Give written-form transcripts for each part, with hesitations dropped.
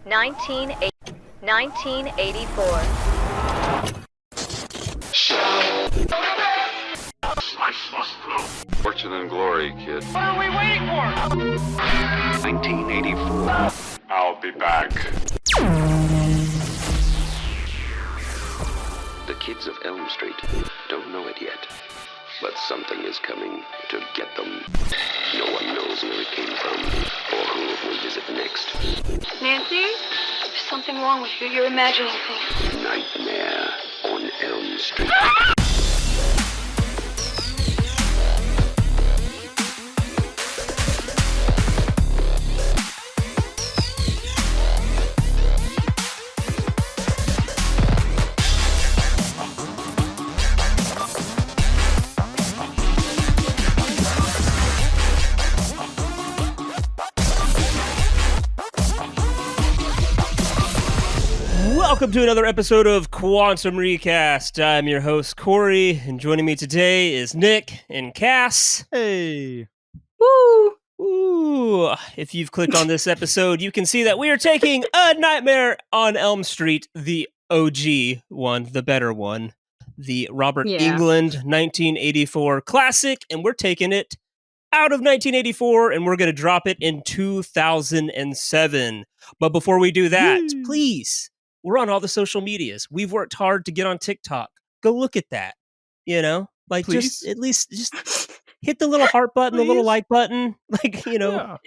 1984. Fortune and glory, kid. What are we waiting for? 1984. I'll be back. The kids of Elm Street don't know it yet, but something is coming to get them. No one knows where it came from or who it will visit next. Nancy, there's something wrong with you. You're imagining things. Nightmare on Elm Street. Welcome to another episode of Quantum Recast. I'm your host, Cory, and joining me today is Nick and Cass. Hey. Woo! Woo! If you've clicked on this episode, you can see that we are taking A Nightmare on Elm Street, the OG one, the better one, the Robert Englund 1984 classic, and we're taking it out of 1984, and we're going to drop it in 2007. But before we do that, please, we're on all the social medias. We've worked hard to get on TikTok. Go look at that. You know, like Please. just at least hit the little heart button, the little like button. Like, you know, Yeah.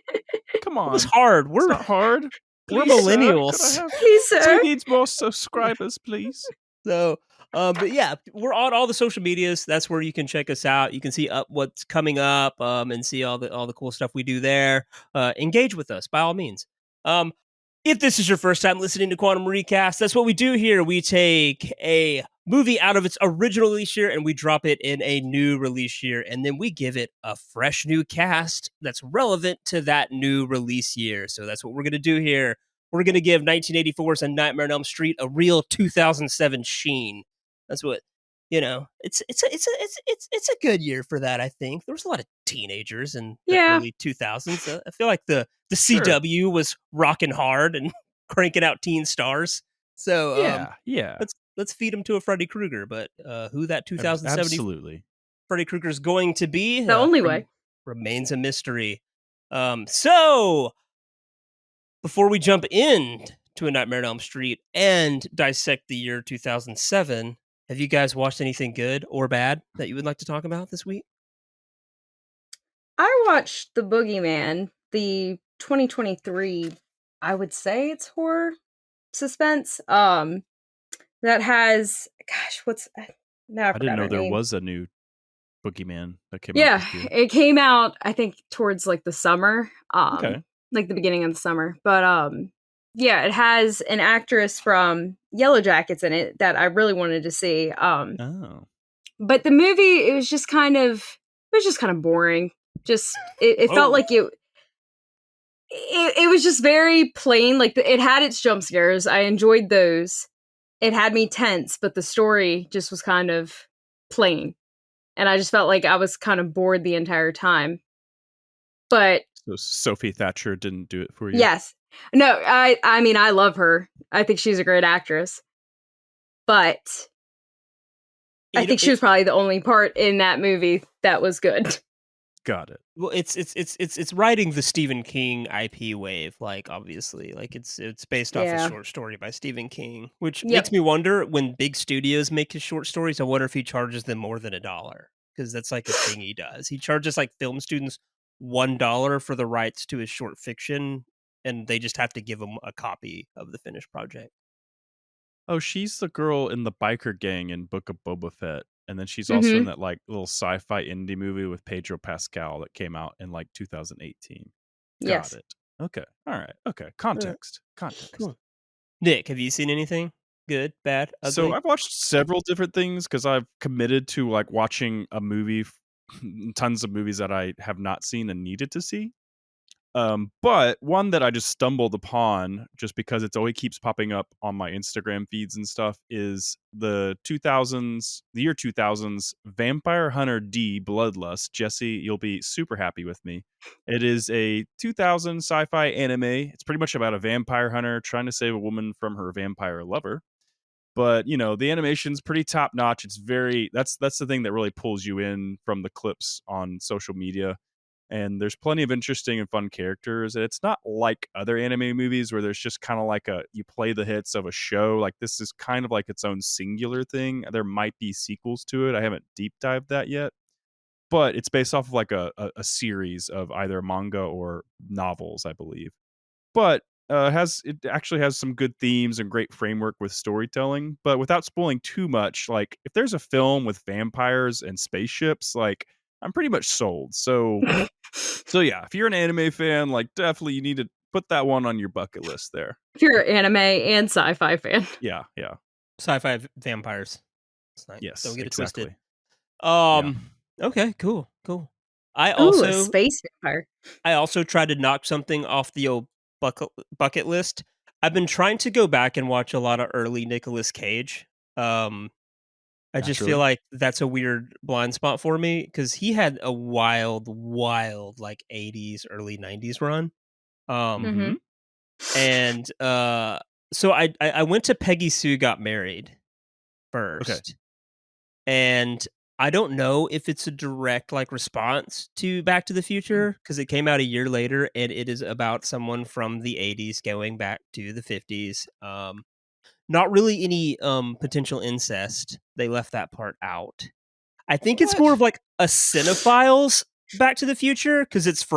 Come on. it was hard. It's not hard. We're Please, millennials. Sir, Please, sir. we need more subscribers, please. So, but yeah, we're on all the social medias. That's where you can check us out. You can see what's coming up, and see all the cool stuff we do there. Engage with us by all means. If this is your first time listening to Quantum Recast, that's what we do here. We take a movie out of its original release year and we drop it in a new release year, and then we give it a fresh new cast that's relevant to that new release year. So that's what we're going to do here. We're going to give 1984's A Nightmare on Elm Street a real 2007 sheen. That's what, you know, it's a good year for that, I think. There was a lot of teenagers in the early 2000s. I feel like the CW was rocking hard and cranking out teen stars. So let's feed them to a Freddy Krueger. But who that 2070 Freddy Krueger is going to be, the only way, remains a mystery. So before we jump in to A Nightmare on Elm Street and dissect the year 2007, have you guys watched anything good or bad that you would like to talk about this week? I watched The Boogeyman, the 2023, I would say it's horror suspense. That has, now I didn't know there was a new Boogeyman that came out. Yeah, it came out, I think, towards like the summer. Okay. Like the beginning of the summer. But yeah, it has an actress from Yellow Jackets in it that I really wanted to see. But the movie, it was just kind of boring. Just it felt like it was just very plain. Like it had its jump scares. I enjoyed those. It had me tense, but the story just was kind of plain. And I just felt like I was kind of bored the entire time. But so Sophie Thatcher didn't do it for you? Yes. No, I mean, I love her. I think she's a great actress. But I think she was probably the only part in that movie that was good. Got it. Well, it's riding the Stephen King IP wave, like obviously, like it's based off a short story by Stephen King, which makes me wonder, when big studios make his short stories, I wonder if he charges them more than $1, because that's like a thing he does. He charges like film students $1 for the rights to his short fiction, and they just have to give him a copy of the finished project. Oh, she's the girl in the biker gang in Book of Boba Fett. And then she's also in that like little sci-fi indie movie with Pedro Pascal that came out in like 2018. Yes. Got it. Okay. All right. Okay. Context. Cool. Nick, have you seen anything good, bad, ugly? So I've watched several different things because I've committed to like watching a movie, tons of movies that I have not seen and needed to see. But one that I just stumbled upon just because it's always keeps popping up on my Instagram feeds and stuff is the year 2000s Vampire Hunter D Bloodlust. Jesse, you'll be super happy with me. It is a 2000 sci-fi anime. It's pretty much about a vampire hunter trying to save a woman from her vampire lover. But, you know, the animation's pretty top notch. It's that's the thing that really pulls you in from the clips on social media. And there's plenty of interesting and fun characters. And it's not like other anime movies where there's just kind of like you play the hits of a show. Like this is kind of like its own singular thing. There might be sequels to it. I haven't deep dived that yet. But it's based off of like a series of either manga or novels, I believe. But it actually has some good themes and great framework with storytelling. But without spoiling too much, like if there's a film with vampires and spaceships, like I'm pretty much sold. So yeah, if you're an anime fan, like definitely you need to put that one on your bucket list there. If you're an anime and sci-fi fan. Yeah. Sci-fi vampires. Yes, don't get it exactly. twisted. Okay, cool. I Ooh, also a space vampire. I also tried to knock something off the old bucket list. I've been trying to go back and watch a lot of early Nicolas Cage. I just feel like that's a weird blind spot for me because he had a wild like 80s, early 90s run. And so I went to Peggy Sue Got Married first. Okay. And I don't know if it's a direct like response to Back to the Future because it came out a year later and it is about someone from the 80s going back to the 50s. Not really any potential incest. They left that part out. I think it's more of like a cinephile's Back to the Future because it's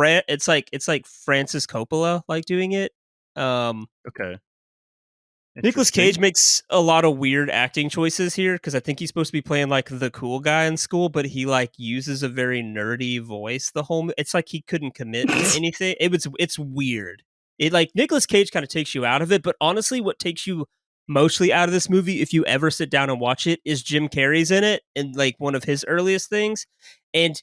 like Francis Coppola like doing it. Okay. Nicolas Cage makes a lot of weird acting choices here because I think he's supposed to be playing like the cool guy in school, but he like uses a very nerdy voice the whole. It's like he couldn't commit to anything. It's weird. It like Nicolas Cage kind of takes you out of it, but honestly, what takes you mostly out of this movie, if you ever sit down and watch it, is Jim Carrey's in it and like one of his earliest things. And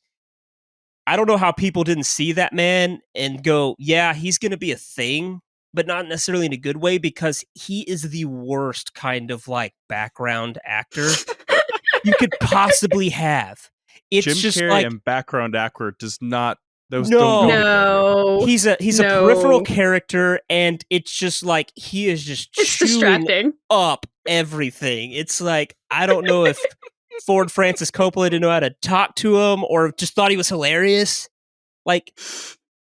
I don't know how people didn't see that man and go, yeah, he's going to be a thing, but not necessarily in a good way because he is the worst kind of like background actor you could possibly have. It's Jim just Carrey like and background actor does not. Those no, don't go together. He's a peripheral character, and it's just like he is just It's chewing distracting. up everything. It's like I don't know if Ford Francis Coppola didn't know how to talk to him or just thought he was hilarious. Like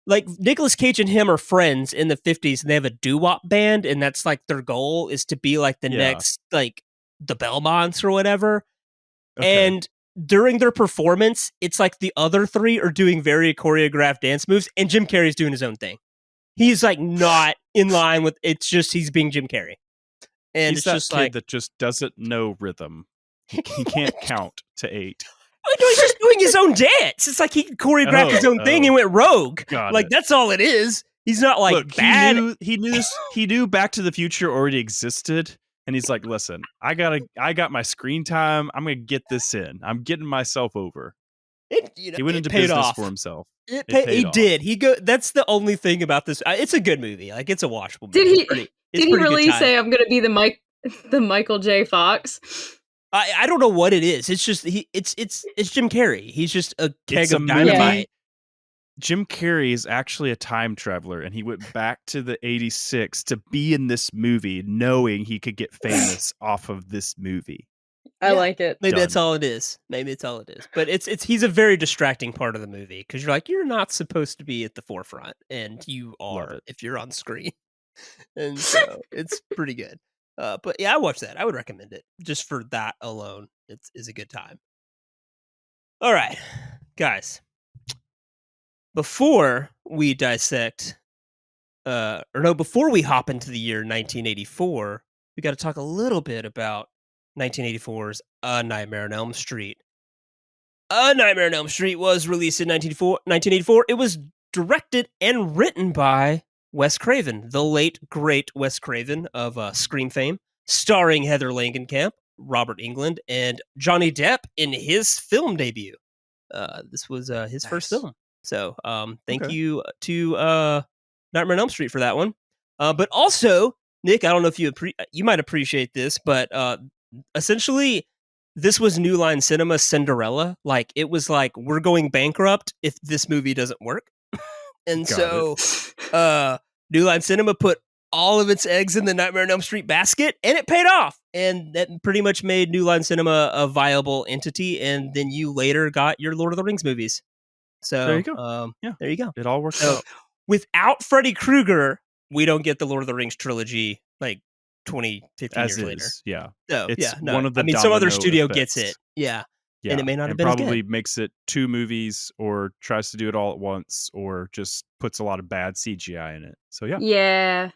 Nicolas Cage and him are friends in the 50s, and they have a doo-wop band, and that's like their goal is to be like the next like the Belmonts or whatever. Okay. And during their performance, it's like the other three are doing very choreographed dance moves, and Jim Carrey's doing his own thing. He's like not in line with. It's just he's being Jim Carrey, and He's it's that just kid like that just doesn't know rhythm. He can't count to 8. no, he's just doing his own dance. It's like he choreographed his own thing and went rogue. That's all it is. He's not like Look, bad. He knew Back to the Future already existed. And he's like, listen, I got my screen time. I'm going to get this in. I'm getting myself over. He went into business off. for himself. He did. That's the only thing about this. It's a good movie. Like it's a watchable movie. Did he really say I'm going to be the Michael J. Fox? I don't know what it is. It's just it's Jim Carrey. He's just a keg of dynamite. Jim Carrey is actually a time traveler, and he went back to the 86 to be in this movie, knowing he could get famous off of this movie. I like it. Maybe that's all it is. But it's he's a very distracting part of the movie because you're like you're not supposed to be at the forefront, and you are if you're on screen, and so it's pretty good. But yeah, I watched that. I would recommend it just for that alone. It's a good time. All right, guys. Before we dissect, before we hop into the year 1984, we got to talk a little bit about 1984's A Nightmare on Elm Street. A Nightmare on Elm Street was released in 1984. It was directed and written by Wes Craven, the late, great Wes Craven of Scream fame, starring Heather Langenkamp, Robert Englund, and Johnny Depp in his film debut. This was his first film. So thank you to Nightmare on Elm Street for that one. But also, Nick, I don't know if you might appreciate this, but essentially, this was New Line Cinema Cinderella. Like, it was like, we're going bankrupt if this movie doesn't work. And so New Line Cinema put all of its eggs in the Nightmare on Elm Street basket, and it paid off. And that pretty much made New Line Cinema a viable entity. And then you later got your Lord of the Rings movies. So there you go. There you go. It all works out. Without Freddy Krueger, we don't get the Lord of the Rings trilogy like 20, 15 years later. Yeah. So, it's no. one of the some other domino studio effects. gets it. Yeah. Yeah. And it may not have been probably as good. makes it 2 movies or tries to do it all at once or just puts a lot of bad CGI in it. So yeah. Yeah.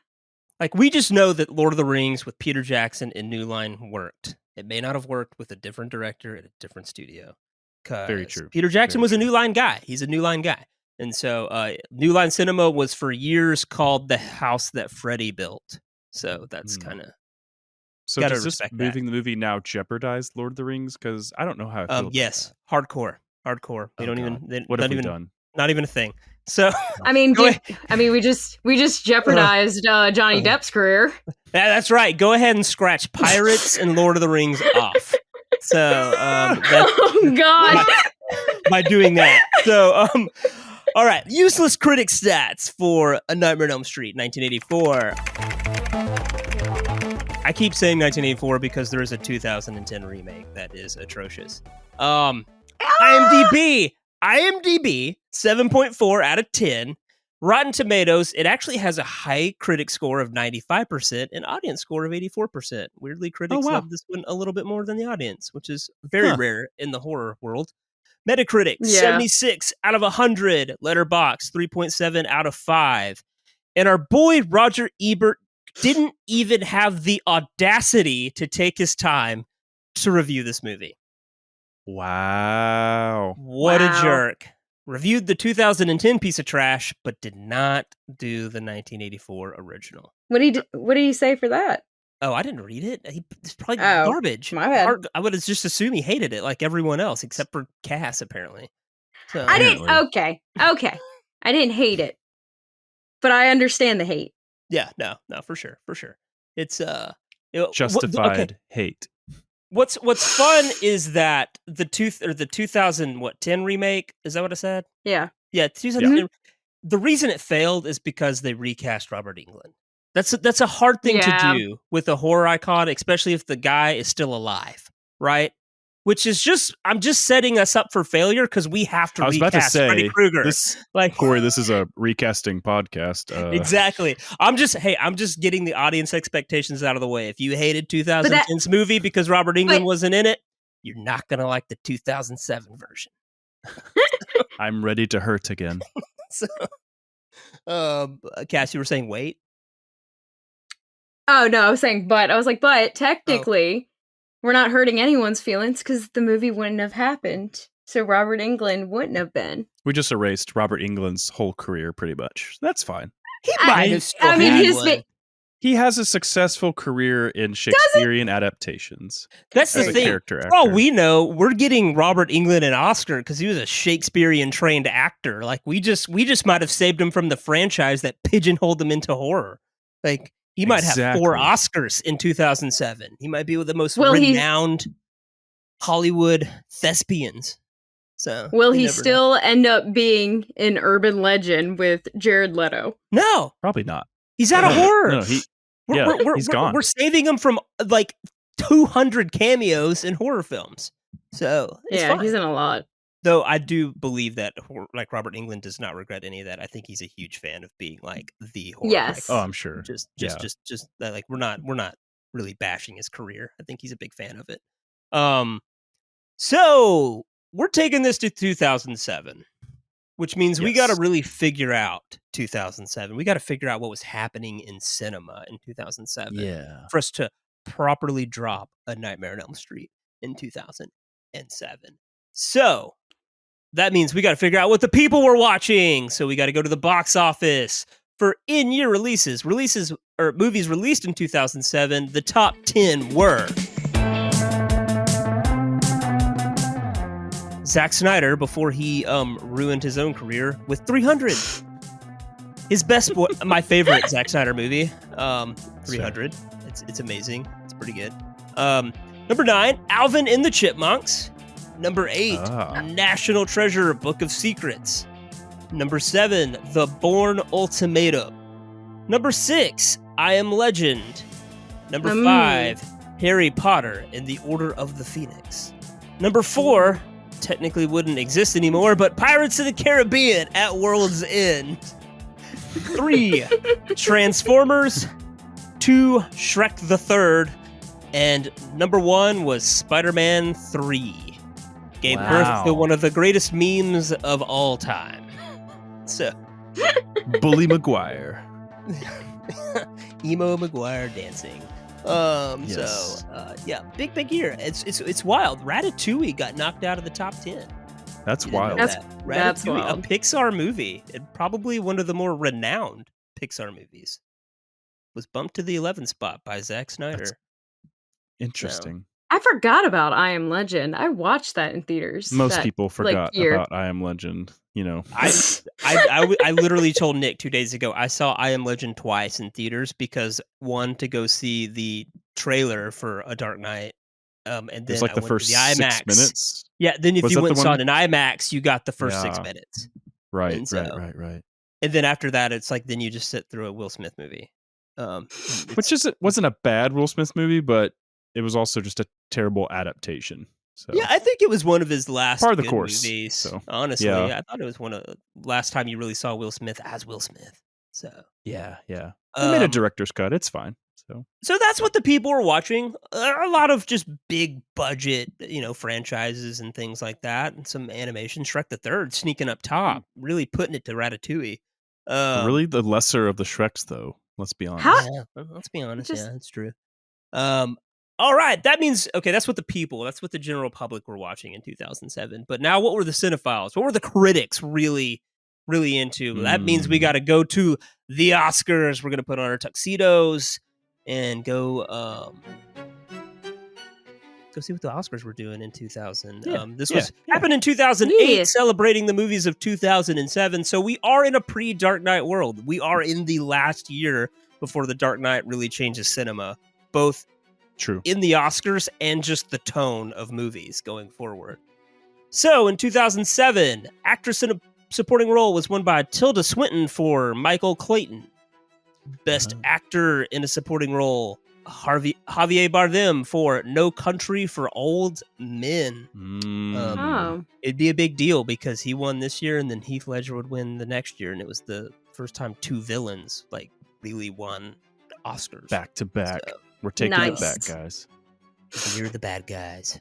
Like, we just know that Lord of the Rings with Peter Jackson and New Line worked. It may not have worked with a different director at a different studio. Very true. Peter Jackson Very was true. a New Line guy. He's a New Line guy. And so New Line Cinema was for years called the house that Freddy built. So that's kind of... So does this moving the movie now jeopardize Lord of the Rings? Because I don't know how I feel about yes. that. Hardcore. They don't even... What have we done? Not even a thing. So I mean, we just jeopardized Johnny Depp's career. That's right. Go ahead and scratch Pirates and Lord of the Rings off. So oh God, by doing that. So all right, useless critic stats for A Nightmare on Elm Street, 1984. I keep saying 1984 because there is a 2010 remake that is atrocious. IMDb 7.4 out of 10. Rotten Tomatoes, it actually has a high critic score of 95% and audience score of 84%. Weirdly, critics love this one a little bit more than the audience, which is very rare in the horror world. Metacritic, 76 out of 100. Letterboxd, 3.7 out of 5. And our boy Roger Ebert didn't even have the audacity to take his time to review this movie. Wow. What a jerk. Reviewed the 2010 piece of trash, but did not do the 1984 original. What did he say for that? Oh, I didn't read it. It's probably garbage. My bad. I would just assume he hated it like everyone else, except for Cass, apparently. So, I didn't. Okay. I didn't hate it, but I understand the hate. Yeah, no, for sure. It's justified hate. What's fun is that the 2010 remake, is that what I said? Yeah. Yeah, 2010. The reason it failed is because they recast Robert Englund. That's a hard thing to do with a horror icon, especially if the guy is still alive, right? Which is I'm just setting us up for failure because we have to recast Freddy Krueger. Cory, this is a recasting podcast. Exactly. I'm just getting the audience expectations out of the way. If you hated 2010's movie because Robert Englund wasn't in it, you're not gonna like the 2007 version. I'm ready to hurt again. Cass, you were saying wait? Oh no, I was saying but. I was like, but technically. We're not hurting anyone's feelings because the movie wouldn't have happened. So Robert Englund wouldn't have been. We just erased Robert Englund's whole career pretty much. That's fine. He might have still had one. He has a successful career in Shakespearean adaptations. That's the thing. For all we know, we're getting Robert Englund an Oscar because he was a Shakespearean trained actor. Like we just might have saved him from the franchise that pigeonholed him into horror. Like he might have 4 Oscars in 2007. He might be the most renowned Hollywood thespians. So will he still end up being an urban legend with Jared Leto? No, probably not. He's out of horror. No, he's gone. We're saving him from like 200 cameos in horror films. So it's fine. He's in a lot. Though I do believe that like Robert Englund does not regret any of that. I think he's a huge fan of being like the horror. Yes. Oh, I'm sure. Just like we're not really bashing his career. I think he's a big fan of it. So we're taking this to 2007, which means we got to really figure out 2007. We got to figure out what was happening in cinema in 2007 for us to properly drop A Nightmare on Elm Street in 2007. So that means we got to figure out what the people were watching. So we got to go to the box office for in-year releases or movies released in 2007. The top 10 were Zack Snyder before he ruined his own career with 300. His best, my favorite Zack Snyder movie, 300. It's amazing. It's pretty good. Number 9, Alvin and the Chipmunks. Number 8, National Treasure, Book of Secrets. Number 7, The Bourne Ultimatum. Number 6, I Am Legend. Number 5, Harry Potter and the Order of the Phoenix. Number 4, technically wouldn't exist anymore, but Pirates of the Caribbean at World's End. 3, Transformers. 2, Shrek the Third. And number 1 was Spider-Man 3. Gave birth to one of the greatest memes of all time. So, Bully Maguire. Emo Maguire dancing. Yes. So, yeah, big year. It's wild. Ratatouille got knocked out of the top 10. That's wild. That's Ratatouille, wild. a Pixar movie, and probably one of the more renowned Pixar movies, was bumped to the 11th spot by Zack Snyder. That's interesting. I forgot about I Am Legend. I watched that in theaters. Most people forgot year. about I Am Legend. You know, I literally told Nick 2 days ago I saw I Am Legend twice in theaters because one to go see the trailer for A Dark Knight, and then it's like I the went first to the IMAX. 6 minutes. Yeah, then if Was you that went and the saw one- it in IMAX, you got the first 6 minutes. Right, And so- right. And then after that, it's like then you just sit through a Will Smith movie. Which wasn't a bad Will Smith movie, but it was also just a terrible adaptation. So Yeah, I think it was one of his last Par the good course, movies. so, Honestly, yeah. I thought it was one of the last time you really saw Will Smith as Will Smith. So yeah. They made a Um, director's cut. It's fine. So that's what the people are watching. A lot of just big budget, franchises and things like that, and some animation. Shrek the Third sneaking up top, really putting it to Ratatouille. Really, the lesser of the Shreks, though. Let's be honest. How- Yeah, let's be honest. Just- Yeah, it's true. All right, that means that's what the general public were watching in 2007. But now, what were the cinephiles? What were the critics really into? That means we got to go to the Oscars. We're gonna put on our tuxedos and go see what the Oscars were doing in 2000. This happened in 2008, Yeah. celebrating the movies of 2007. So we are in a pre-Dark Knight world. We are in the last year before the Dark Knight really changes cinema, both True. in the Oscars and just the tone of movies going forward. So in 2007, actress in a supporting role was won by Tilda Swinton for Michael Clayton. Best actor in a supporting role, Javier Bardem for No Country for Old Men. Oh. It'd be a big deal because he won this year, and then Heath Ledger would win the next year, and it was the first time 2 villains really won Oscars Back to back. So, We're taking it Nice. back, guys. you're the bad guys.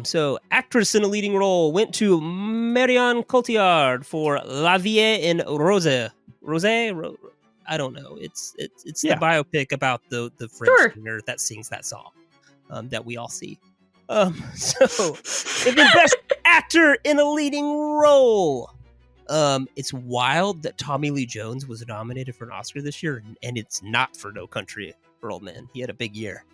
So actress in a leading role went to Marion Cotillard for La Vie en Rose. I don't know. It's the Yeah. biopic about the French Sure. singer that sings that song that we all see. So and then best actor in a leading role. It's wild that Tommy Lee Jones was nominated for an Oscar this year, and it's not for No Country for Old Men. He had a big year.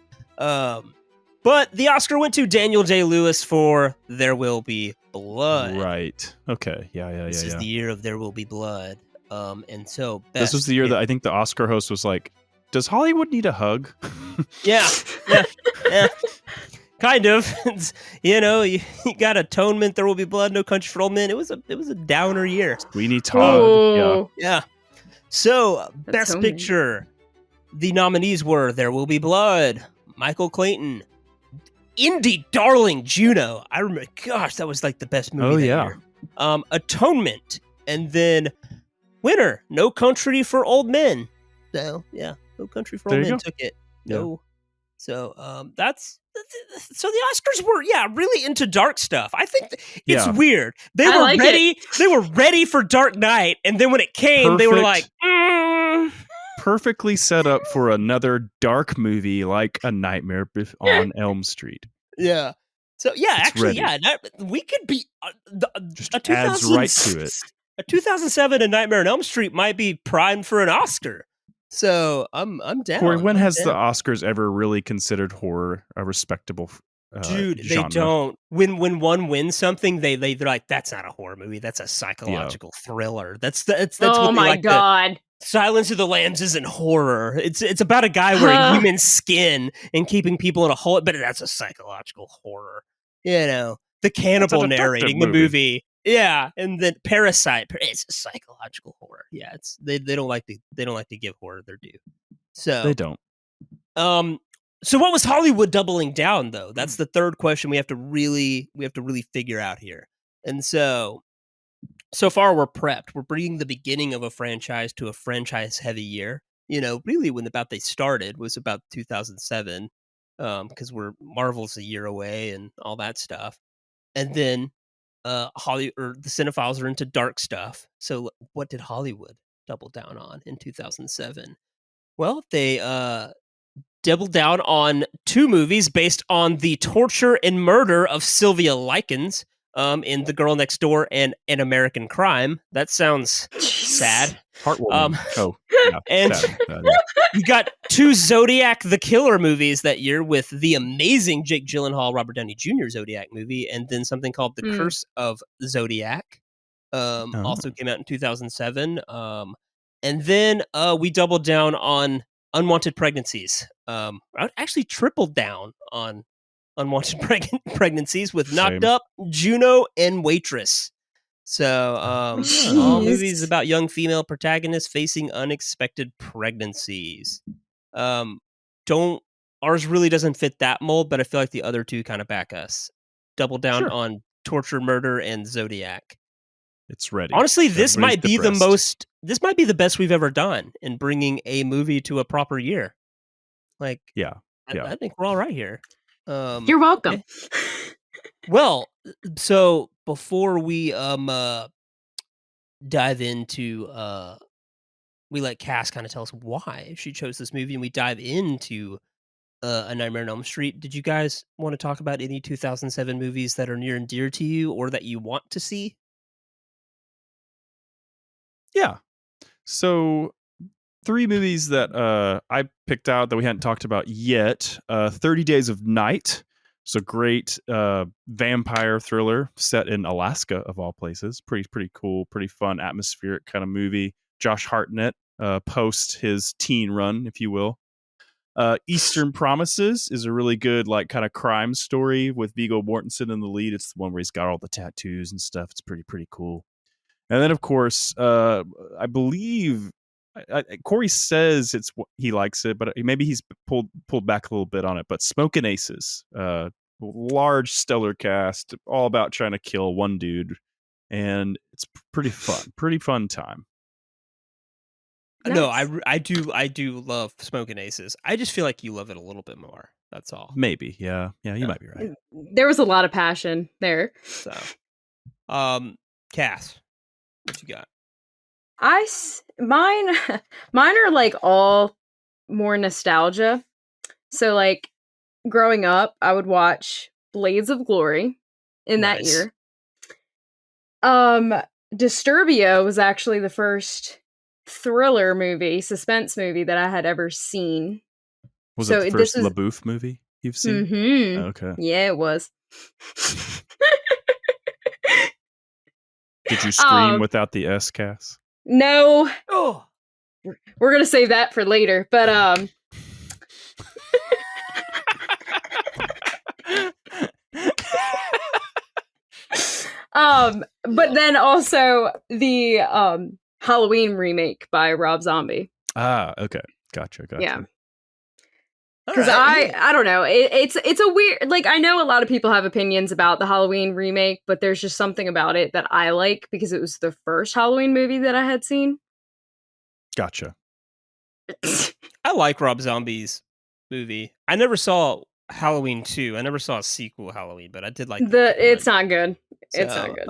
But the Oscar went to Daniel Day-Lewis for There Will Be Blood. Right. Okay. Yeah. This is the year of There Will Be Blood. And so This was the year that I think the Oscar host was like, "Does Hollywood need a hug?" Yeah. Kind of. You got Atonement, There Will Be Blood, No Country for Old Men. It was a downer year. Sweeney Todd. Yeah. Oh. Yeah. So, Best Atonement. Picture. The nominees were There Will Be Blood, Michael Clayton, Indie Darling Juno. I remember, gosh, that was like the best movie Oh, that yeah. year. Atonement, and then winner, No Country for Old Men. So, yeah, No Country for There Old you Men go. took it. Yeah. No. So, that's so the Oscars were really into dark stuff. I think it's Yeah. weird. They I were like ready. They were ready for Dark Knight, and then when it came, they were like, Perfect. Perfectly set up for another dark movie like A Nightmare on Elm Street. yeah. So yeah, It's actually, ready. we could be Just a adds 2000 right to it. A 2007 A Nightmare on Elm Street might be primed for an Oscar. So I'm down. Corey, when I'm has down. the Oscars ever really considered horror a respectable Dude, genre. they don't. When one wins something, they're like, that's not a horror movie. That's a psychological thriller. That's oh what they my like. god! Silence of the Lambs isn't horror. It's about a guy wearing human skin and keeping people in a hole. But that's a psychological horror. You know, the cannibal narrating the movie. Yeah, and then Parasite. It's a psychological horror. Yeah, they don't like to give horror their due. So They don't. So what was Hollywood doubling down though? That's the third question we have to really figure out here. And so far we're prepped. We're bringing the beginning of a franchise to a franchise heavy year. You know, really when about they started was about 2007, because Marvel's a year away and all that stuff. And then Hollywood or the cinephiles are into dark stuff. So what did Hollywood double down on in 2007? Well, they doubled down on 2 movies based on the torture and murder of Sylvia Likens in The Girl Next Door and An American Crime. That sounds sad. Heartwarming. And you got 2 Zodiac the Killer movies that year with the amazing Jake Gyllenhaal, Robert Downey Jr. Zodiac movie, and then something called The Curse of Zodiac. Also came out in 2007. And then we doubled down on unwanted pregnancies. I actually tripled down on unwanted pregnancies with Knocked Up, Juno, and Waitress. So all movies about young female protagonists facing unexpected pregnancies. Ours really doesn't fit that mold, but I feel like the other 2 kind of back us. Double down on torture, murder, and Zodiac. It's ready. Honestly, this might be the best we've ever done in bringing a movie to a proper year. Like, I think we're all right here. You're welcome. Okay. Well, so before we dive into we let Cass kind of tell us why she chose this movie, and we dive into A Nightmare on Elm Street. Did you guys want to talk about any 2007 movies that are near and dear to you or that you want to see? Yeah. So 3 movies that I picked out that we hadn't talked about yet. 30 Days of Night. It's a great vampire thriller set in Alaska, of all places. Pretty cool, pretty fun, atmospheric kind of movie. Josh Hartnett, post his teen run, if you will. Eastern Promises is a really good, like, kind of crime story with Viggo Mortensen in the lead. It's the one where he's got all the tattoos and stuff. It's pretty cool. And then, of course, I believe Cory says he likes it, but maybe he's pulled back a little bit on it. But Smokin' Aces, large stellar cast, all about trying to kill one dude, and it's pretty fun time. Nice. No, I do love Smokin' Aces. I just feel like you love it a little bit more. That's all. Maybe, yeah, you might be right. There was a lot of passion there. So, Cass, what you got? Mine are like all more nostalgia. So like growing up, I would watch Blades of Glory in that year. Disturbia was actually the first thriller movie, suspense movie that I had ever seen. Was it the first LaBeouf movie you've seen? Mm-hmm. Okay. Yeah, it was. Did you scream without the S, Cass? No. Oh. We're going to save that for later, but but then also the Halloween remake by Rob Zombie. Ah, okay. Gotcha. Yeah. Because I don't know. It's a weird, like, I know a lot of people have opinions about the Halloween remake, but there's just something about it that I like because it was the first Halloween movie that I had seen. Gotcha. I like Rob Zombie's movie. I never saw Halloween 2. I never saw a sequel Halloween, but I did like it's not good. So, it's not good.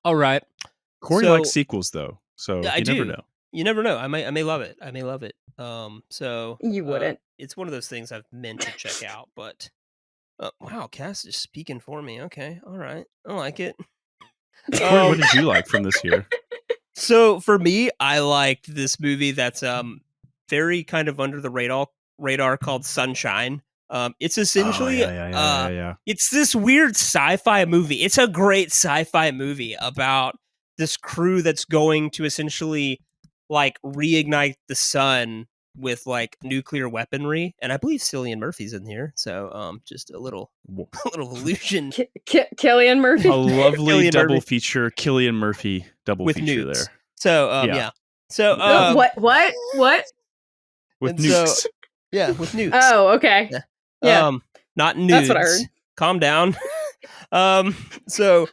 All right. Cory likes sequels though, so yeah, you never know. You never know. I may love it. So you wouldn't. It's one of those things I've meant to check out, but wow, Cass is speaking for me. Okay, all right, I like it. Cory, what did you like from this year? So for me, I liked this movie that's very kind of under the radar called Sunshine. It's essentially yeah. it's this weird sci-fi movie. It's a great sci-fi movie about this crew that's going to essentially like reignite the sun with like nuclear weaponry, and I believe Cillian Murphy's in here. So just a little illusion. Cillian Murphy. A lovely Cillian double Murphy. feature, Cillian Murphy double With feature nukes. there. So Yeah. So What? With and nukes. so- yeah, with nukes. Oh, okay. Yeah. Not nudes. That's what I heard. Calm down. So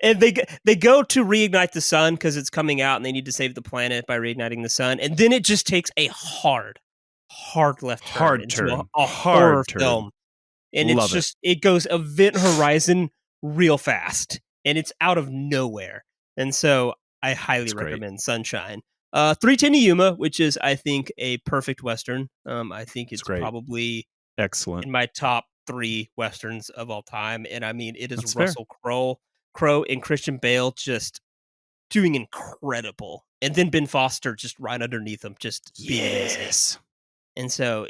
and they go to reignite the sun because it's coming out and they need to save the planet by reigniting the sun, and then it just takes a hard left turn Hard into turn. a Hard horror turn. film, and Love it's just it goes Event Horizon real fast, and it's out of nowhere, and so I highly It's great. recommend Sunshine. 310 to Yuma, which is I think a perfect western. I think it's great. probably Excellent. in my top 3 westerns of all time, and I mean it is That's Russell Crowe and Christian Bale just doing incredible, and then Ben Foster just right underneath them, just being amazing. Yes. And so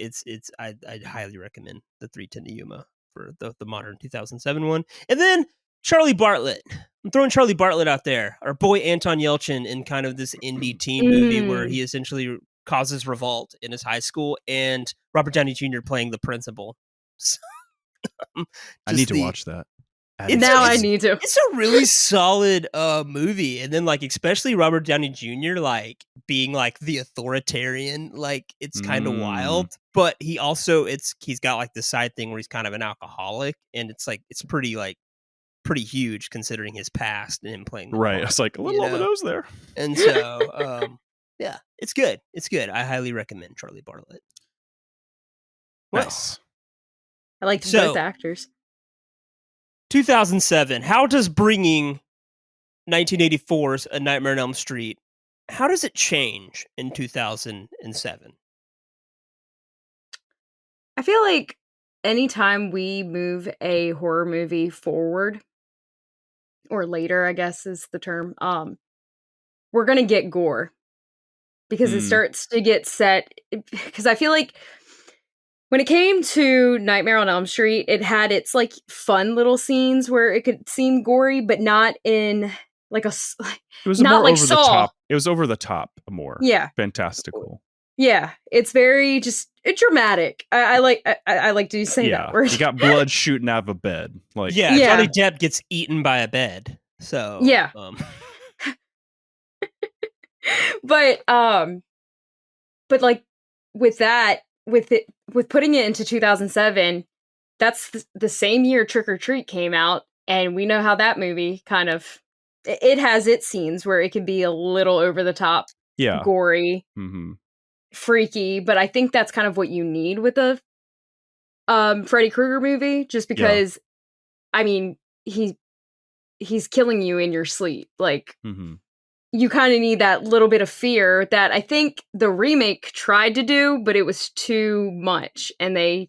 I'd highly recommend the 310 to Yuma for the modern 2007 one, and then Charlie Bartlett. I'm throwing Charlie Bartlett out there, our boy Anton Yelchin, in kind of this indie teen movie where he essentially causes revolt in his high school, and Robert Downey Jr. playing the principal. So, I need to watch that. I need to. It's a really solid movie, and then like especially Robert Downey Jr. like being like the authoritarian, like it's kind of wild. But he also he's got like this side thing where he's kind of an alcoholic, and it's like it's pretty huge considering his past and him playing the Right. part, It's like a little on the nose there. And so yeah, it's good. It's good. I highly recommend Charlie Bartlett. Nice. I liked both actors. 2007. How does bringing 1984's A Nightmare on Elm Street, how does it change in 2007? I feel like anytime we move a horror movie forward, or later, I guess is the term, we're gonna get gore. Because it starts to get set, because I feel like when it came to Nightmare on Elm Street, it had its like fun little scenes where it could seem gory, but not in like it was not more like over Saw. the top. It was over the top more. Yeah. Fantastical. Yeah. It's very just dramatic. I like to say that word. You got blood shooting out of a bed. Like Johnny Depp gets eaten by a bed. So yeah. But like with that, with putting it into 2007, that's the same year Trick or Treat came out, and we know how that movie kind of it has its scenes where it can be a little over the top, gory, freaky. But I think that's kind of what you need with a Freddy Krueger movie, just because I mean he's killing you in your sleep, like. You kind of need that little bit of fear that I think the remake tried to do, but it was too much, and they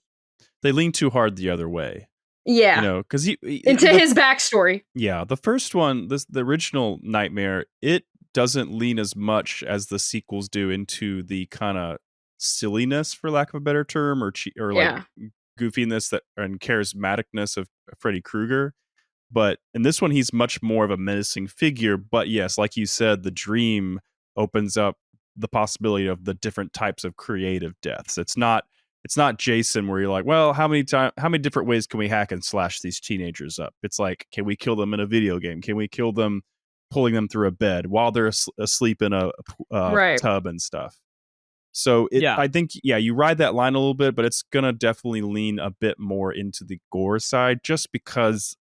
lean too hard the other way. Yeah, you know, because into his backstory. Yeah, the first one, the original Nightmare, it doesn't lean as much as the sequels do into the kind of silliness, for lack of a better term, or like goofiness and charismaticness of Freddy Krueger. But in this one, he's much more of a menacing figure. But yes, like you said, the dream opens up the possibility of the different types of creative deaths. It's not Jason where you're like, well, how many different ways can we hack and slash these teenagers up? It's like, can we kill them in a video game? Can we kill them pulling them through a bed while they're asleep in a tub and stuff? So I think, you ride that line a little bit, but it's going to definitely lean a bit more into the gore side, just because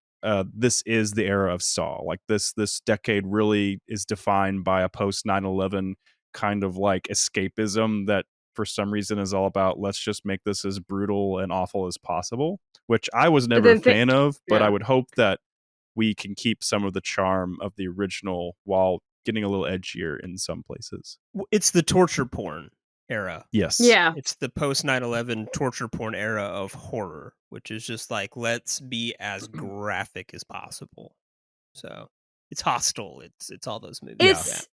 this is the era of Saw. Like this decade really is defined by a post 9/11 kind of like escapism that for some reason is all about, let's just make this as brutal and awful as possible, which I was never a fan of, but I would hope that we can keep some of the charm of the original while getting a little edgier in some places. It's the torture porn era. Yes. Yeah. It's the post 9/11 torture porn era of horror, which is just like, let's be as graphic as possible. So it's Hostel. It's all those movies.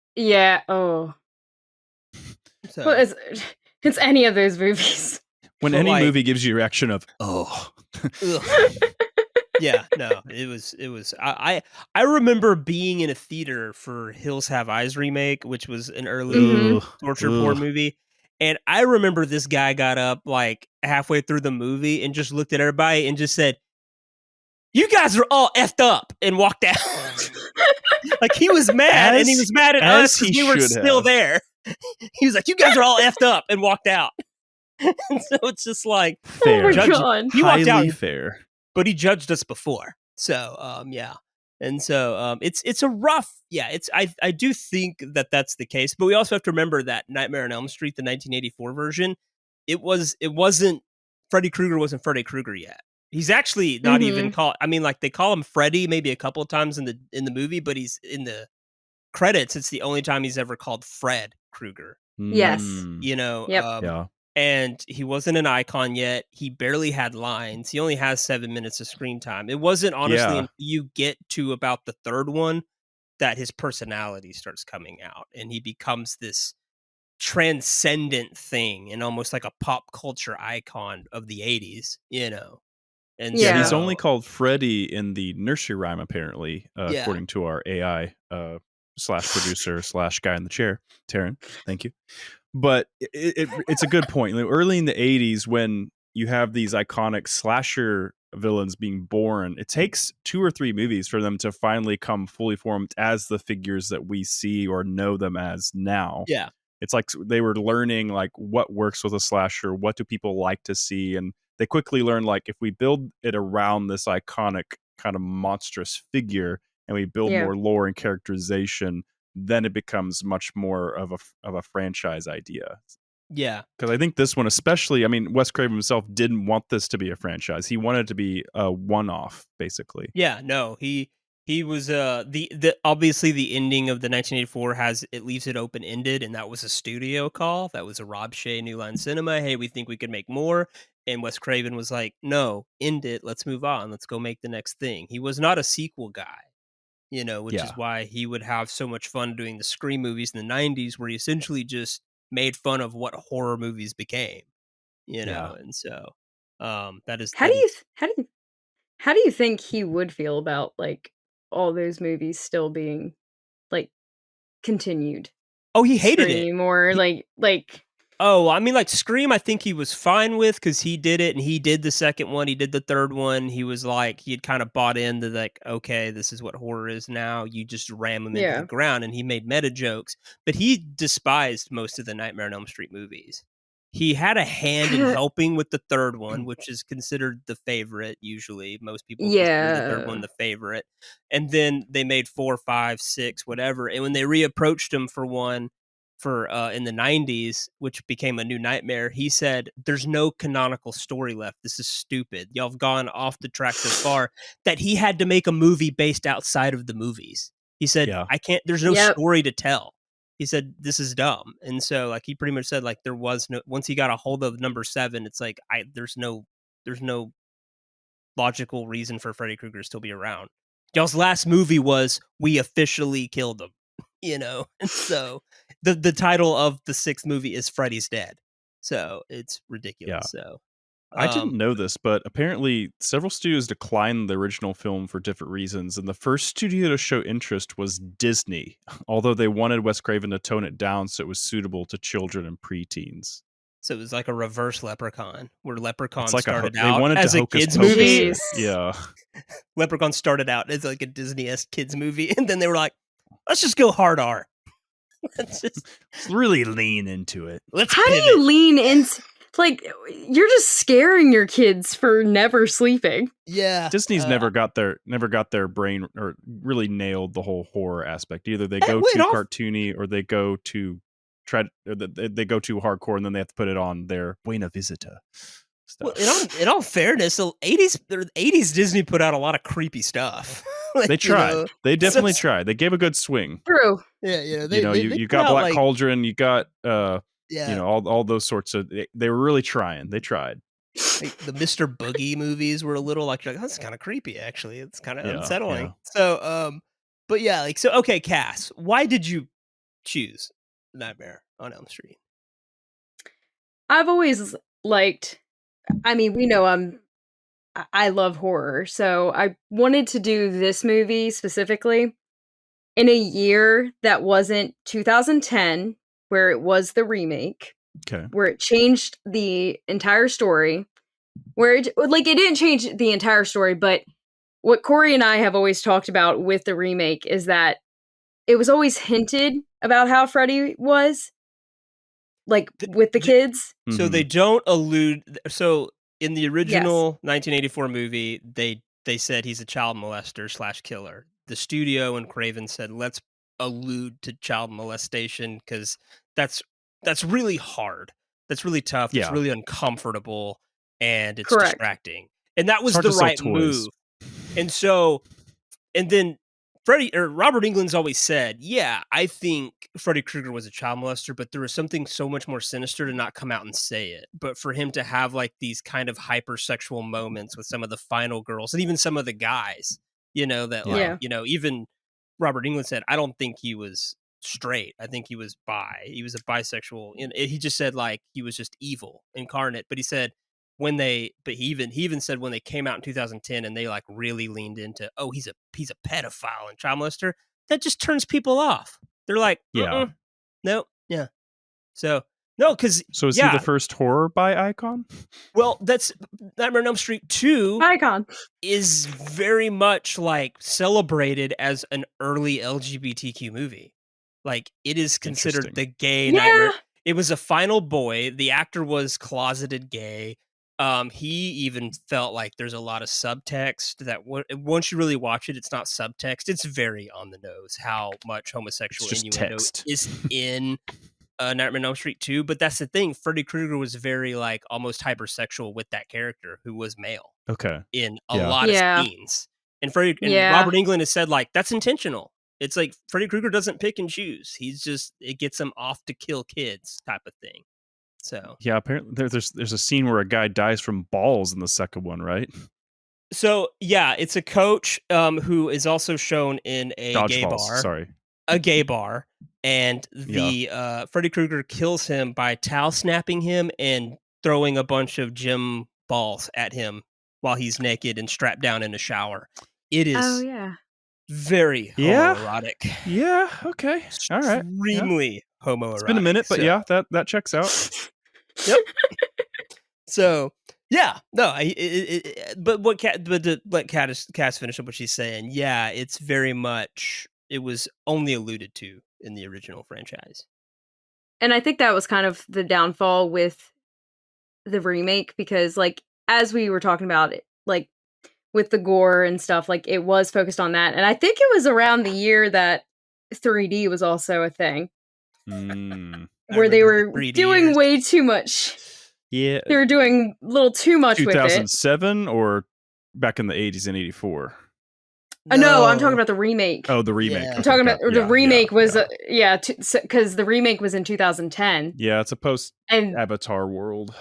Oh. So Well, it's any of those movies. When But, any like- movie gives you a reaction of, oh. Ugh. Yeah, no, it was. I remember being in a theater for Hills Have Eyes remake, which was an early Mhm. torture porn movie, and I remember this guy got up like halfway through the movie and just looked at everybody and just said, "You guys are all effed up," and walked out. Like he was mad, and he was mad at us because we were still there. He was like, "You guys are all effed up," and walked out. And so it's just like Fair. Oh my God. He walked Highly out, fair. but he judged us before. So yeah. And so it's a rough, I do think that that's the case, but we also have to remember that Nightmare on Elm Street, the 1984 version, it wasn't Freddy Krueger wasn't Freddy Krueger yet. He's actually not even called. I mean, like they call him Freddy maybe a couple of times in the movie, but he's in the credits. It's the only time he's ever called Fred Krueger. Yes. You know, Yep. Yeah. and he wasn't an icon yet. He barely had lines. He only has 7 minutes of screen time. It wasn't honestly until you get to about the third one that his personality starts coming out and he becomes this transcendent thing and almost like a pop culture icon of the 80s, you know. And Yeah. He's so- only called Freddy in the nursery rhyme, apparently, according to our AI slash producer slash guy in the chair, Terran. Thank you. But it's a good point. Early in the 80s, when you have these iconic slasher villains being born, it takes 2 or 3 movies for them to finally come fully formed as the figures that we see or know them as now. Yeah. It's like they were learning like what works with a slasher, what do people like to see, and they quickly learned like if we build it around this iconic kind of monstrous figure and we build more lore and characterization, then it becomes much more of a franchise idea. Yeah. Because I think this one especially, I mean, Wes Craven himself didn't want this to be a franchise. He wanted it to be a one-off, basically. Yeah, no, he was the obviously the ending of the 1984 it leaves it open ended, and that was a studio call. That was a Rob Shea New Line Cinema. Hey, we think we could make more, and Wes Craven was like, "No, end it. Let's move on. Let's go make the next thing." He was not a sequel guy, you know, which is why he would have so much fun doing the Scream movies in the 90s, where he essentially just made fun of what horror movies became, you know, and so that is How do you think he would feel about like all those movies still being like continued? Oh, he hated Scream it. Or like Oh, I mean, like Scream, I think he was fine with because he did it and he did the second one. He did the third one. He was like, he had kind of bought into like, okay, this is what horror is now. You just ram him into the ground, and he made meta jokes. But he despised most of the Nightmare on Elm Street movies. He had a hand in helping with the third one, which is considered the favorite. Usually, most people consider the third one the favorite. And then they made 4, 5, 6, whatever. And when they reapproached him for one for in the 90s, which became a New Nightmare, he said, "There's no canonical story left. This is stupid. Y'all have gone off the track so far," that he had to make a movie based outside of the movies. He said, "I can't. There's no story to tell." He said, "This is dumb." And so like he pretty much said like there was no, once he got a hold of number 7, it's like there's no logical reason for Freddy Krueger to still be around. Y'all's last movie was "We officially killed him," you know. And so the title of the 6th movie is Freddy's Dead. So it's ridiculous. So I didn't know this, but apparently several studios declined the original film for different reasons, and the first studio to show interest was Disney, although they wanted Wes Craven to tone it down so it was suitable to children and preteens. So it was like a reverse Leprechaun, where Leprechaun like started they out wanted as to a hocus kids pocus movie. it. Yeah. Leprechaun started out as like a Disney-esque kids movie, and then they were like, "Let's just go hard R. Let's just really lean into it." How do you lean into? Like, you're just scaring your kids for never sleeping. Yeah, Disney's never got their brain or really nailed the whole horror aspect. Either they go too cartoony or they go too they go too hardcore, and then they have to put it on their Buena Vista stuff. Well, in all fairness, the 80s Disney put out a lot of creepy stuff. Like, they tried. You know, they definitely tried. They gave a good swing. True. Yeah, You got Black Cauldron. You got all those sorts of. They were really trying. They tried. Like the Mr. Boogie movies were a little like that's kind of creepy. Actually, it's kind of unsettling. Yeah. So, but yeah, like so. Okay, Cass, why did you choose Nightmare on Elm Street? I've always liked I mean, we know I love horror, so I wanted to do this movie specifically in a year that wasn't 2010, where it was the remake, Okay. where it changed the entire story, where it didn't change the entire story, but what Cory and I have always talked about with the remake is that it was always hinted about how Freddy was, like, with the kids. So they don't allude. So in the original 1984 movie, they said he's a child molester / killer. The studio and Craven said, let's allude to child molestation because that's really hard. That's really tough. It's really uncomfortable, and it's distracting. And that was the right move. And so, and then Robert Englund's always said, yeah, I think Freddy Krueger was a child molester, but there was something so much more sinister to not come out and say it. But for him to have like these kind of hypersexual moments with some of the final girls and even some of the guys, even Robert Englund said, I don't think he was straight. I think he was bi. He was a bisexual. And he just said like he was just evil incarnate. But he said, he even said when they came out in 2010 and they like really leaned into, oh, he's a pedophile and child molester, that just turns people off. They're like, no, yeah. So no, because so is he the first horror bi icon? Well, that's Nightmare on Elm Street 2 icon is very much like celebrated as an early LGBTQ movie. Like it is considered the gay nightmare. It was a final boy. The actor was closeted gay. He even felt like there's a lot of subtext that once you really watch it, it's not subtext. It's very on the nose how much homosexual innuendo is in Nightmare on Elm Street 2. But that's the thing. Freddy Krueger was very like almost hypersexual with that character who was male. Okay. In a lot of scenes. And Robert Englund has said like, that's intentional. It's like Freddy Krueger doesn't pick and choose. It gets him off to kill kids type of thing. So yeah, apparently there's a scene where a guy dies from balls in the second one, right? So yeah, it's a coach who is also shown in a gay bar. A gay bar, and the Freddy Krueger kills him by towel snapping him and throwing a bunch of gym balls at him while he's naked and strapped down in a shower. It is very homoerotic. Yeah, okay. All right. Extremely homoerotic. It's been a minute, but that checks out. Yep. So, yeah. No, but to let Cass finish up what she's saying, yeah, it's very much, it was only alluded to in the original franchise. And I think that was kind of the downfall with the remake because, like, as we were talking about it, like, with the gore and stuff, like, it was focused on that. And I think it was around the year that 3D was also a thing. Where they were doing way too much. Yeah. They were doing a little too much with it. 2007 or back in the 80s in 84? No, I'm talking about the remake. Oh, the remake. I'm talking about the remake was because the remake was in 2010. Yeah, it's a post Avatar world.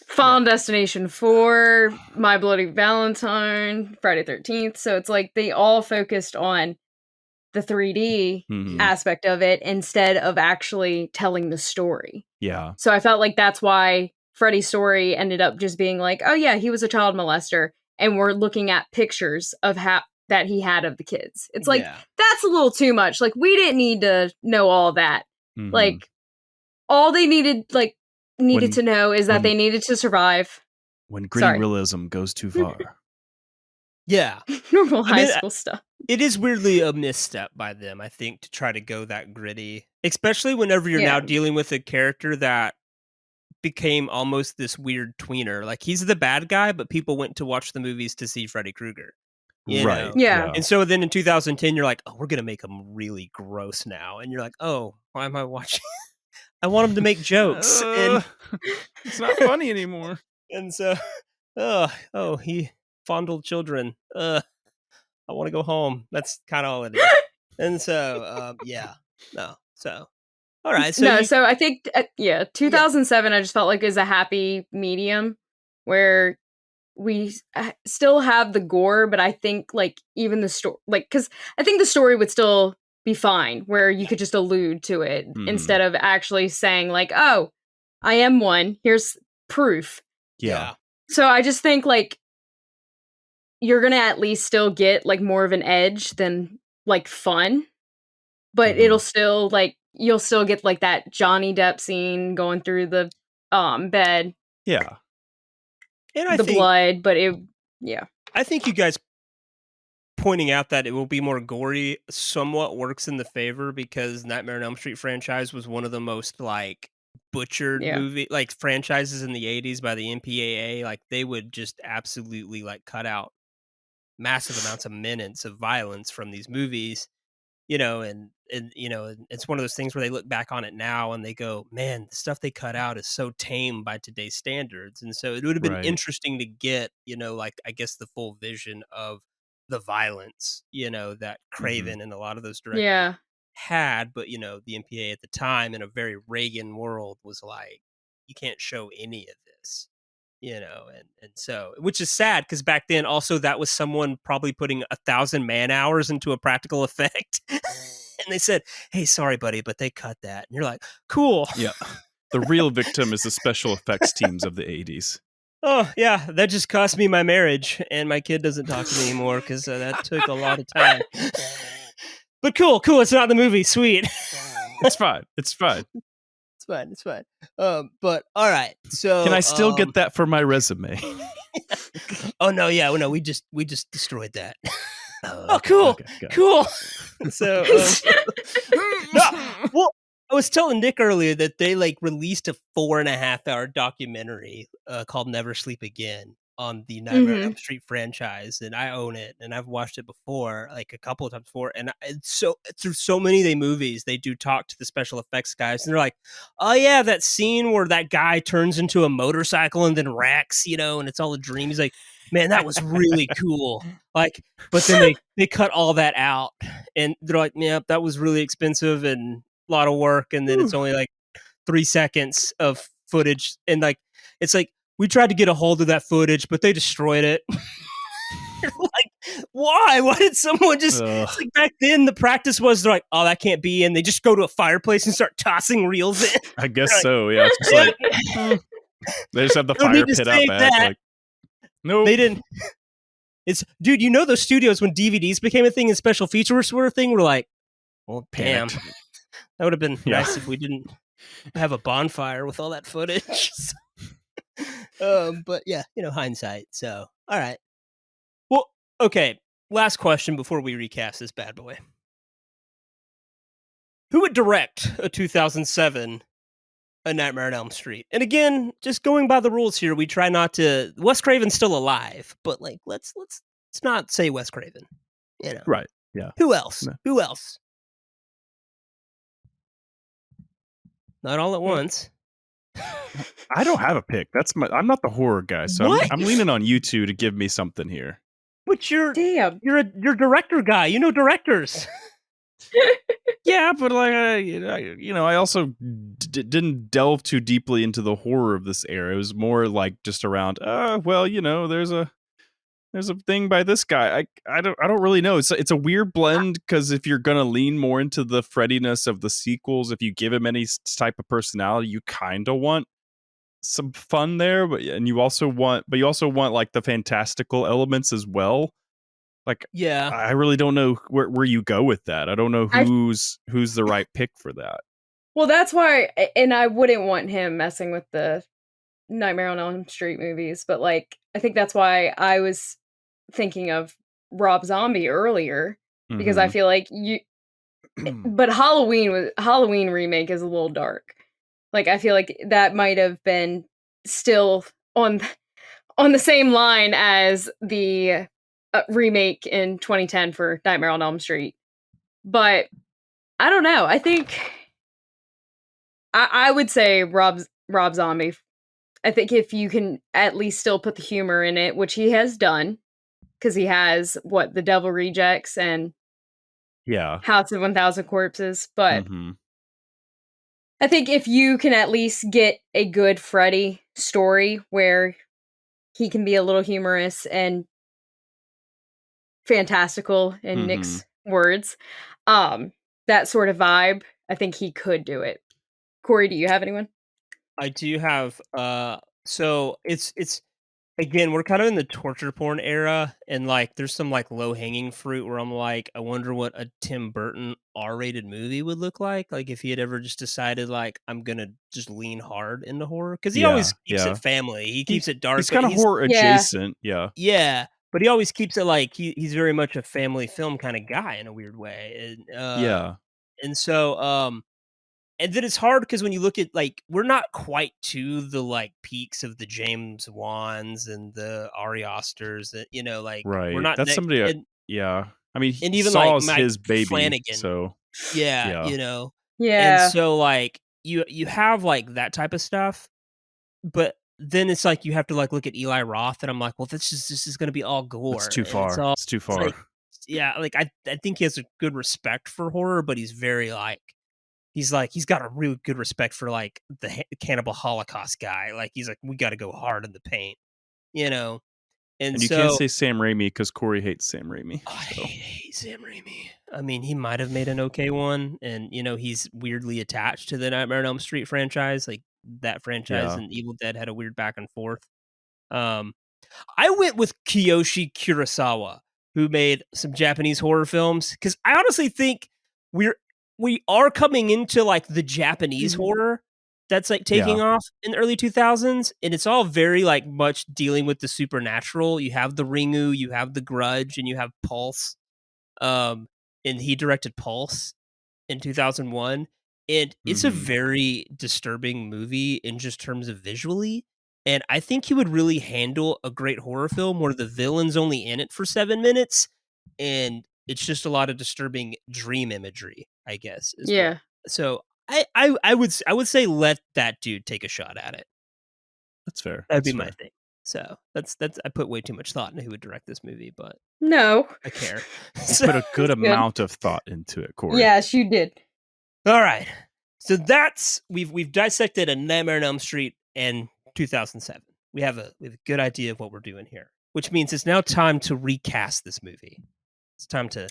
Final Destination 4, My Bloody Valentine, Friday 13th. So it's like they all focused on the 3D aspect of it instead of actually telling the story. Yeah. So I felt like that's why Freddy's story ended up just being like, oh yeah, he was a child molester, and we're looking at pictures of that he had of the kids. It's like, that's a little too much. Like, we didn't need to know all that. Like, all they needed to know is that they needed to survive. When gritty realism goes too far. Yeah. Normal high school stuff. It is weirdly a misstep by them, I think, to try to go that gritty. Especially whenever you're now dealing with a character that became almost this weird tweener. Like, he's the bad guy, but people went to watch the movies to see Freddy Krueger. Right. Know? Yeah. And so then in 2010, you're like, oh, we're going to make him really gross now. And you're like, oh, why am I watching? I want him to make jokes. And it's not funny anymore. And so, he fondled children. I want to go home. That's kind of all it is. And so, So, all right. So so I think, 2007, I just felt like is a happy medium where we still have the gore, but I think like even the story, like, because I think the story would still be fine where you could just allude to it instead of actually saying like, oh, I am one. Here's proof. Yeah. So I just think like you're gonna at least still get like more of an edge than like fun, but it'll still like you'll still get like that Johnny Depp scene going through the bed. Yeah. And I the think blood, but I think you guys pointing out that it will be more gory somewhat works in the favor because Nightmare on Elm Street franchise was one of the most like butchered movie like franchises in the 80s by the MPAA. Like they would just absolutely like cut out massive amounts of minutes of violence from these movies, and it's one of those things where they look back on it now and they go, man, the stuff they cut out is so tame by today's standards. And so it would have been interesting to get, like I guess the full vision of the violence, that Craven and a lot of those directors had, but the MPA at the time in a very Reagan world was like, you can't show any of this. And so, which is sad because back then also that was someone probably putting 1,000 man hours into a practical effect. And they said, hey, sorry, buddy, but they cut that. And you're like, cool. Yeah. The real victim is the special effects teams of the 80s. Oh, yeah. That just cost me my marriage. And my kid doesn't talk to me anymore because that took a lot of time. But cool. It's not the movie. Sweet. It's fine. It's fine. It's fine. But all right. So can I still get that for my resume? Oh no, yeah, no, we just destroyed that. Oh, cool, okay, cool. So, well, I was telling Nick earlier that they like released a 4.5-hour documentary called "Never Sleep Again" on the Nightmare on Elm Street franchise, and I own it, and I've watched it before, like a couple of times before, and so through so many of the movies, they do talk to the special effects guys, and they're like, "Oh yeah, that scene where that guy turns into a motorcycle and then wrecks, and it's all a dream." He's like, "Man, that was really cool." Like, but then they cut all that out, and they're like, "Yeah, that was really expensive and a lot of work," and then it's only like 3 seconds of footage, and like it's like. We tried to get a hold of that footage, but they destroyed it. Like, why? Why did someone just... It's like back then, the practice was they're like, oh, that can't be in. They just go to a fireplace and start tossing reels in. I guess so, yeah. It's just like... they just have the fire pit out back. Like, nope. They didn't... Dude, those studios, when DVDs became a thing and special features were a thing, were like, well, damn. That would have been nice if we didn't have a bonfire with all that footage. But yeah, hindsight. So, all right. Well, okay. Last question before we recast this bad boy. Who would direct a 2007 A Nightmare on Elm Street? And again, just going by the rules here, we try not to. Wes Craven's still alive, but like, let's not say Wes Craven. Right? Yeah. Who else? No. Who else? Not all at once. I don't have a pick. I'm not the horror guy, so I'm leaning on you two to give me something here. But you're a director guy. Directors. Yeah, but like I also didn't delve too deeply into the horror of this era. It was more like just around. There's a thing by this guy. I don't really know. It's a weird blend because if you're gonna lean more into the Freddiness of the sequels, if you give him any type of personality, you kind of want some fun there, but you also want like the fantastical elements as well. Like, yeah, I really don't know where you go with that. I don't know who's the right pick for that. Well, that's why, and I wouldn't want him messing with the Nightmare on Elm Street movies, but like I think that's why I was thinking of Rob Zombie earlier because I feel like but Halloween remake is a little dark. Like I feel like that might have been still on the same line as the remake in 2010 for Nightmare on Elm Street. But I don't know. I think I would say Rob Zombie. I think if you can at least still put the humor in it, which he has done, because he has The Devil Rejects and House of 1,000 Corpses. But I think if you can at least get a good Freddy story where he can be a little humorous and fantastical in Nick's words, that sort of vibe, I think he could do it. Cory, do you have anyone? I do have So it's again, we're kind of in the torture porn era, and like there's some like low hanging fruit where I'm like, I wonder what a Tim Burton R-rated movie would look like if he had ever just decided like I'm gonna just lean hard into horror, because he always keeps it family, he keeps it dark. He's kind of horror adjacent, yeah, but he always keeps it like he's very much a family film kind of guy in a weird way, and so and then it's hard because when you look at like we're not quite to the like peaks of the James Wans and the Ari Asters, like we're not that's somebody. I mean, and he even saw like Mike his baby, Flanagan. so yeah. Yeah. And so like you have like that type of stuff, but then it's like you have to like look at Eli Roth, and I'm like, well, this is going to be all gore. It's too far. It's too far. Like, like I think he has a good respect for horror, but he's very like. He's got a really good respect for like the Cannibal Holocaust guy. Like he's like, we got to go hard in the paint, And you so, can't say Sam Raimi because Cory hates Sam Raimi. I hate Sam Raimi. I mean, he might have made an okay one, and he's weirdly attached to the Nightmare on Elm Street franchise. Like that franchise and Evil Dead had a weird back and forth. I went with Kiyoshi Kurosawa, who made some Japanese horror films, because I honestly think we are coming into like the Japanese horror that's like taking off in the early 2000s, and it's all very like much dealing with the supernatural. You have the Ringu, you have the Grudge, and you have Pulse. And he directed Pulse in 2001, and it's a very disturbing movie in just terms of visually. And I think he would really handle a great horror film where the villain's only in it for 7 minutes, and it's just a lot of disturbing dream imagery, I guess. So I would say let that dude take a shot at it. That's fair. That'd be my thing. So that's I put way too much thought into who would direct this movie, but no, I care. You put a good amount of thought into it, Cory. Yes, you did. All right. So that's we've dissected A Nightmare on Elm Street and 2007. We have a good idea of what we're doing here, which means it's now time to recast this movie. It's time to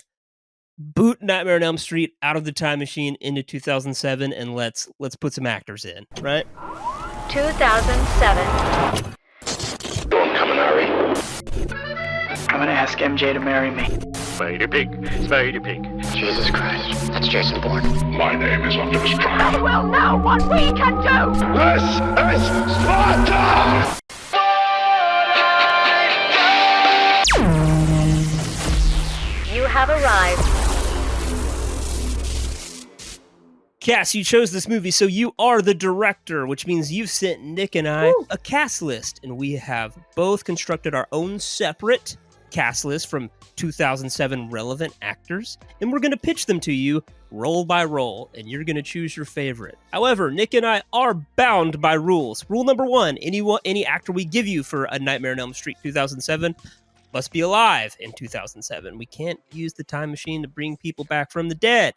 boot Nightmare on Elm Street out of the time machine into 2007, and let's put some actors in, right? 2007. Don't come in a hurry. I'm gonna ask MJ to marry me. Spider Pig, Spider Pig. Jesus Christ, that's Jason Bourne. My name is Optimus Prime. I will know what we can do! This is Sparta! You have arrived. Cass, you chose this movie, so you are the director, which means you've sent Nick and I a cast list, and we have both constructed our own separate cast list from 2007 relevant actors, and we're going to pitch them to you role by role, and you're going to choose your favorite. However, Nick and I are bound by rules. Rule number 1, any actor we give you for A Nightmare on Elm Street 2007 must be alive in 2007. We can't use the time machine to bring people back from the dead.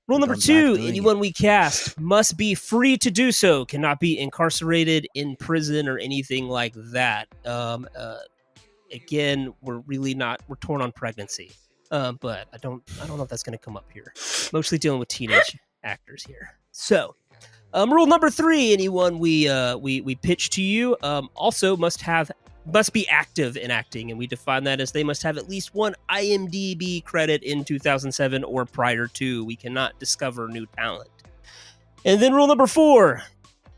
Rule number 2, anyone we cast must be free to do so, cannot be incarcerated, in prison, or anything like that. Again, we're torn on pregnancy. But I don't know if that's going to come up here. Mostly dealing with teenage actors here. So, rule number 3, anyone we pitch to you also must be active in acting, and we define that as they must have at least one IMDb credit in 2007 or prior to. We cannot discover new talent. And then rule number 4,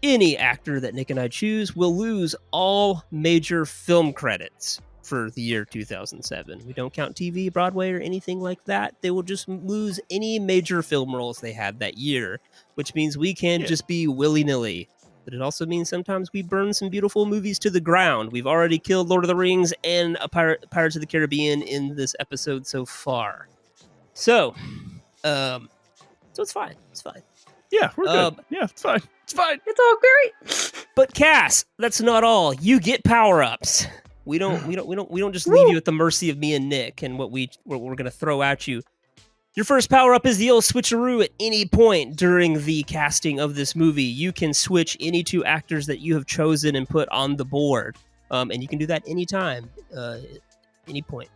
any actor that Nick and I choose will lose all major film credits for the year 2007. We don't count TV, Broadway, or anything like that. They will just lose any major film roles they had that year, which means we can't just be willy-nilly. But it also means sometimes we burn some beautiful movies to the ground. We've already killed Lord of the Rings and Pirates of the Caribbean in this episode so far. So it's fine. It's fine. Yeah, we're good. Yeah, it's fine. It's fine. It's all great. But Cass, that's not all. You get power-ups. We don't just leave you at the mercy of me and Nick and what we're gonna throw at you. Your first power-up is the old switcheroo. At any point during the casting of this movie, you can switch any 2 actors that you have chosen and put on the board. And you can do that anytime, any point.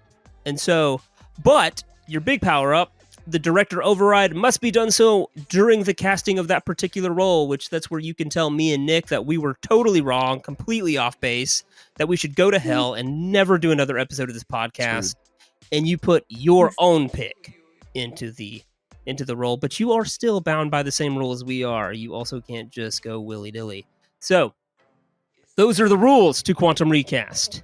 And so, but your big power-up, the director override must be done so during the casting of that particular role, which that's where you can tell me and Nick that we were totally wrong, completely off base, that we should go to hell and never do another episode of this podcast. And you put your own pick into the role, but you are still bound by the same rules we are. You also can't just go willy-nilly. So those are the rules to Quantum Recast.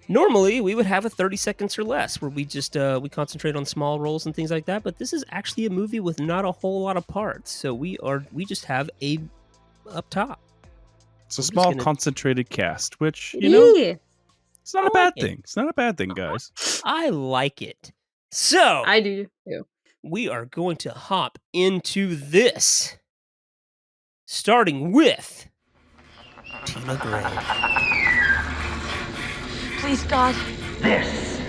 Normally, we would have a 30 seconds or less where we just we concentrate on small roles and things like that, but this is actually a movie with not a whole lot of parts, so we just have a up top. It's a small, concentrated cast, which, you know, it's not a bad thing. It's not a bad thing, guys. I like it. So I do too. We are going to hop into this, starting with Tina Gray. Please, God. This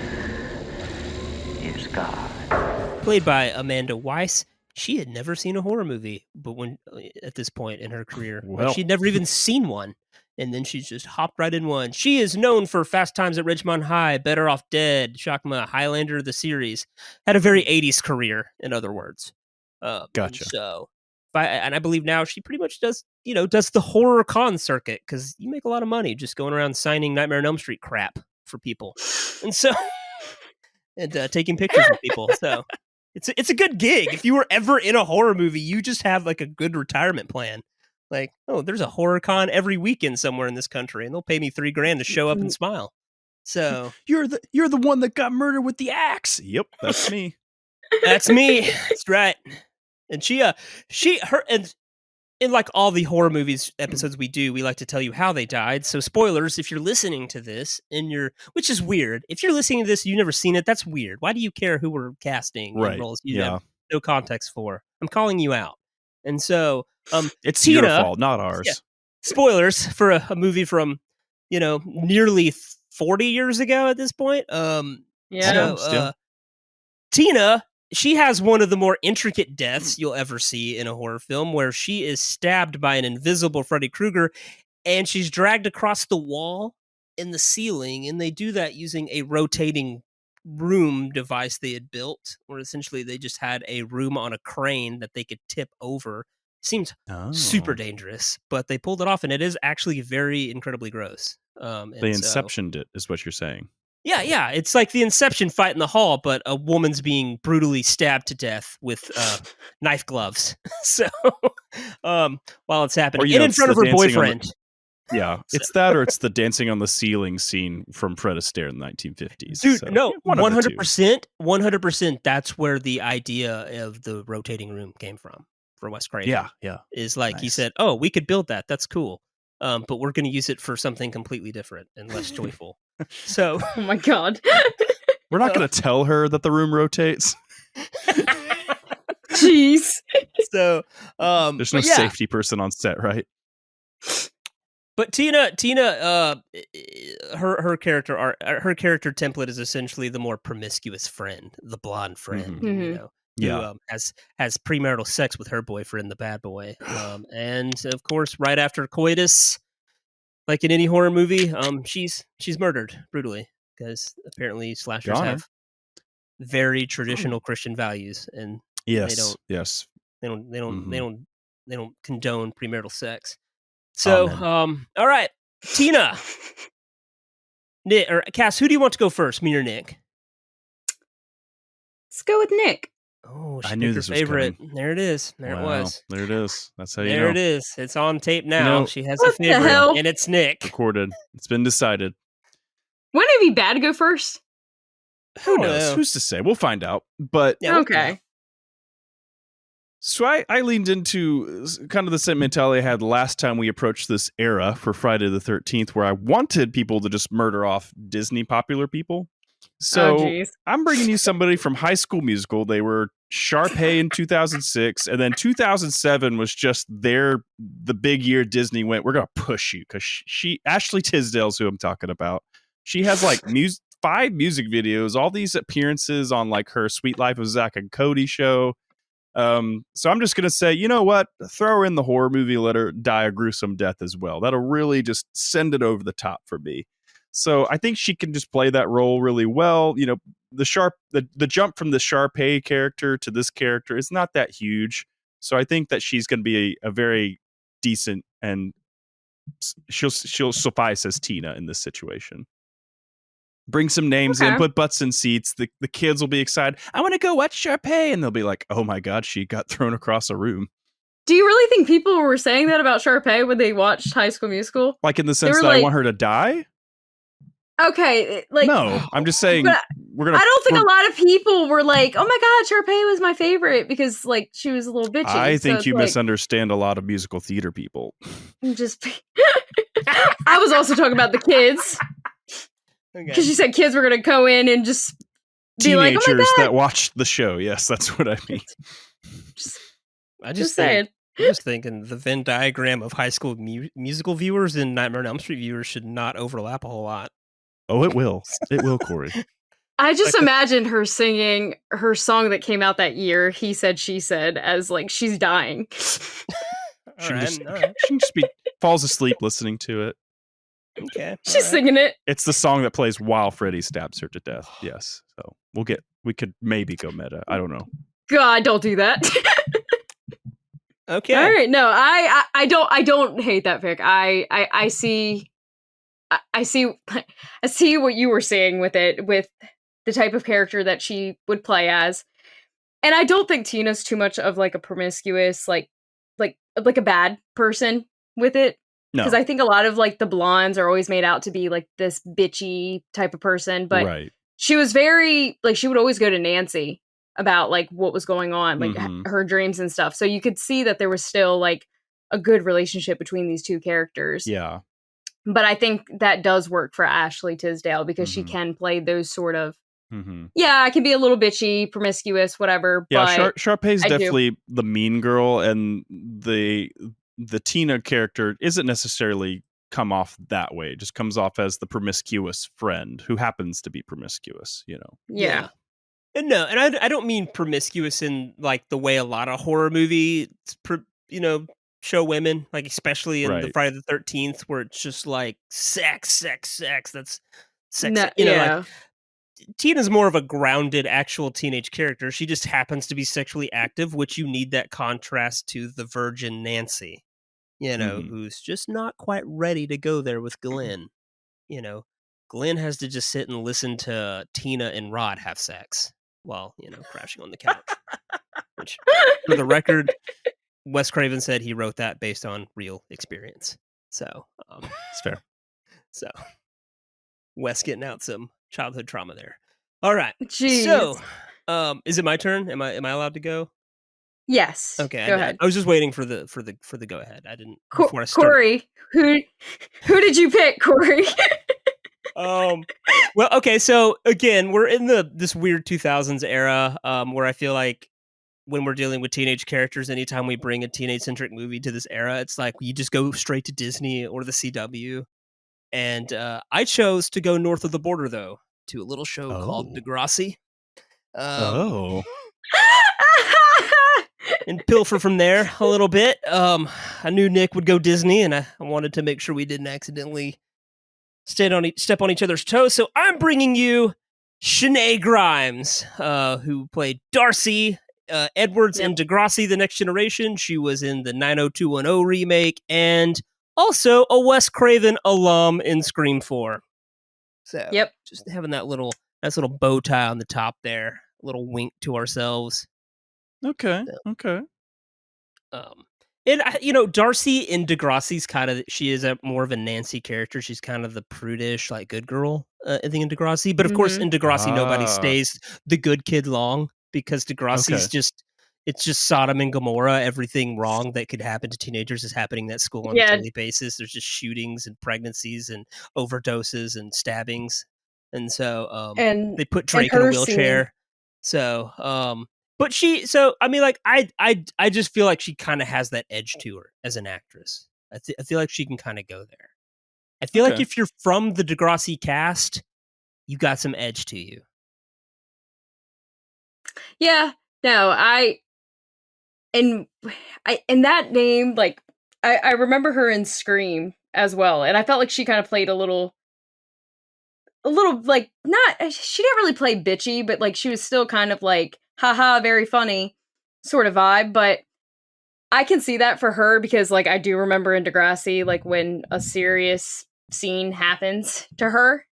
is God. Played by Amanda Weiss. She had never seen a horror movie, but at this point in her career, she'd never even seen one. And then she's just hopped right in one. She is known for Fast Times at Ridgemont High, Better Off Dead, Shakma, Highlander, the series. Had a very 80s career, in other words. Gotcha. So, I believe now she pretty much does the horror con circuit, because you make a lot of money just going around signing Nightmare on Elm Street crap for people. And so, and taking pictures with people. So, it's a good gig. If you were ever in a horror movie, you just have like a good retirement plan. Like, oh, there's a horror con every weekend somewhere in this country, and they'll pay me $3,000 to show up and smile. So you're the one that got murdered with the axe. Yep, that's me. That's me. That's right. And and in like all the horror movies episodes we do, we like to tell you how they died. So spoilers, if you're listening to this which is weird. If you're listening to this, you've never seen it, that's weird. Why do you care who we're casting in roles you have no context for? I'm calling you out. And so it's Tina, your fault, not ours. Yeah. Spoilers for a movie from, nearly 40 years ago at this point. Tina, she has one of the more intricate deaths you'll ever see in a horror film, where she is stabbed by an invisible Freddy Krueger, and she's dragged across the wall in the ceiling, and they do that using a rotating room device they had built, where essentially they just had a room on a crane that they could tip over. Seems super dangerous, but they pulled it off, and it is actually very incredibly gross. They inceptioned it, is what you're saying. Yeah. It's like the Inception fight in the hall, but a woman's being brutally stabbed to death with knife gloves. So while it's happening, and in front of her boyfriend. Yeah, it's that, or it's the dancing on the ceiling scene from Fred Astaire in the 1950s. Dude, no, 100%. That's where the idea of the rotating room came from for Wes Craven. Yeah. Is like he said, "Oh, we could build that. That's cool, but we're going to use it for something completely different and less joyful." So, oh my god, we're not going to tell her that the room rotates. Jeez. So, there's no safety person on set, right? But Tina, her character template is essentially the more promiscuous friend, the blonde friend, who has premarital sex with her boyfriend, the bad boy, and of course, right after coitus, like in any horror movie, she's murdered brutally, because apparently slashers have very traditional Christian values, and they don't condone premarital sex. So, all right, Tina, Nick, or Cass, who do you want to go first, me or Nick? Let's go with Nick. Oh, I knew this was favorite. coming. There it is. There it was. There it is. That's how you know. There it is. It's on tape now. She has a favorite, and it's Nick. Recorded. It's been decided. Wouldn't it be bad to go first? Who knows? Who's to say? We'll find out. But okay. So I leaned into kind of the same mentality I had last time we approached this era for Friday the 13th, where I wanted people to just murder off Disney popular people. So I'm bringing you somebody from High School Musical. They were Sharpay in 2006, and then 2007 was just the big year Disney went, we're going to push you, because Ashley Tisdale's who I'm talking about. She has like 5 music videos, all these appearances on like her Sweet Life of Zack and Cody show. So I'm just going to say, you know what? Throw her in the horror movie, let her die a gruesome death as well. That'll really just send it over the top for me. So I think she can just play that role really well. the jump from the Sharpay character to this character is not that huge. So I think that she's going to be a very decent, and she'll suffice as Tina in this situation. Bring some names in, put butts in seats. The kids will be excited. I want to go watch Sharpay, and they'll be like, "Oh my god, she got thrown across a room." Do you really think people were saying that about Sharpay when they watched High School Musical? Like in the sense that I want her to die? Okay, like no, I'm just saying I don't think a lot of people were like, "Oh my god, Sharpay was my favorite," because like she was a little bitchy. I think you misunderstand a lot of musical theater people. I was also talking about the kids. Because you said kids were going to go in and just be like, "Oh my god!" that watched the show. Yes, that's what I mean. I'm just thinking the Venn diagram of High School Musical viewers and Nightmare on Elm Street viewers should not overlap a whole lot. Oh, it will. It will, Cory. I just imagined her singing her song that came out that year, He Said, She Said, as like she's dying. She can just be falls asleep listening to it. Okay. She's singing it. It's the song that plays while Freddy stabs her to death. Yes. So we could maybe go meta. I don't know. God, don't do that. Okay. All right. No, I don't hate that pick. I see what you were saying with it, with the type of character that she would play as. And I don't think Tina's too much of like a promiscuous, like a bad person with it. Because I think a lot of like the blondes are always made out to be like this bitchy type of person. But she was very like, she would always go to Nancy about like what was going on, like her dreams and stuff. So you could see that there was still like a good relationship between these two characters. Yeah. But I think that does work for Ashley Tisdale because she can play those sort of, I can be a little bitchy, promiscuous, whatever. Yeah, but Sharpay's definitely the mean girl, and the Tina character isn't necessarily come off that way. It just comes off as the promiscuous friend who happens to be promiscuous, you know? Yeah. And no, and I don't mean promiscuous in like the way a lot of horror movies, show women, like especially in the Friday the 13th, where it's just like sex. That's sex. Like Tina's more of a grounded, actual teenage character. She just happens to be sexually active, which you need that contrast to the virgin Nancy, who's just not quite ready to go there with Glenn. Glenn has to just sit and listen to Tina and Rod have sex while, crashing on the couch. Which, for the record, Wes Craven said he wrote that based on real experience. So, it's fair. So, Wes getting out some childhood trauma there. All right. Jeez. So, is it my turn? Am I allowed to go? Yes. Okay. Go ahead. I was just waiting for the go ahead. I didn't. Cory, who did you pick, Cory? Well, okay. So again, we're in this weird 2000s era, where I feel like when we're dealing with teenage characters, anytime we bring a teenage-centric movie to this era, it's like you just go straight to Disney or the CW. And I chose to go north of the border, though, to a little show called Degrassi. And pilfer from there a little bit. I knew Nick would go Disney, and I wanted to make sure we didn't accidentally step on each other's toes. So I'm bringing you Shanae Grimes, who played Darcy Edwards in Degrassi: The Next Generation. She was in the 90210 remake, and also a Wes Craven alum in Scream 4. So just having that nice little bow tie on the top there, a little wink to ourselves. Okay. And Darcy in Degrassi's she is more of a Nancy character. She's kind of the prudish, like good girl, I think, in Degrassi. But of course, in Degrassi, nobody stays the good kid long, because Degrassi's it's just Sodom and Gomorrah. Everything wrong that could happen to teenagers is happening at school on a daily basis. There's just shootings and pregnancies and overdoses and stabbings, and so they put Drake in a wheelchair. So but I just feel like she kind of has that edge to her as an actress. I feel like she can kind of go there. I feel like if you're from the Degrassi cast, you got some edge to you. Yeah, no, and that name, like, I remember her in Scream as well, and I felt like she kind of played a little a little like she didn't really play bitchy, but like she was still kind of like haha, very funny sort of vibe. But I can see that for her because like I do remember in Degrassi, like when a serious scene happens to her,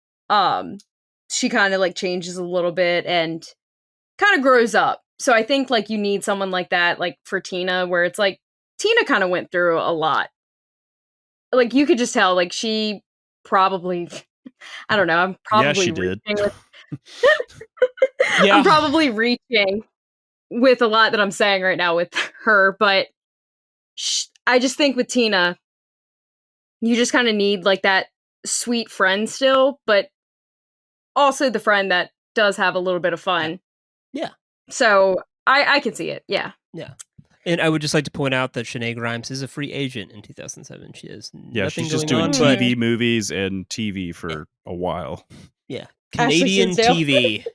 she kind of like changes a little bit and kind of grows up. So I think like you need someone like that, like for Tina, where it's like Tina kind of went through a lot. Like you could just tell, like she probably, I don't know, I'm probably she did. I'm probably reaching with a lot that I'm saying right now with her, but I just think with Tina, you just kind of need like that sweet friend still, but also the friend that does have a little bit of fun. Yeah. So I can see it. Yeah. Yeah. And I would just like to point out that Sinead Grimes is a free agent in 2007. She has nothing she's just going doing on, TV movies and TV for a while. Yeah. Ashley Canadian Tisdale. TV.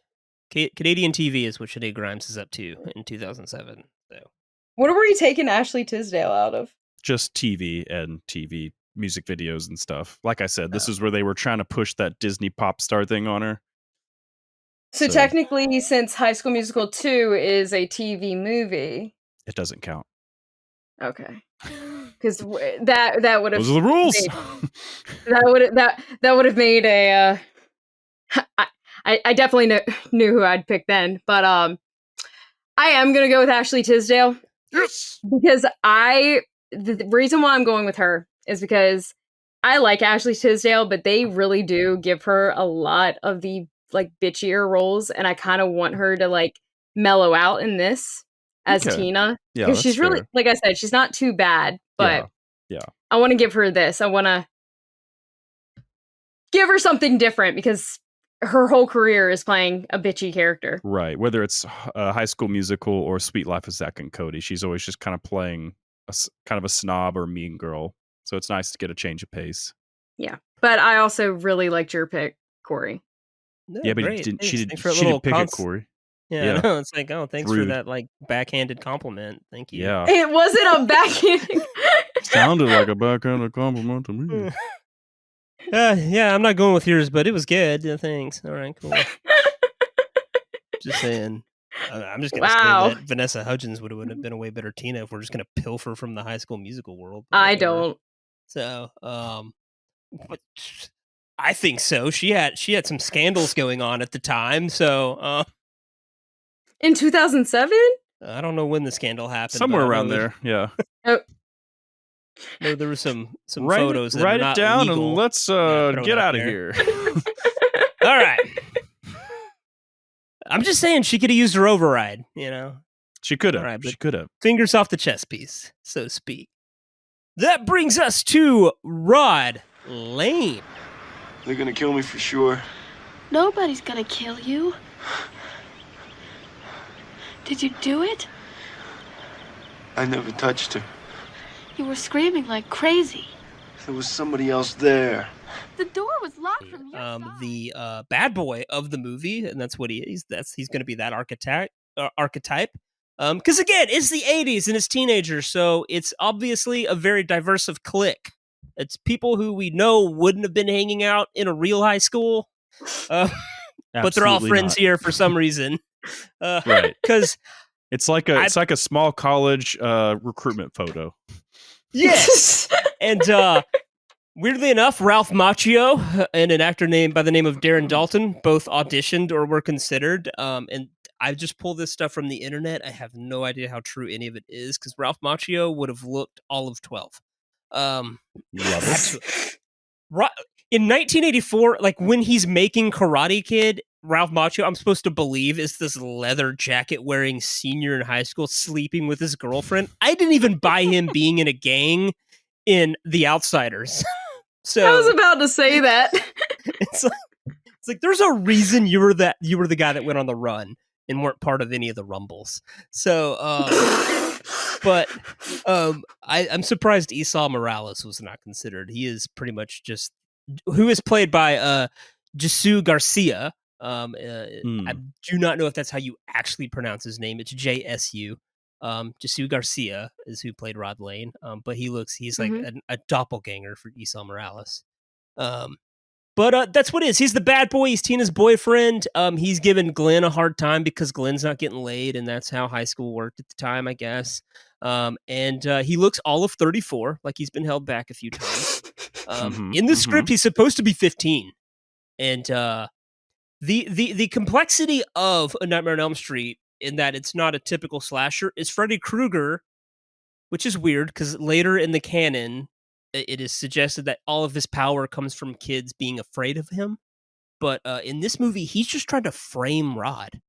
Canadian TV is what Sinead Grimes is up to in 2007. So. What were you taking Ashley Tisdale out of? Just TV and TV music videos and stuff. Like I said, this is where they were trying to push that Disney pop star thing on her. So technically, since High School Musical 2 is a TV movie, it doesn't count. Okay, because that would have those are the rules. That would have made a. I definitely knew who I'd pick then, but I am gonna go with Ashley Tisdale. Yes, because the reason why I'm going with her is because I like Ashley Tisdale, but they really do give her a lot of the like bitchier roles, and I kind of want her to like mellow out in this as Tina. Yeah, because she's really, like I said, she's not too bad, but yeah. I want to give her this. I want to give her something different because her whole career is playing a bitchy character. Right. Whether it's High School Musical or Sweet Life of Zack and Cody, she's always just kind of playing kind of a snob or mean girl. So it's nice to get a change of pace. Yeah. But I also really liked your pick, Cory. No, yeah, but she didn't pick it, Cory. Yeah, no, it's like, oh, thanks for that like backhanded compliment. Thank you. Yeah. It wasn't a backhanded. Sounded like a backhanded compliment to me. Yeah, I'm not going with yours, but it was good. Thanks. All right, cool. Just saying. I'm just going to say that Vanessa Hudgens would have been a way better Tina if we're just going to pilfer from the High School Musical world. I don't. So, but I think so. She had some scandals going on at the time. So, in 2007? I don't know when the scandal happened. Somewhere around there. Yeah. No, there were some photos that write are not it down legal. And let's get out of here. All right. I'm just saying she could have used her override, you know. She could have. Right, she could have. Fingers off the chess piece, so to speak. That brings us to Rod Lane. They're gonna kill me for sure. Nobody's gonna kill you. Did you do it? I never touched her. You were screaming like crazy. There was somebody else there. The door was locked from your side. The bad boy of the movie, and that's what he is. He's going to be that archetype. Because again, it's the 80s and it's teenagers, so it's obviously a very diverse clique. It's people who we know wouldn't have been hanging out in a real high school, but they're all friends here for some reason. Right? Because it's like a small college recruitment photo. Yes, and weirdly enough, Ralph Macchio and an actor by the name of Darren Dalton both auditioned or were considered. And I just pulled this stuff from the internet. I have no idea how true any of it is because Ralph Macchio would have looked all of 12. In 1984, like when he's making Karate Kid, Ralph Macchio, I'm supposed to believe, is this leather jacket wearing senior in high school sleeping with his girlfriend. I didn't even buy him being in a gang in The Outsiders. So I was about to say that. It's like there's a reason you were the guy that went on the run and weren't part of any of the rumbles. So, I'm surprised Esau Morales was not considered. He is pretty much just who is played by Jesus Garcia. I do not know if that's how you actually pronounce his name. It's JSU. Jesus Garcia is who played Rod but he's like a doppelganger for Esau Morales. But But that's what it is. He's the bad boy. He's Tina's boyfriend. He's giving Glenn a hard time because Glenn's not getting laid, and that's how high school worked at the time, I guess. And he looks all of 34, like he's been held back a few times. In the script, he's supposed to be 15. And the complexity of A Nightmare on Elm Street, in that it's not a typical slasher, is Freddy Krueger, which is weird because later in the canon, it is suggested that all of his power comes from kids being afraid of him. But in this movie, he's just trying to frame Rod.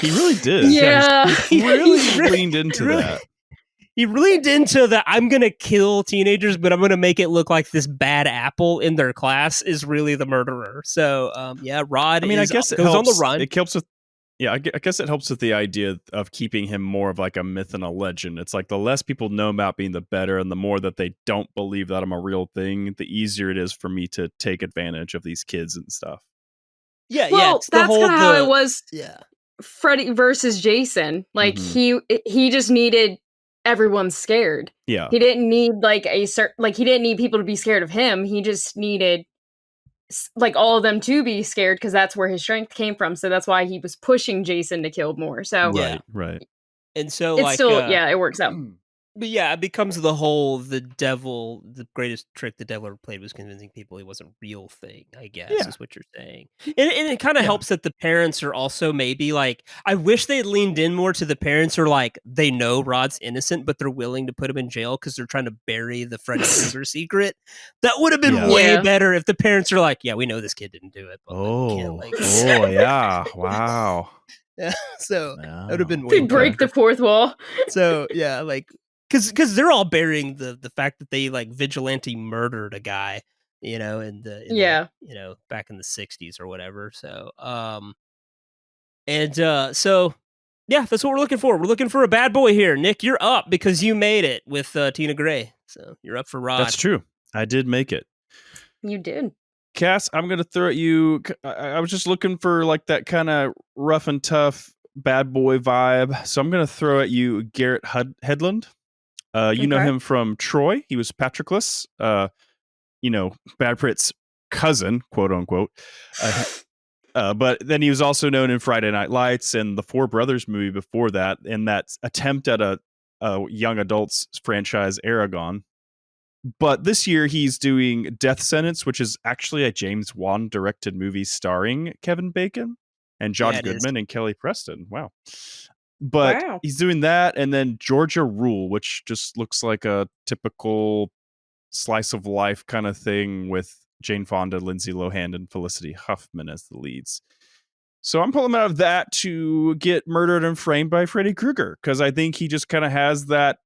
He really did. Yeah. He really leaned into that. He leaned into the I'm going to kill teenagers, but I'm going to make it look like this bad apple in their class is really the murderer. So, Rod I guess goes on the run. It helps with I guess it helps with the idea of keeping him more of like a myth and a legend. It's like the less people know about me, the better, and the more that they don't believe that I'm a real thing, the easier it is for me to take advantage of these kids and stuff. Yeah, well, that's kind of how it was. Yeah, Freddy versus Jason. Like he just needed everyone scared. Yeah, he didn't need he didn't need people to be scared of him. He just needed like all of them to be scared because that's where his strength came from. So that's why he was pushing Jason to kill more. So right. And so it's still it works out. But yeah, it becomes the greatest trick the devil ever played was convincing people he wasn't a real thing, I guess, is what you're saying. And it kind of helps that the parents are also maybe like, I wish they had leaned in more to the parents who are like, they know Rod's innocent, but they're willing to put him in jail because they're trying to bury the Freddy Krueger secret. That would have been way better if the parents are like, yeah, we know this kid didn't do it. But yeah. Wow. Yeah, so that would have been way They break the fourth wall. So, yeah, like, because they're all burying the fact that they like vigilante murdered a guy, back in the 60s or whatever. So, so yeah, that's what we're looking for. We're looking for a bad boy here. Nick, you're up because you made it with Tina Gray. So you're up for Rod. That's true. I did make it. You did. Cass, I'm going to throw at you. I was just looking for like that kind of rough and tough bad boy vibe. So I'm going to throw at you Garrett Hedlund. You know him from Troy. He was Patroclus, Brad Pitt's cousin, quote unquote. But then he was also known in Friday Night Lights and the Four Brothers movie before that, in that attempt at a young adults franchise, Aragon. But this year he's doing Death Sentence, which is actually a James Wan directed movie starring Kevin Bacon and John Goodman and Kelly Preston. Wow. But he's doing that, and then Georgia Rule, which just looks like a typical slice of life kind of thing with Jane Fonda, Lindsay Lohan, and Felicity Huffman as the leads. So I'm pulling out of that to get Murdered and Framed by Freddy Krueger, because I think he just kind of has that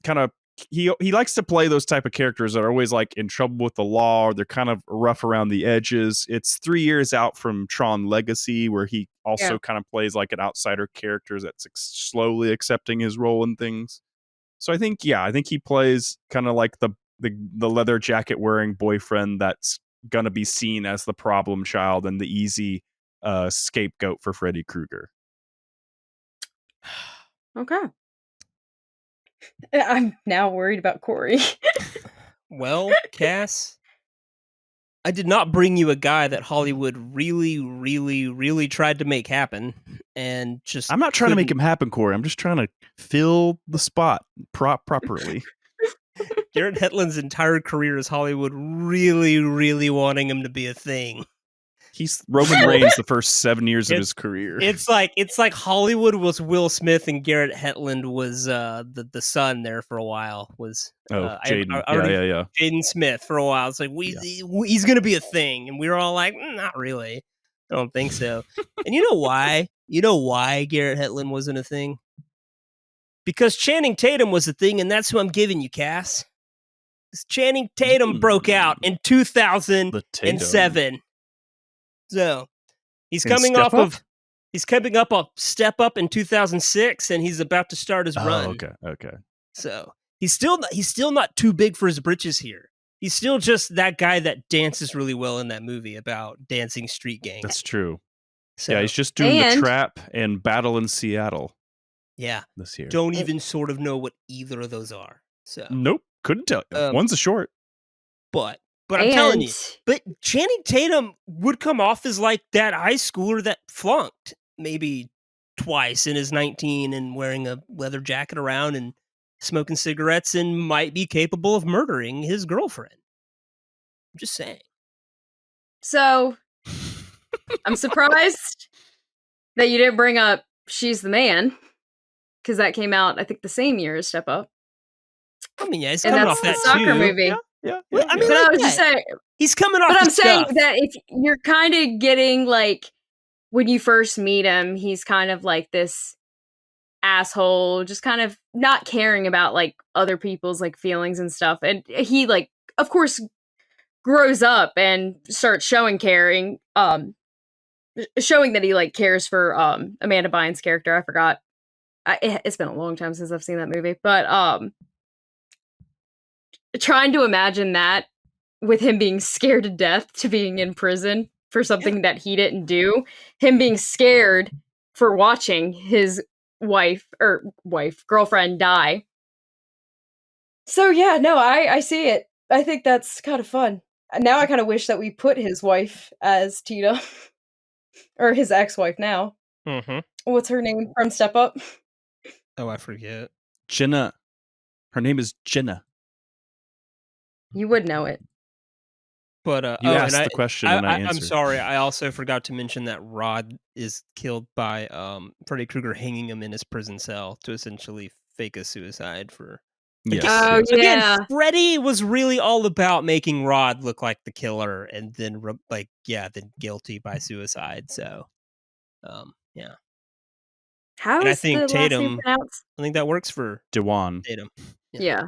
kind of he likes to play those type of characters that are always like in trouble with the law, or they're kind of rough around the edges. It's 3 years out from Tron Legacy, where he also kind of plays like an outsider character that's slowly accepting his role in things. So I think he plays kind of like the leather jacket wearing boyfriend that's gonna be seen as the problem child and the easy scapegoat for Freddy Krueger. Okay. I'm now worried about Cory. Well, Cass, I did not bring you a guy that Hollywood really, really, really tried to make happen, and just I'm not trying to make him happen, Cory. I'm just trying to fill the spot properly. Garrett Hedlund's entire career is Hollywood really, really wanting him to be a thing. He's Roman Reigns the first 7 years of his career. It's like Hollywood was Will Smith and Garrett Hedlund was the son there for a while. Was Jaden? Yeah. Jaden Smith for a while. It's like he's gonna be a thing, and we were all like, not really. I don't think so. And you know why? You know why Garrett Hedlund wasn't a thing? Because Channing Tatum was a thing, and that's who I'm giving you, Cass. Channing Tatum broke out in 2007. So he's coming off a Step Up in 2006, and he's about to start his run. Okay. So he's still not too big for his britches here. He's still just that guy that dances really well in that movie about dancing street gangs. That's true. So, yeah, he's just doing The Trap and Battle in Seattle. Yeah, this year. Don't even sort of know what either of those are. So nope, couldn't tell you. One's a short, but But I'm telling you, but Channing Tatum would come off as like that high schooler that flunked maybe twice in his 19 and wearing a leather jacket around and smoking cigarettes and might be capable of murdering his girlfriend. I'm just saying. So, I'm surprised that you didn't bring up She's the Man, because that came out, I think, the same year as Step Up. I mean, yeah, he's coming off that soccer too. movie. Yeah. Well, I mean, but I was just saying, he's coming off. But I'm saying stuff. that if you're kind of getting like when you first meet him, he's kind of like this asshole, just kind of not caring about like other people's like feelings and stuff. And he like, of course, grows up and starts showing caring, showing that he like cares for Amanda Bynes' character. I forgot. It's been a long time since I've seen that movie, but trying to imagine that with him being scared to death to being in prison for something that he didn't do, him being scared for watching his girlfriend die. So yeah, no, I see it. I think that's kind of fun. Now I kind of wish that we put his wife as Tina, or his ex-wife now. Mm-hmm. What's her name from Step Up? Oh, I forget. Jenna. Her name is Jenna. You would know it. But you asked the question and I answered. I'm sorry. I also forgot to mention that Rod is killed by Freddy Krueger hanging him in his prison cell to essentially fake a suicide for. Yes. Oh, yes. yeah. Again, Freddy was really all about making Rod look like the killer, and then then guilty by suicide. So, yeah. How and is I think the Tatum, last name pronounced? I think that works for Dewan. Tatum. Yeah.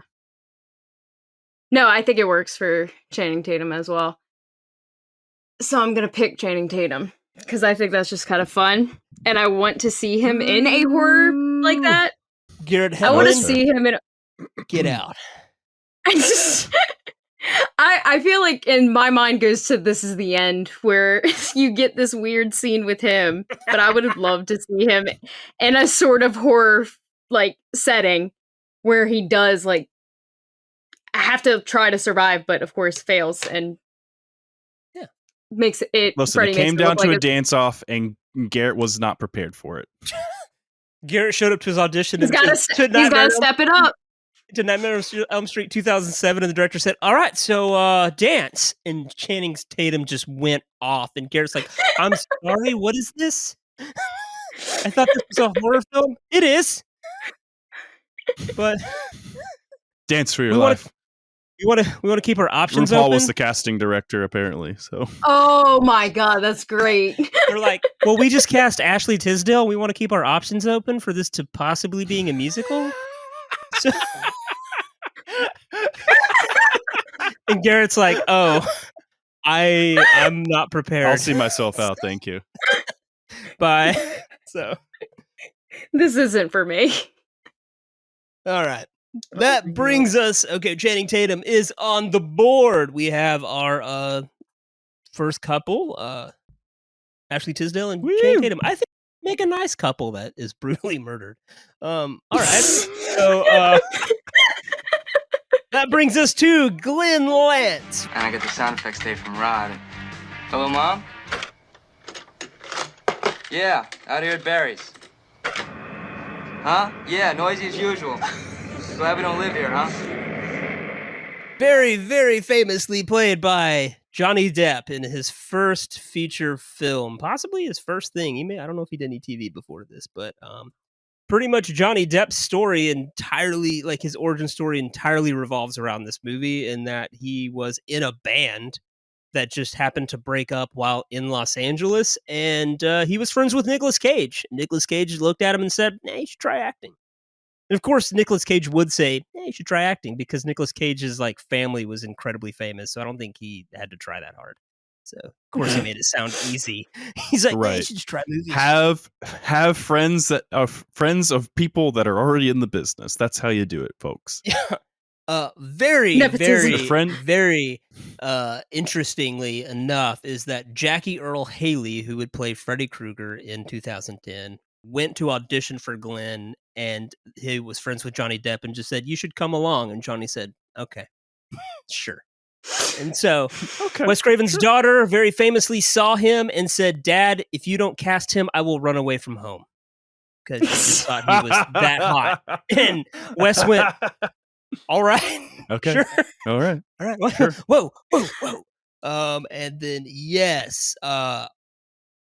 No, I think it works for Channing Tatum as well. So I'm going to pick Channing Tatum because I think that's just kind of fun. And I want to see him in a horror like that. Garrett, I want to see him in Get out. I feel like in my mind goes to This Is the End, where you get this weird scene with him, but I would have loved to see him in a sort of horror like setting where he does like have to try to survive, but of course fails and makes it. Listen, it came down to a dance-off, and Garrett was not prepared for it. Garrett showed up to his audition. He's got to step it up. To Nightmare on Elm Street 2007, and the director said, "All right, so dance." And Channing Tatum just went off, and Garrett's like, "I'm sorry, what is this? I thought this was a horror film. It is, but dance for your life." We want to keep our options RuPaul open. was the casting director, apparently. So. Oh my god, that's great. They're like, "Well, we just cast Ashley Tisdale. We want to keep our options open for this to possibly being a musical." So, and Garrett's like, "Oh, I'm not prepared. I'll see myself out. Thank you. Bye." So this isn't for me. All right. That brings us. Okay, Channing Tatum is on the board. We have our first couple, Ashley Tisdale and Channing Tatum. I think make a nice couple that is brutally murdered. All right. So that brings us to Glenn Lantz. And I get the sound effects tape from Rod. Hello, Mom? Yeah, out here at Barry's. Huh? Yeah, noisy as usual. Glad we don't live here, huh? Very, very famously played by Johnny Depp in his first feature film, possibly his first thing. I don't know if he did any TV before this, but pretty much Johnny Depp's story entirely, like his origin story entirely revolves around this movie, in that he was in a band that just happened to break up while in Los Angeles, and he was friends with Nicolas Cage. Nicolas Cage looked at him and said, "Nah, you should try acting." And of course, Nicolas Cage would say, "Hey, you should try acting," because Nicolas Cage's like family was incredibly famous, so I don't think he had to try that hard. So of course he made it sound easy. He's like, "Hey, you should just try movies." Have friends that are friends of people that are already in the business. That's how you do it, folks. Very interestingly enough, is that Jackie Earle Haley, who would play Freddy Krueger in 2010, went to audition for Glenn, and he was friends with Johnny Depp and just said, "You should come along." And Johnny said, "Okay, sure." And so Wes Craven's daughter very famously saw him and said, "Dad, if you don't cast him, I will run away from home." Because she just thought he was that hot. And Wes went, "All right. Okay. Sure. All right. All right. Sure. Whoa. And then, yes,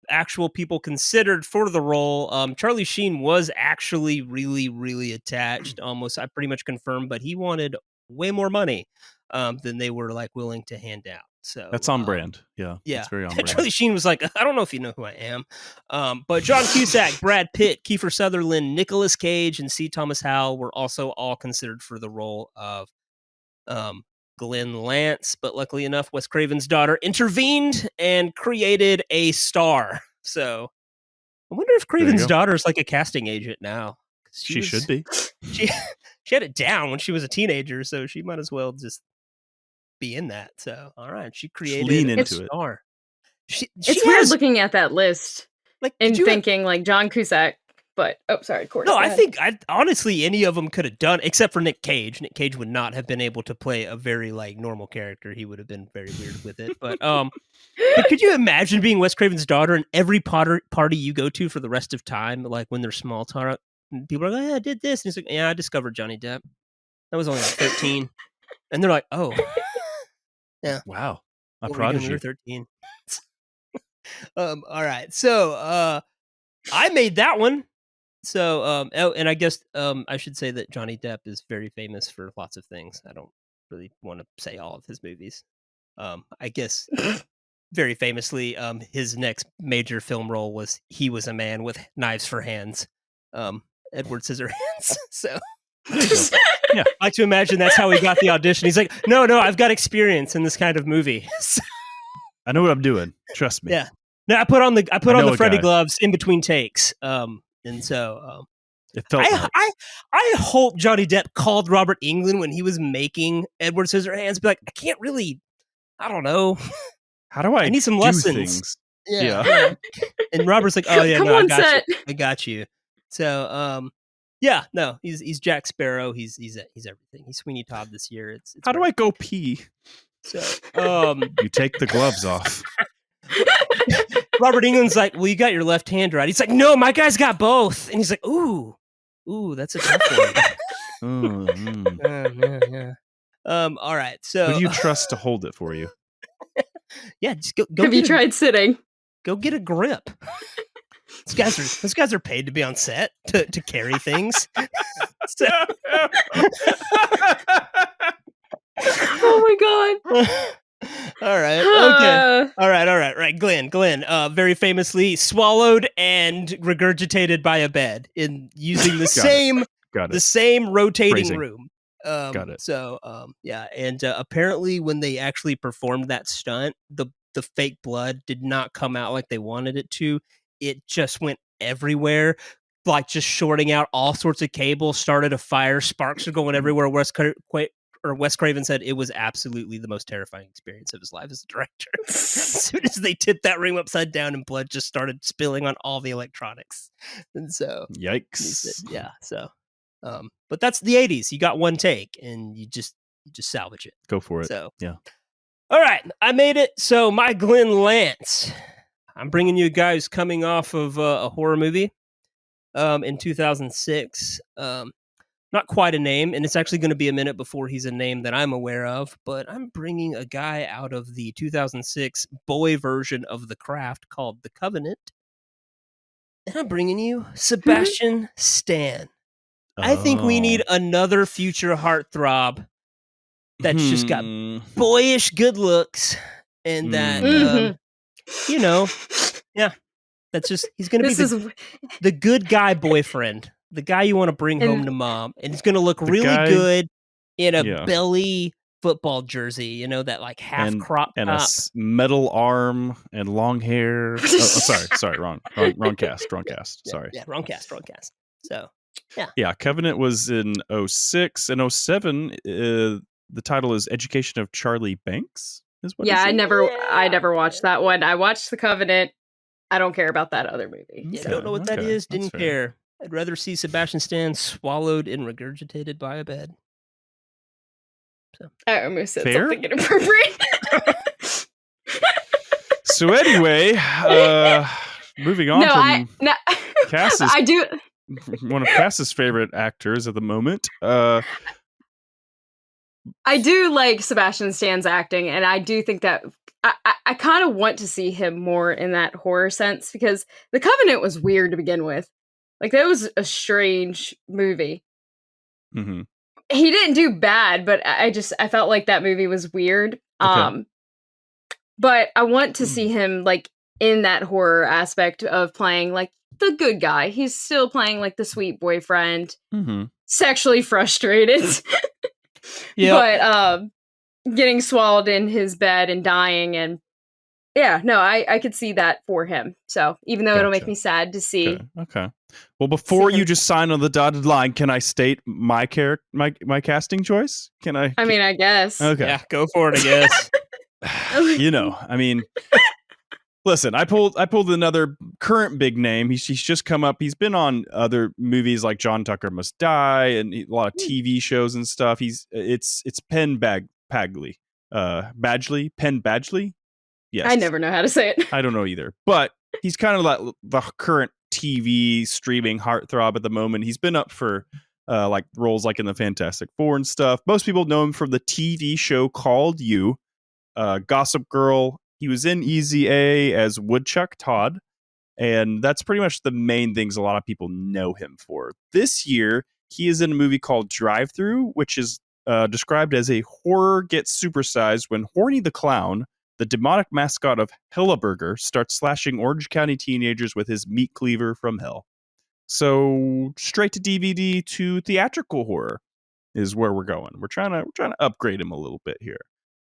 actual people considered for the role. Charlie Sheen was actually really, really attached. Almost, I pretty much confirmed, but he wanted way more money than they were like willing to hand out. So that's on brand. Yeah. Yeah. It's very on brand. Charlie Sheen was like, "I don't know if you know who I am." But John Cusack, Brad Pitt, Kiefer Sutherland, Nicolas Cage, and C. Thomas Howell were also all considered for the role of Glenn Lance, but luckily enough, Wes Craven's daughter intervened and created a star. So I wonder if Craven's daughter is like a casting agent now. She should be. She had it down when she was a teenager, so she might as well just be in that. So all right, she created a star. It's weird looking at that list and you thinking like John Cusack. But sorry, Cory. No, I think honestly any of them could have done, except for Nick Cage. Nick Cage would not have been able to play a very like normal character. He would have been very weird with it. But could you imagine being Wes Craven's daughter and every party you go to for the rest of time, like when they're small talk, people are like, "Oh, yeah, I did this," and he's like, "Yeah, I discovered Johnny Depp. That was only like 13," and they're like, "Oh, yeah, wow, a what were you doing when prodigy." you were 13. All right, so I made that one. So, and I guess I should say that Johnny Depp is very famous for lots of things. I don't really want to say all of his movies. I guess very famously, his next major film role was He Was a Man with Knives for Hands, Edward Scissorhands. So, yeah, I like to imagine that's how he got the audition. He's like, no, I've got experience in this kind of movie. I know what I'm doing. Trust me. Yeah. No, I put on the Freddy gloves in between takes. And so it felt I hope Johnny Depp called Robert Englund when he was making Edward Scissorhands, be like, I don't know. How do I need some do lessons? Things? Yeah. And Robert's like, "Oh yeah, Come no, on, I got you. So no, he's Jack Sparrow. He's everything. He's Sweeney Todd this year. It's How do I go pee? So you take the gloves off. Robert Englund's like, "Well, you got your left hand right." He's like, "No, my guy's got both." And he's like, "Ooh, that's a tough one." Yeah. All right. So who do you trust to hold it for you? Yeah, just go. Have you tried sitting? Go get a grip. Those guys are paid to be on set to carry things. Oh my god. All right. Okay. All right. Right. Glenn, very famously swallowed and regurgitated by a bed in using the same rotating Phrasing. room. Got it. So, yeah. And apparently when they actually performed that stunt, the fake blood did not come out like they wanted it to. It just went everywhere, like just shorting out all sorts of cables, started a fire, sparks are going everywhere. Wes Craven said it was absolutely the most terrifying experience of his life as a director. As soon as they tipped that room upside down and blood just started spilling on all the electronics. And so, yikes. Said, yeah. So, but that's the 80s. You got one take and you just salvage it. Go for it. So, yeah. All right. I made it. So my Glenn Lance, I'm bringing you guys coming off of a horror movie in 2006. Not quite a name, and it's actually going to be a minute before he's a name that I'm aware of, but I'm bringing a guy out of the 2006 boy version of The Craft called The Covenant, and I'm bringing you Sebastian Stan. I think we need another future heartthrob that's just got boyish good looks, and that, yeah, that's just, he's going to be the good guy boyfriend. The guy you want to bring home to mom, and he's going to look really good in a belly football jersey, that like half crop and top. A metal arm and long hair. Sorry, wrong cast. Sorry. Yeah, wrong cast. So, yeah. Covenant was in 06 and 07. The title is Education of Charlie Banks. Is what? Yeah, I never watched that one. I watched The Covenant. I don't care about that other movie. Yeah, don't know what that is. Didn't care. I'd rather see Sebastian Stan swallowed and regurgitated by a bed. So I almost said Fair? something inappropriate. So anyway, moving on Cass's, I do. one of Cass's favorite actors at the moment. I do like Sebastian Stan's acting, and I do think that I kind of want to see him more in that horror sense, because The Covenant was weird to begin with. Like, that was a strange movie. Mm-hmm. He didn't do bad, but I felt like that movie was weird. Okay. But I want to see him like in that horror aspect of playing like the good guy. He's still playing like the sweet boyfriend, sexually frustrated. But getting swallowed in his bed and dying, and I could see that for him. So even though it'll make me sad to see. Okay. Well, before you just sign on the dotted line, can I state my casting choice? Can I? I mean, I guess. Okay. Yeah, go for it, I guess. Listen, I pulled another current big name. He's just come up. He's been on other movies like John Tucker Must Die and a lot of TV shows and stuff. It's Penn Badgley. Penn Badgley. Yes. I never know how to say it. I don't know either. But he's kind of like the current TV streaming heartthrob at the moment. He's been up for like roles like in the Fantastic Four and stuff. Most people know him from the TV show Called You, Gossip Girl. He was in Easy A as Woodchuck Todd, and that's pretty much the main things a lot of people know him for. This year, he is in a movie called Drive Thru, which is described as a horror gets supersized when Horny the Clown, the demonic mascot of Hellaburger, starts slashing Orange County teenagers with his meat cleaver from hell. So straight to DVD to theatrical horror is where we're going. We're trying to upgrade him a little bit here.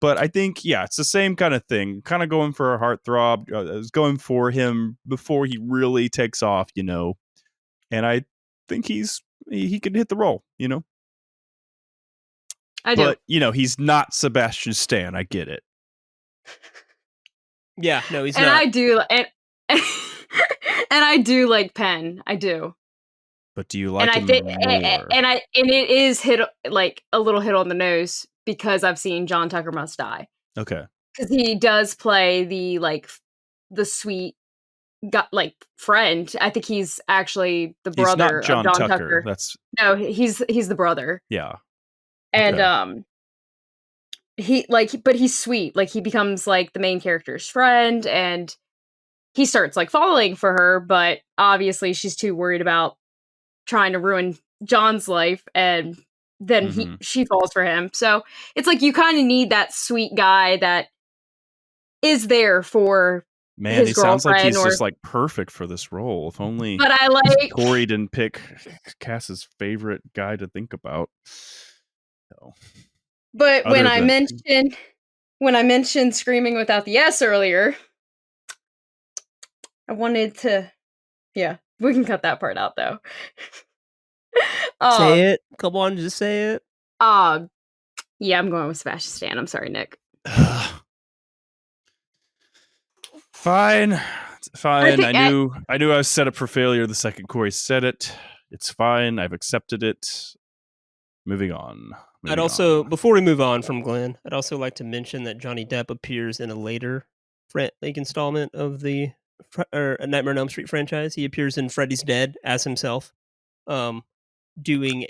But I think, it's the same kind of thing. Kind of going for a heartthrob. I was going for him before he really takes off, And I think he could hit the role, I do. But, he's not Sebastian Stan. I get it. Yeah, no, he's and not. I do, and I do like Penn. I do. But do you like him more? And it is hit like a little hit on the nose because I've seen John Tucker Must Die. Okay. Because he does play the sweet friend. I think he's actually the brother he's not of John Tucker. He's the brother. Yeah. And but he's sweet. Like, he becomes like the main character's friend, and he starts like falling for her, but obviously she's too worried about trying to ruin John's life, and then she falls for him. So it's like you kind of need that sweet guy that is there for his he sounds like he's girlfriend, just like perfect for this role. If only But I like Cory didn't pick Cass's favorite guy to think about. So. But when I mentioned Screaming Without the S earlier, I wanted to, we can cut that part out though. Say it. Come on, just say it. I'm going with Sebastian Stan. I'm sorry, Nick. Fine. I knew I was set up for failure the second Cory said it. It's fine. I've accepted it. Moving on. Before we move on from Glenn, I'd also like to mention that Johnny Depp appears in a later installment of the Nightmare on Elm Street franchise. He appears in Freddy's Dead as himself, doing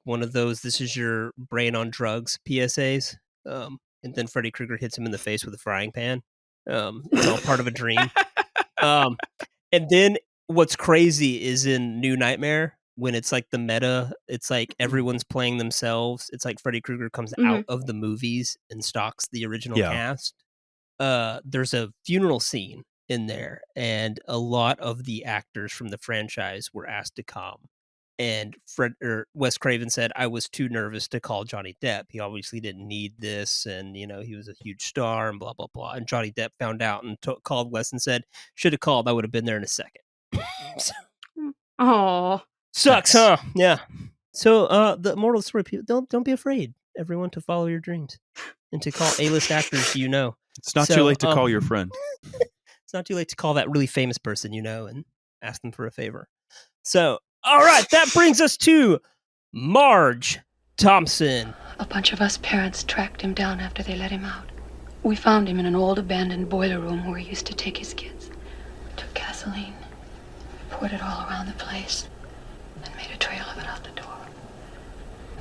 one of those "This is your brain on drugs" PSAs, and then Freddy Krueger hits him in the face with a frying pan. It's all part of a dream. And then what's crazy is in New Nightmare, when it's like the meta, it's like everyone's playing themselves. It's like Freddy Krueger comes out of the movies and stalks the original cast. There's a funeral scene in there, and a lot of the actors from the franchise were asked to come. And Wes Craven said, "I was too nervous to call Johnny Depp. He obviously didn't need this, and he was a huge star, and blah blah blah." And Johnny Depp found out and called Wes and said, "Should have called. I would have been there in a second." Oh. Sucks, huh? Yeah. So the moral of the story, don't be afraid, everyone, to follow your dreams and to call A-list actors you know. It's not too late to call your friend. It's not too late to call that really famous person you know and ask them for a favor. So, all right, that brings us to Marge. Thompson. A bunch of us parents tracked him down after they let him out. We found him in an old abandoned boiler room where he used to take his kids. We took gasoline, poured it all around the place, and made a trail of it out the door.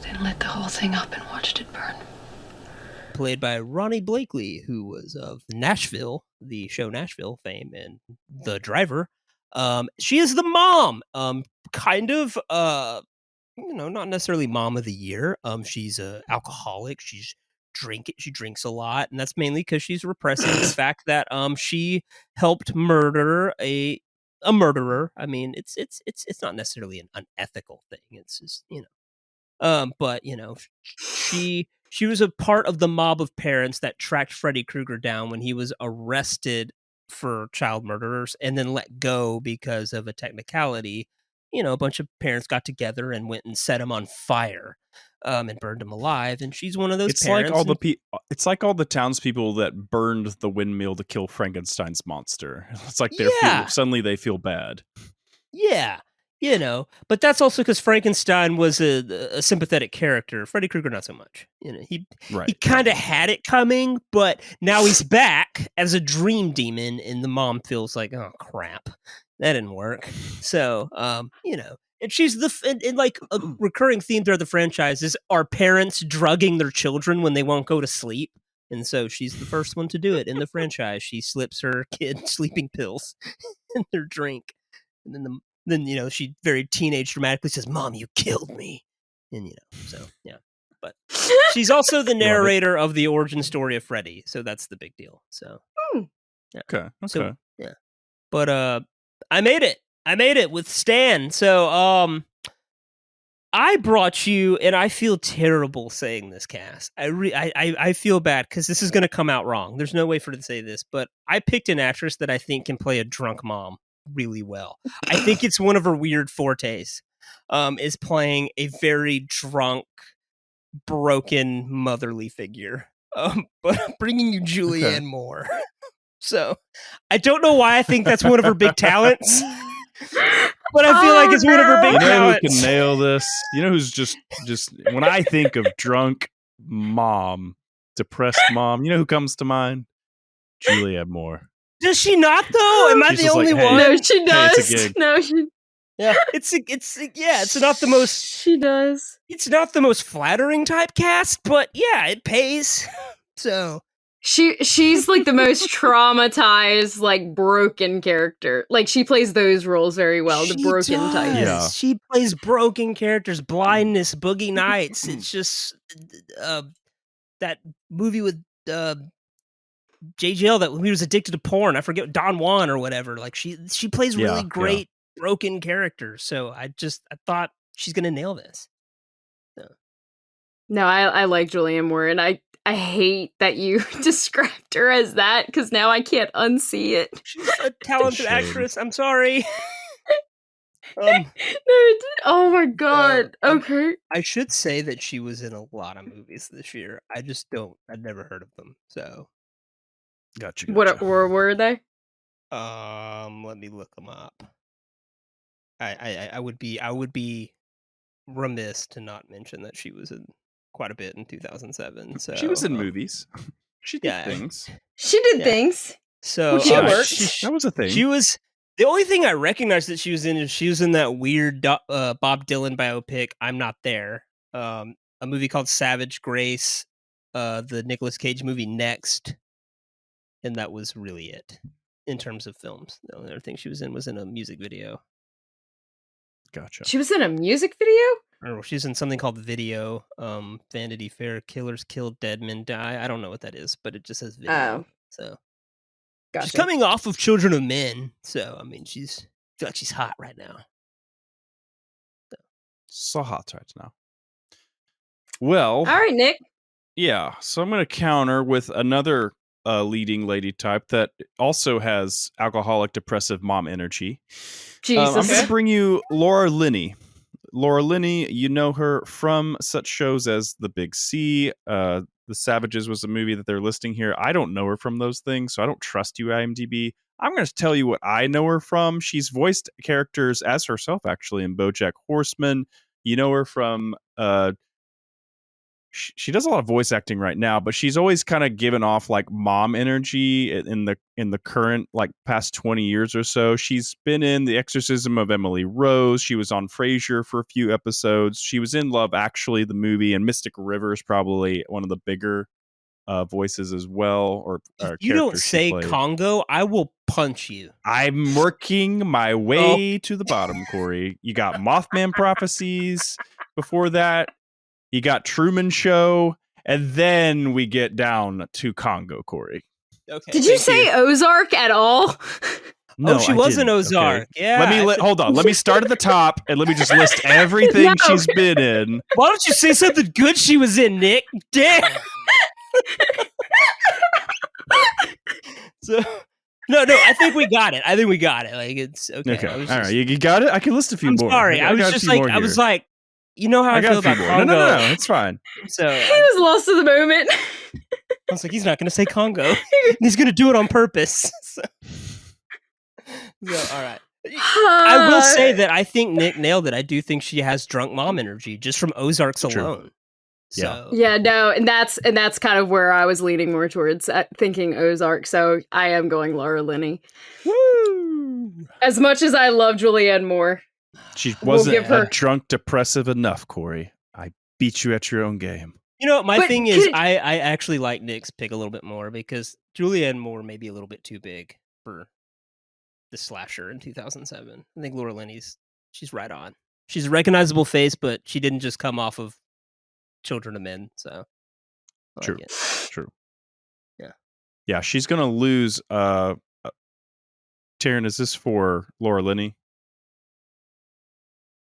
Then lit the whole thing up and watched it burn. Played by Ronnie Blakely, who was of Nashville, the show Nashville fame, and The Driver. She is the mom. Kind of, not necessarily mom of the year. She's a alcoholic. She drinks a lot, and that's mainly because she's repressing the fact that she helped murder a murderer. I mean, it's not necessarily an unethical thing. It's just but she was a part of the mob of parents that tracked Freddy Krueger down when he was arrested for child murderers and then let go because of a technicality. A bunch of parents got together and went and set him on fire, and burned him alive. And she's one of those parents. It's like all the townspeople that burned the windmill to kill Frankenstein's monster. It's like suddenly they feel bad. Yeah. But that's also because Frankenstein was a sympathetic character. Freddy Krueger, not so much. He kind of had it coming, but now he's back as a dream demon, and the mom feels like, oh crap, that didn't work. So, and she's and like a recurring theme throughout the franchise is are parents drugging their children when they won't go to sleep, and so she's the first one to do it in the franchise. She slips her kid sleeping pills in their drink, and then she very teenage dramatically says, "Mom, you killed me," and so yeah. But she's also the narrator of the origin story of Freddy, so that's the big deal. So yeah. Okay. So, yeah. But I made it with Stan. So I brought you, and I feel terrible saying this, cast. I feel bad because this is going to come out wrong. There's no way for it to say this, but I picked an actress that I think can play a drunk mom really well. I think it's one of her weird fortes, is playing a very drunk, broken motherly figure. But I'm bringing you Julianne Moore. So I don't know why I think that's one of her big talents, but I feel like it's one of her big talents. Who can nail this? Who's just when I think of drunk mom, depressed mom, who comes to mind? Julianne Moore. Does she not though? Am I the only one? No, she does. Hey, no, she. Yeah, it's not the most. She does. It's not the most flattering typecast, but yeah, it pays. So she's like the most traumatized, like broken character. Like she plays those roles very well. The broken type. Yeah. She plays broken characters, blindness, Boogie Nights. It's just that movie with JGL that he was addicted to porn. I forget, Don Juan or whatever. Like she plays really great broken characters. So I thought she's gonna nail this. So. No, I like Julianne Moore, and I hate that you described her as that because now I can't unsee it. She's a talented actress. I'm sorry. No, oh my god. Okay. I should say that she was in a lot of movies this year. I've never heard of them. So. Gotcha. What were they? Let me look them up. I would be remiss to not mention that she was in quite a bit in 2007. So she was in movies. She did things. She did things. So she worked. That was a thing. She was the only thing I recognized that she was in is she was in that weird Bob Dylan biopic, I'm Not There. A movie called Savage Grace, the Nicolas Cage movie Next. And that was really it in terms of films. The only other thing she was in a music video. Gotcha. She was in a music video? Or she's in something called Video. Vanity Fair, Killers Kill, Dead Men Die. I don't know what that is, but it just says Video. Oh. So gotcha. She's coming off of Children of Men. So I mean I feel like she's hot right now. So hot right now. Well. All right, Nick. Yeah. So I'm gonna counter with another leading lady type that also has alcoholic, depressive mom energy. Jesus. I'm going to bring you Laura Linney. Laura Linney, you know her from such shows as The Big C. The Savages was a movie that they're listing here. I don't know her from those things, so I don't trust you, IMDb. I'm going to tell you what I know her from. She's voiced characters as herself, actually, in BoJack Horseman. You know her from she does a lot of voice acting right now, but she's always kind of given off like mom energy in the current like past 20 years or so. She's been in The Exorcism of Emily Rose. She was on Frasier for a few episodes. She was in Love Actually, the movie, and Mystic River is probably one of the bigger voices as well. Or if you don't say Congo, I will punch you. I'm working my way to the bottom, Cory. You got Mothman Prophecies before that. You got Truman Show, and then we get down to Congo, Cory. Okay. Did you say Ozark at all? No, she was an Ozark. Okay. Yeah. Hold on. Let me start at the top, and let me just list everything she's been in. Why don't you say something good she was in, Nick? Damn. So, no. I think we got it. Like it's okay. All right, you got it. I can list a few more. Sorry, I was like. You know how I feel about Congo. No, it's fine. So he was lost in the moment. I was like, he's not going to say Congo. He's going to do it on purpose. So all right. I will say that I think Nick nailed it. I do think she has drunk mom energy just from Ozarks alone. So. Yeah, no, and that's kind of where I was leaning more towards thinking Ozark. So I am going Laura Linney. Woo! As much as I love Julianne Moore. She wasn't drunk depressive enough, Cory. I beat you at your own game. You know, my thing is, I actually like Nick's pick a little bit more because Julianne Moore may be a little bit too big for the slasher in 2007. I think Laura Linney's, she's right on. She's a recognizable face, but she didn't just come off of Children of Men. So true. Yeah. Yeah, she's gonna lose. Taryn, is this for Laura Linney?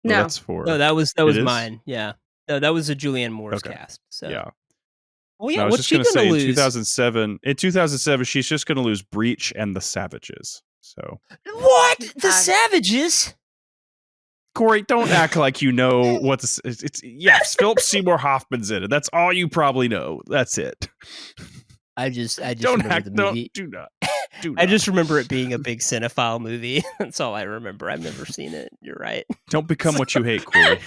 No, that's for. No, that was mine. Yeah, no, that was a Julianne Moore's cast. So yeah. Well, yeah. No, what's she gonna lose? In 2007, she's just gonna lose Breach and the Savages. So what? The Savages? Cory, don't act like you know what's. It's yes, Philip Seymour Hoffman's in it. That's all you probably know. That's it. I just don't remember act. the movie. Do not. I just remember it being a big cinephile movie. That's all I remember. I've never seen it. You're right. Don't become what you hate, Cory.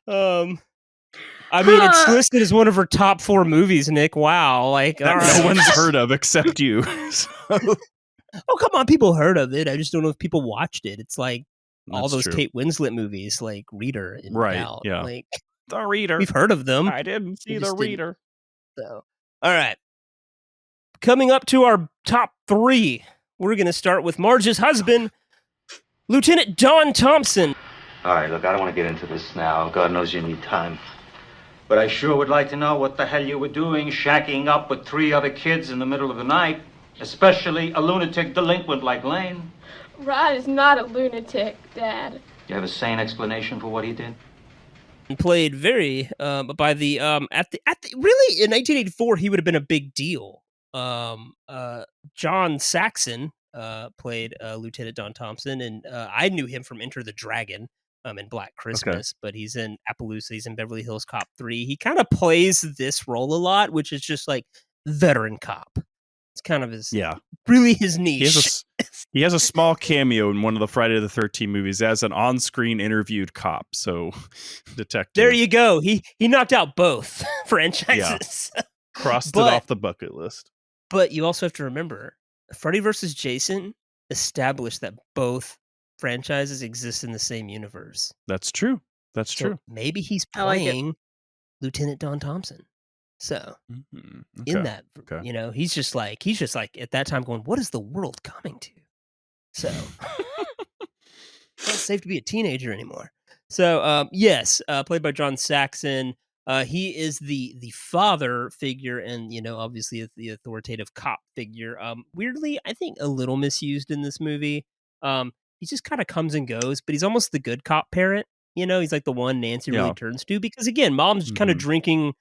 I mean, it's listed as one of her top 4 movies, Nick. Wow. Like, no one's heard of except you. So. Oh, come on. People heard of it. I just don't know if people watched it. It's like all those true. Kate Winslet movies, like Reader and Doubt. Yeah. Like, The Reader. We've heard of them. I didn't see The Reader. So, all right. Coming up to our top 3, we're going to start with Marge's husband, Lieutenant Don Thompson. All right, look, I don't want to get into this now. God knows you need time. But I sure would like to know what the hell you were doing shacking up with 3 other kids in the middle of the night, especially a lunatic delinquent like Lane. Rod is not a lunatic, Dad. Do you have a sane explanation for what he did? Played very by the really in 1984 he would have been a big deal. John Saxon played Lieutenant Don Thompson, and I knew him from Enter the Dragon in Black Christmas, but he's in Appaloosa, he's in Beverly Hills Cop 3. He kind of plays this role a lot, which is just like veteran cop. It's kind of his really his niche. He has a small cameo in one of the Friday the 13th movies as an on-screen interviewed cop. So, detective. There you go. He knocked out both franchises. Yeah. Crossed it off the bucket list. But you also have to remember, Freddy vs. Jason established that both franchises exist in the same universe. That's true. That's true. Maybe he's playing Lieutenant Don Thompson. So in that, you know, he's just like at that time going, what is the world coming to? So it's not safe to be a teenager anymore. So yes, played by John Saxon. He is the father figure, and you know, obviously the authoritative cop figure. Weirdly, I think a little misused in this movie. He just kind of comes and goes, but he's almost the good cop parent. You know, he's like the one Nancy really turns to, because again, mom's kind of drinking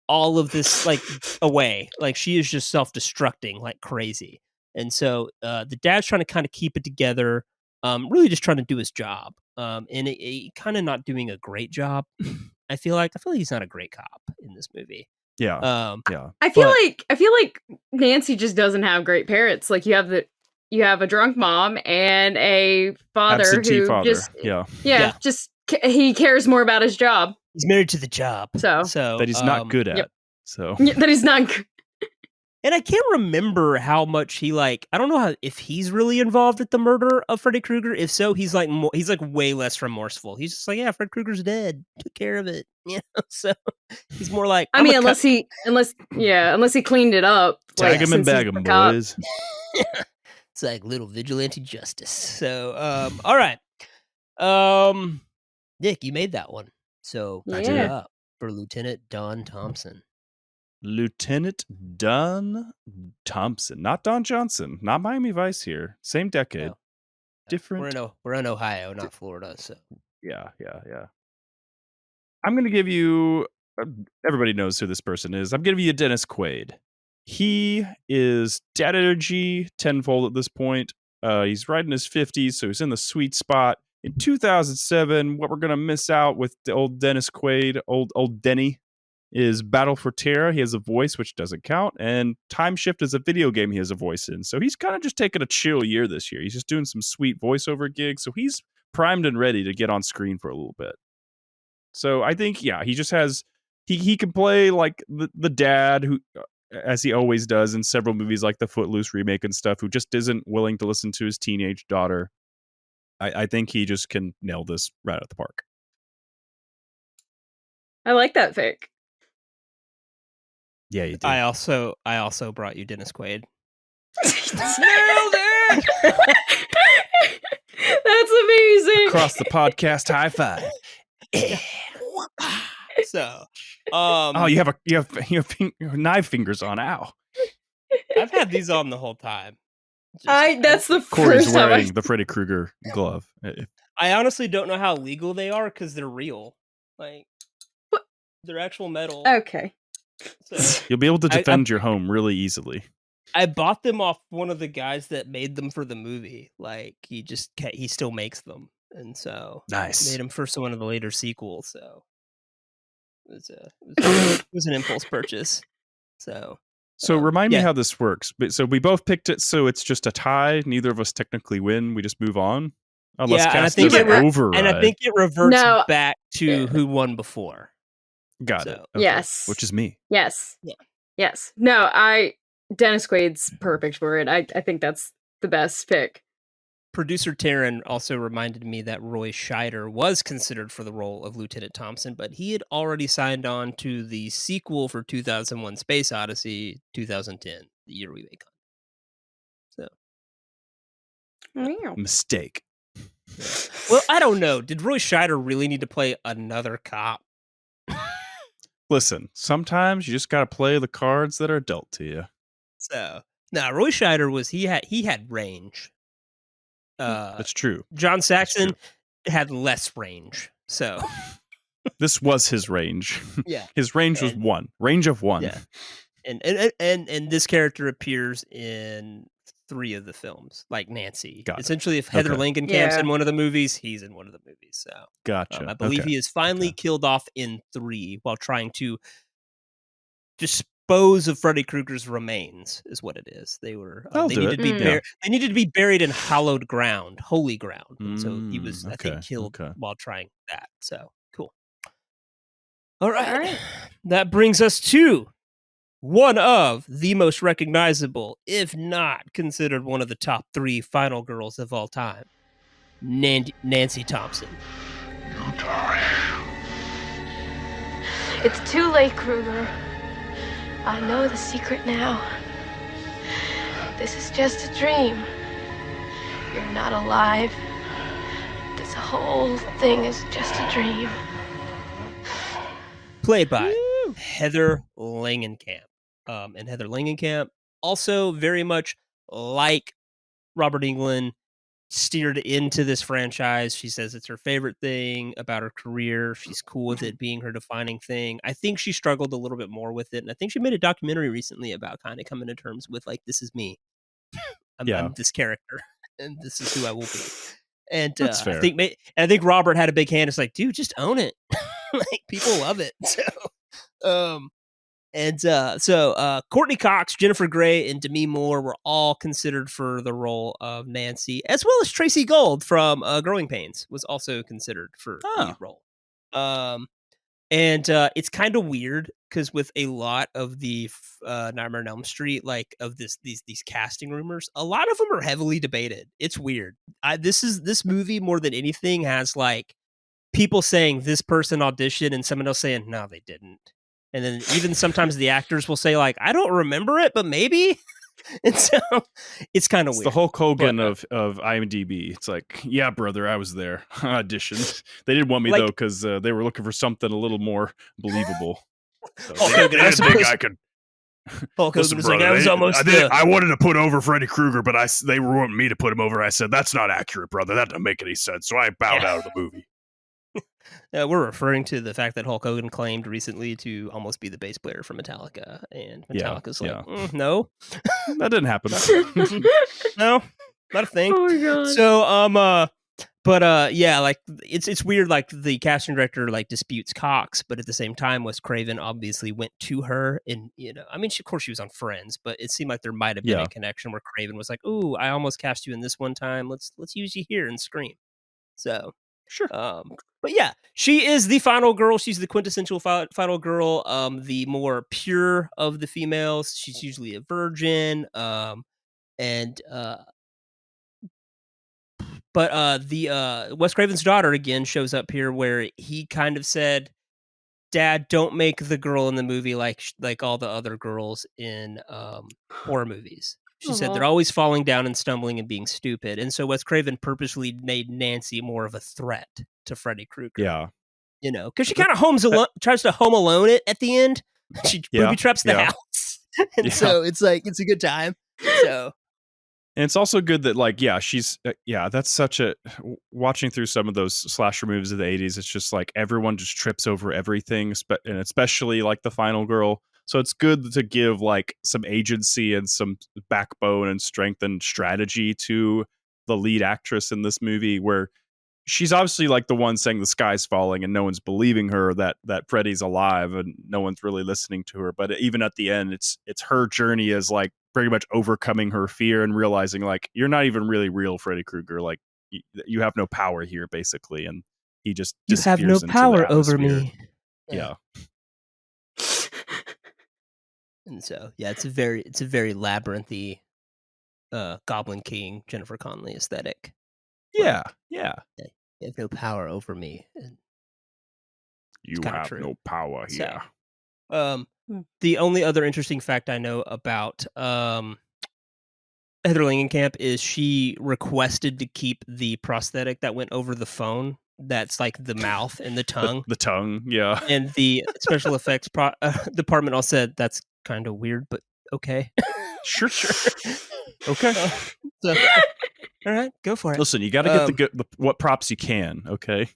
all of this like away. Like she is just self-destructing like crazy. And so the dad's trying to kind of keep it together, really just trying to do his job. And it kind of not doing a great job. I feel like he's not a great cop in this movie. Yeah. I feel like Nancy just doesn't have great parents. Like you have a drunk mom and a father absentee who father. just he cares more about his job. He's married to the job. So that he's not good at. Yep. So that he's not good. And I can't remember how much he I don't know if he's really involved with the murder of Freddy Krueger. If so, he's way less remorseful. He's just like, yeah, Fred Krueger's dead. Took care of it. So he's more like, I mean, unless he cleaned it up. Tag him and bag him, boys. It's like little vigilante justice. So, all right. Nick, you made that one. So Yeah. it up for Lieutenant Don Thompson. Lieutenant Don Thompson, not Don Johnson, not Miami Vice here. Same decade, No. different. We're in Ohio, not Florida. So yeah. I'm gonna give you. Everybody knows who this person is. I'm giving you Dennis Quaid. He is dad energy tenfold at this point. He's right in his 50s, so he's in the sweet spot. In 2007, what we're gonna miss out with the old Dennis Quaid, old Denny, is Battle for Terra. He has a voice, which doesn't count, and Time Shift is a video game he has a voice in. So he's kind of just taking a chill year this year. He's just doing some sweet voiceover gigs, so he's primed and ready to get on screen for a little bit. So I think, he just has he can play like the dad who, as he always does in several movies like the Footloose remake and stuff, who just isn't willing to listen to his teenage daughter. I think he just can nail this right out of the park. I like that pick. Yeah, you do. I also brought you Dennis Quaid. Nailed it! That's amazing. Across the podcast, high five. So, you have knife fingers on. Ow! I've had these on the whole time. That's the Corey's first time wearing the Freddy Krueger glove. I honestly don't know how legal they are because they're real. Like, they're actual metal. Okay. So, You'll be able to defend your home really easily. I bought them off one of the guys that made them for the movie. Like, he still makes them, and so nice. Made them for one of the later sequels. So it was an impulse purchase. So remind me how this works. So we both picked it. So it's just a tie. Neither of us technically win. We just move on. Unless and I think it reverts back to who won before. Got it. Okay. Yes. Which is me. Yes. Yeah. Yes. No, Dennis Quaid's perfect for it. I think that's the best pick. Producer Terran also reminded me that Roy Scheider was considered for the role of Lieutenant Thompson, but he had already signed on to the sequel for 2001 Space Odyssey 2010, the year we make on. So. Mistake. Well, I don't know. Did Roy Scheider really need to play another cop? Listen, sometimes you just got to play the cards that are dealt to you. So, Roy Scheider he had range. That's true. John Saxon had less range. So, this was his range. Yeah. His range was one. Range of one. Yeah. And this character appears in 3 of the films, like Nancy. Essentially, if Heather Langenkamp's in one of the movies, he's in one of the movies. So, gotcha. I believe he is finally killed off in 3 while trying to dispose of Freddy Krueger's remains. Is what it is. They were they needed to be buried. They needed to be buried in hallowed ground, holy ground. And so he was, I think, killed while trying that. So cool. All right. That brings us to one of the most recognizable, if not considered one of the top 3 final girls of all time, Nancy Thompson. It's too late, Krueger. I know the secret now. This is just a dream. You're not alive. This whole thing is just a dream. Played by Heather Langenkamp. And Heather Langenkamp, also very much like Robert Englund, steered into this franchise. She says it's her favorite thing about her career. She's cool with it being her defining thing. I think she struggled a little bit more with it. And I think she made a documentary recently about kind of coming to terms with, like, this is me. I'm this character, and this is who I will be. And that's fair. I think Robert had a big hand. It's like, dude, just own it. Like, people love it. So, Courtney Cox, Jennifer Grey, and Demi Moore were all considered for the role of Nancy, as well as Tracy Gold from Growing Pains was also considered for the role. And it's kind of weird because with a lot of the Nightmare on Elm Street, like of these casting rumors, a lot of them are heavily debated. It's weird. This movie more than anything has like people saying this person auditioned and someone else saying no, they didn't. And then even sometimes the actors will say like, I don't remember it, but maybe. And so it's kind of weird. The Hulk Hogan of IMDb. It's like, yeah, brother, I was there. I auditioned. They didn't want me though because they were looking for something a little more believable. So I could. Hulk Listen, Hogan was brother, like, I was almost. I wanted to put over Freddy Krueger, but they were wanting me to put him over. I said that's not accurate, brother. That doesn't make any sense. So I bowed out of the movie. We're referring to the fact that Hulk Hogan claimed recently to almost be the bass player for Metallica, and Metallica's no, that didn't happen. No, not a thing. Oh my god. So like it's weird. Like the casting director like disputes Cox, but at the same time, Wes Craven obviously went to her, and I mean, of course she was on Friends, but it seemed like there might have been a connection where Craven was like, "Ooh, I almost cast you in this one time. Let's use you here and Scream." So. Sure. But yeah, she is the final girl. She's the quintessential final girl. The more pure of the females. She's usually a virgin. But Wes Craven's daughter again shows up here where he kind of said, "Dad, don't make the girl in the movie like all the other girls in horror movies." She said they're always falling down and stumbling and being stupid. And so Wes Craven purposely made Nancy more of a threat to Freddy Krueger. Yeah. Because she kind of tries to home alone it at the end. She booby traps the house. And so it's like, it's a good time. So. And it's also good that like, she's, that's such a, watching through some of those slasher movies of the 80s, it's just like everyone just trips over everything, and especially like the final girl. So it's good to give like some agency and some backbone and strength and strategy to the lead actress in this movie, where she's obviously like the one saying the sky's falling and no one's believing her that Freddy's alive and no one's really listening to her. But even at the end, it's her journey as like pretty much overcoming her fear and realizing like you're not even really real Freddy Krueger. Like you have no power here, basically, and he just you have no power over me. Yeah. And so, it's a very labyrinthy, Goblin King, Jennifer Connelly aesthetic. Yeah. You have no power over me. And you have no power here. So, the only other interesting fact I know about Heather Langenkamp is she requested to keep the prosthetic that went over the phone. That's like the mouth and the tongue. The tongue, yeah. And the special effects department all said that's kind of weird, but okay. Sure. Okay. So, all right, go for it. Listen, you got to get what props you can, okay?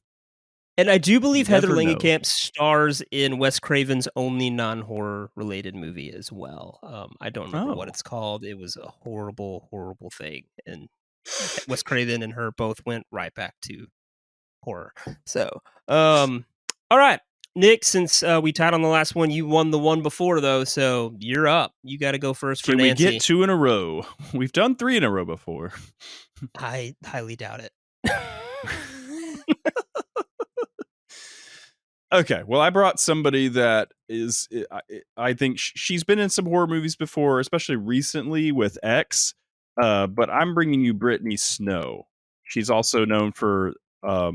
And I do believe Heather Langenkamp stars in Wes Craven's only non-horror related movie as well. I don't remember what it's called. It was a horrible, horrible thing. And Wes Craven and her both went right back to horror. So, all right. Nick, since we tied on the last one, you won the one before, though, so you're up. You got to go first for Nancy. Can we get 2 in a row? We've done 3 in a row before. I highly doubt it. Okay, well, I brought somebody that is, I think she's been in some horror movies before, especially recently with X, but I'm bringing you Brittany Snow. She's also known for, my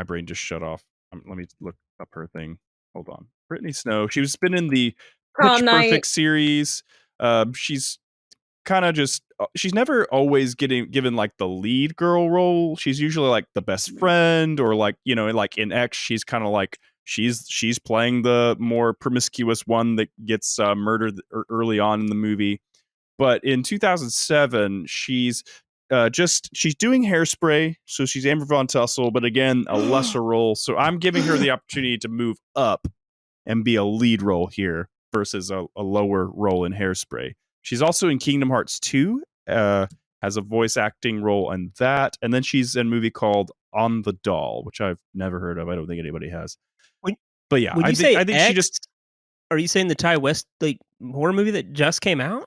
brain just shut off. Let me look up her thing. Hold on. Brittany Snow. She's been in the Pitch Perfect series. She's kind of just, she's never always given like the lead girl role. She's usually like the best friend, or like, like in X, she's kind of like, she's playing the more promiscuous one that gets murdered early on in the movie. But in 2007, she's doing Hairspray, so she's Amber Von Tussle, but again, a lesser role. So I'm giving her the opportunity to move up and be a lead role here versus a lower role in Hairspray. She's also in Kingdom Hearts 2, has a voice acting role in that, and then she's in a movie called On the Doll, which I've never heard of. I don't think anybody has. But yeah, I think she just. Are you saying the Ty West horror movie that just came out?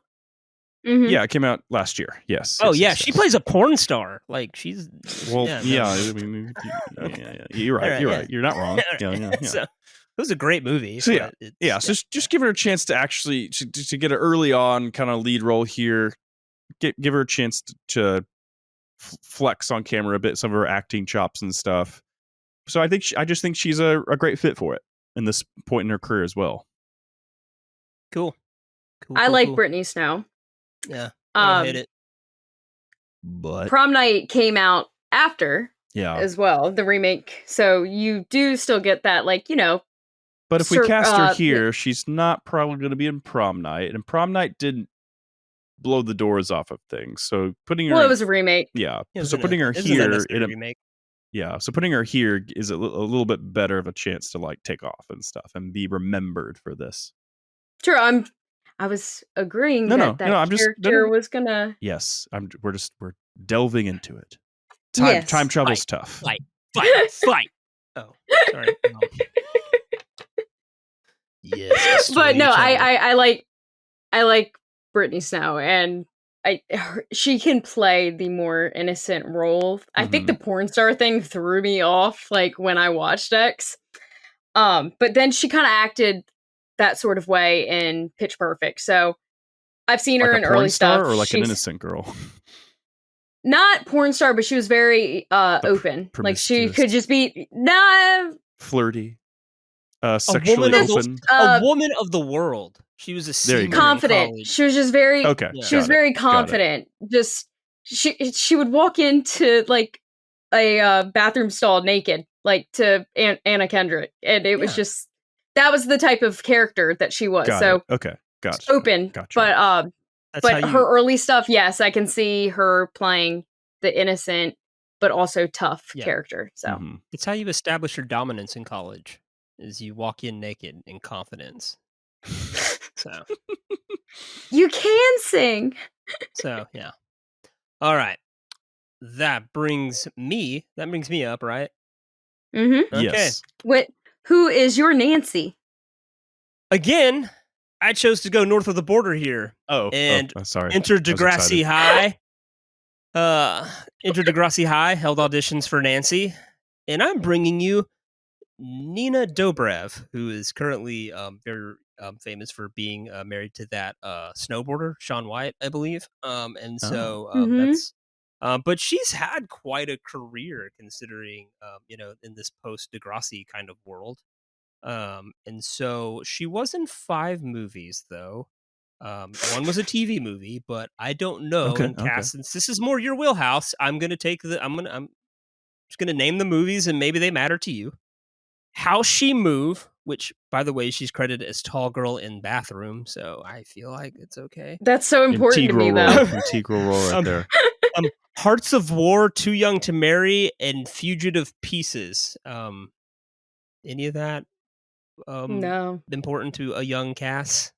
Mhm. Yeah, it came out last year. Yes. Oh yes, yeah, yes, she yes. plays a porn star. Like she's Well, no. I mean, yeah, you're right. Alright, You're yeah. right. You're not wrong. Alright. Yeah. So it was a great movie. So yeah, but yeah. So just give her a chance to actually to get an early on kind of lead role here. Give her a chance to flex on camera a bit, some of her acting chops and stuff. So I just think she's a great fit for it in this point in her career as well. Cool. I like Brittany Snow. Yeah, I don't hate it. But Prom Night came out after yeah, as well, the remake. So you do still get that, like, you know. but if we cast her here, she's not probably going to be in Prom Night, and Prom Night didn't blow the doors off of things. So putting her, it was a remake. Yeah. So putting her here in a remake. Yeah, so putting her here is a little bit better of a chance to like take off and stuff and be remembered for this. Sure, I was agreeing that I'm character was gonna. Yes, we're delving into it. Time travel's tough. Fight! Oh, sorry. Yes, but no, I like Brittany Snow, and she can play the more innocent role. I think the porn star thing threw me off, like when I watched X. But then she kind of acted that sort of way in Pitch Perfect. So I've seen her in early stuff. Or like an innocent girl. Not porn star, but she was very open. Like she could just be flirty, sexually open. A woman of the world. She was a senior confident. She was just very okay. She was very confident. Just she would walk into like a bathroom stall naked, like to Anna Kendrick, and it was just that was the type of character that she was. Okay, gotcha. Open, gotcha. But her early stuff, yes, I can see her playing the innocent but also tough character. So it's how you establish your dominance in college: is you walk in naked in confidence. So you can sing. So yeah. All right. That brings me up, right? Mm-hmm. Okay. Yes. Who is your Nancy? Again, I chose to go north of the border here. And sorry. Enter Degrassi High. Enter Degrassi High held auditions for Nancy, and I'm bringing you Nina Dobrev, who is currently very famous for being married to that snowboarder Shaun White, I believe. That's. But she's had quite a career considering, in this post Degrassi kind of world. And so she was in 5 movies, though. One was a TV movie, but I don't know. Since this is more your wheelhouse, I'm just gonna name the movies, and maybe they matter to you. How She Move, which, by the way, she's credited as Tall Girl in Bathroom, so I feel like it's okay. That's so important to me, though. Integral role right there. Hearts of War, Too Young to Marry, and Fugitive Pieces. Any of that? No. Important to a young Cass?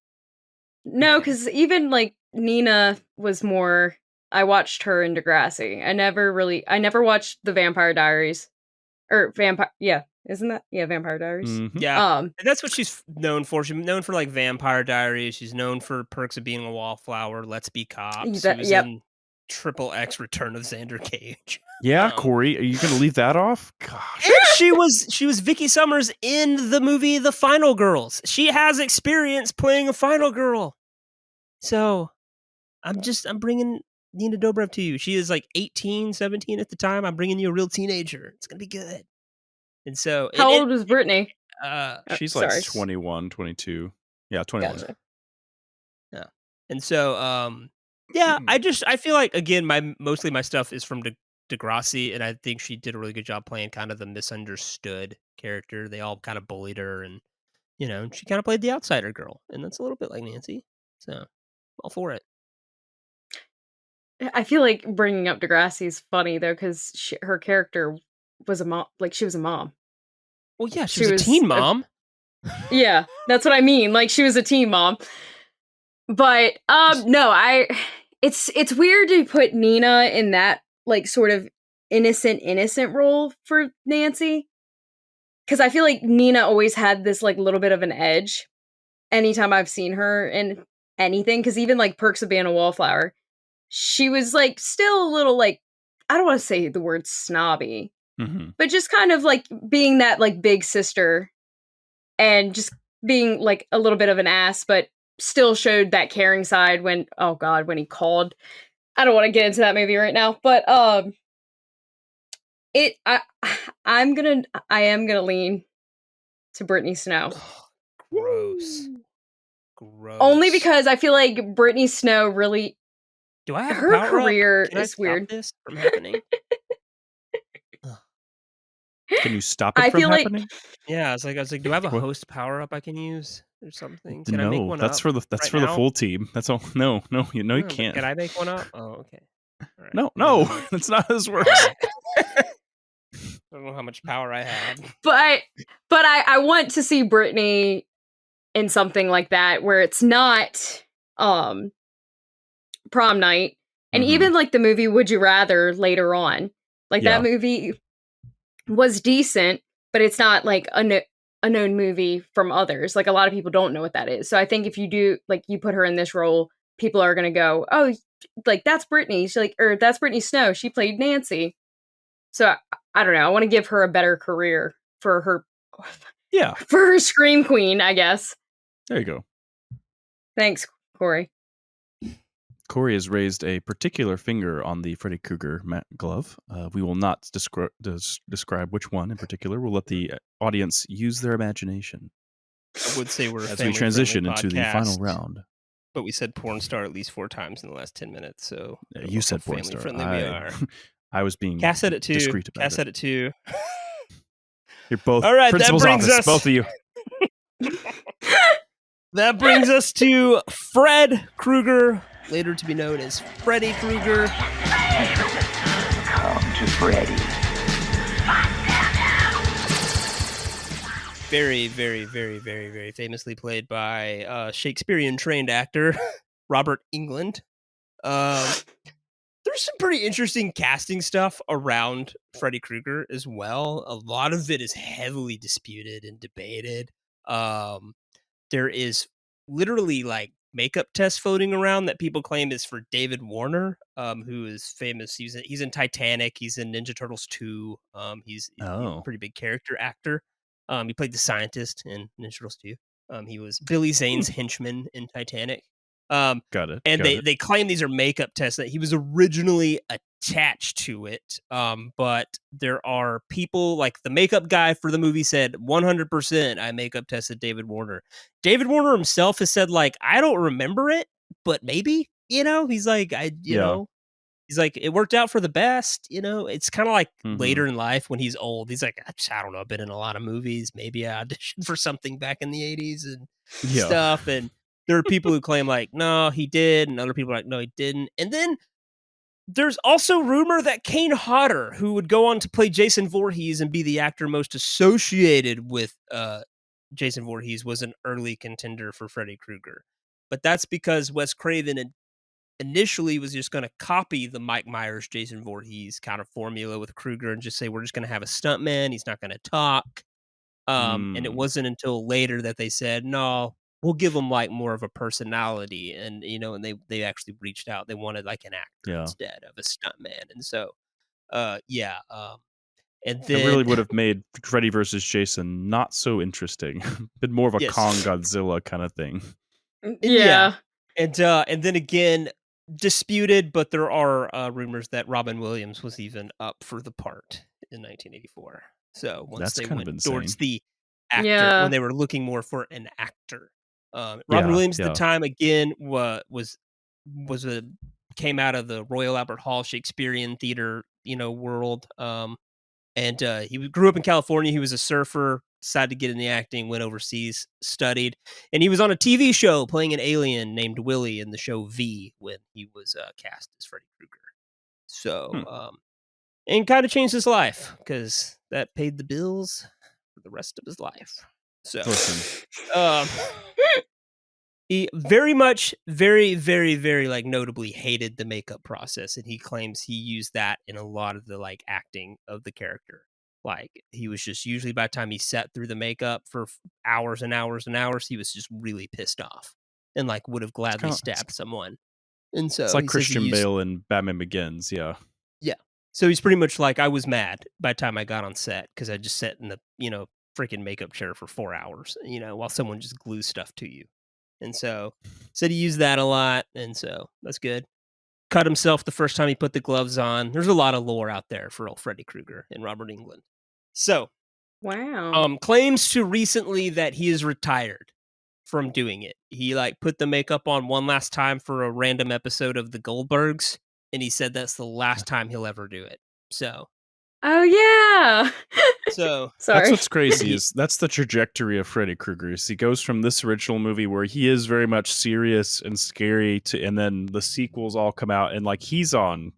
No, because even like Nina was more. I watched her in Degrassi. I never watched The Vampire Diaries, or Vampire. Yeah, isn't that Vampire Diaries? Mm-hmm. Yeah, and that's what she's known for. She's known for like Vampire Diaries. She's known for Perks of Being a Wallflower. Let's Be Cops. She was in Triple X Return of Xander Cage. Yeah, Cory, are you going to leave that off? Gosh. And she was Vicky Summers in the movie The Final Girls. She has experience playing a final girl. So, I'm bringing Nina Dobrev to you. She is like 18, 17 at the time. I'm bringing you a real teenager. It's going to be good. And so... How old was Brittany? She's like 21, 22. Yeah, 21. Gotcha. Yeah. And so, I feel like, again, mostly my stuff is from Degrassi, and I think she did a really good job playing kind of the misunderstood character. They all kind of bullied her, and she kind of played the outsider girl, and that's a little bit like Nancy. So, all for it. I feel like bringing up Degrassi is funny though, because her character was a mom. Like she was a mom. Well, yeah, she was a teen mom. Yeah, that's what I mean. Like she was a teen mom. But no, it's weird to put Nina in that like sort of innocent role for Nancy, because I feel like Nina always had this like little bit of an edge anytime I've seen her, and anything, because even like Perks of Being a Wallflower, she was like still a little like, I don't want to say the word snobby, but just kind of like being that like big sister and just being like a little bit of an ass, but still showed that caring side when, oh God, when he called. I don't want to get into that movie right now, but I am gonna lean to Brittany Snow. Gross. Only because I feel like Brittany Snow really, do I have her a power career up? Can I is stop weird. this from happening? Can you stop it I from feel like happening? Yeah, I was like, do I have a What? host power up I can use or something? Can I make No, one that's up for the right for the now? full team. That's all. No, you But can't. can I make one up? Oh, okay. All right. No, I don't know no, how much that's not how this power works. I don't know how much power I have. but I want to see Brittany in something like that where it's not Prom Night, and even like the movie Would You Rather later on. Like that movie was decent, but it's not like a known movie from others. Like a lot of people don't know what that is. So I think if you do, like, you put her in this role, people are gonna go, oh, like that's Brittany. She's like, or that's Brittany Snow. She played Nancy. So I don't know. I want to give her a better career for her. Yeah, for her Scream Queen, I guess. There you go. Thanks, Cory. Cory has raised a particular finger on the Freddy Krueger glove. We will not describe which one in particular. We'll let the audience use their imagination. I would say we're a as we transition into the final podcast, round. But we said porn star at least 4 times in the last 10 minutes. So You said porn family star. friendly we are. I was being Cass said it too. discreet about Cass it. said it too. You're both all right. principal's That brings office, us. both of you. That brings us to Fred Krueger, later to be known as Freddy Krueger. Come to Freddy. Very, very, very, very, very famously played by Shakespearean trained actor Robert Englund. There's some pretty interesting casting stuff around Freddy Krueger as well. A lot of it is heavily disputed and debated. There is literally like makeup tests floating around that people claim is for David Warner, who is famous. He's in Titanic. He's in Ninja Turtles 2. He's a pretty big character actor. He played the scientist in Ninja Turtles 2. He was Billy Zane's henchman in Titanic. Got it. And they claim these are makeup tests, that he was originally attached to it. But there are people like the makeup guy for the movie said 100% I makeup tested David Warner. David Warner himself has said, like, I don't remember it, but maybe, he's like, he's like, it worked out for the best. It's kind of like later in life when he's old. He's like, I don't know. I've been in a lot of movies. Maybe I auditioned for something back in the 80s and stuff. And there are people who claim like, no, he did. And other people are like, no, he didn't. And then there's also rumor that Kane Hodder, who would go on to play Jason Voorhees and be the actor most associated with Jason Voorhees, was an early contender for Freddy Krueger. But that's because Wes Craven initially was just going to copy the Mike Myers, Jason Voorhees kind of formula with Krueger and just say, we're just going to have a stuntman. He's not going to talk. And it wasn't until later that they said, no, we'll give him like more of a personality. And, and they actually reached out. They wanted like an actor instead of a stuntman. And so, and then it really would have made Freddy versus Jason not so interesting. Been more of a Kong Godzilla kind of thing. Yeah. And then again, disputed, but there are rumors that Robin Williams was even up for the part in 1984. So once they went towards the actor, when they were looking more for an actor, Robin Williams at the time again came out of the Royal Albert Hall Shakespearean theater, world. And he grew up in California. He was a surfer, decided to get in the acting, went overseas, studied, and he was on a TV show playing an alien named Willie in the show V when he was cast as Freddy Krueger. So, and kind of changed his life because that paid the bills for the rest of his life. So, he very much, very, very, very like notably hated the makeup process, and he claims he used that in a lot of the like acting of the character. Like he was just usually by the time he sat through the makeup for hours and hours and hours, he was just really pissed off and like would have gladly stabbed someone. And so it's like he says he Christian used- Bale in Batman Begins. Yeah. Yeah. So he's pretty much like, I was mad by the time I got on set because I just sat in the, freaking makeup chair for 4 hours, while someone just glues stuff to you. And so said he used that a lot. And so that's good. Cut himself the first time he put the gloves on. There's a lot of lore out there for old Freddy Krueger and Robert Englund. So, wow. Claims to recently that he is retired from doing it. He like put the makeup on one last time for a random episode of The Goldbergs, and he said that's the last time he'll ever do it. So, oh yeah. So sorry. That's what's crazy is that's the trajectory of Freddy Krueger. Is he goes from this original movie where he is very much serious and scary and then the sequels all come out and like he's on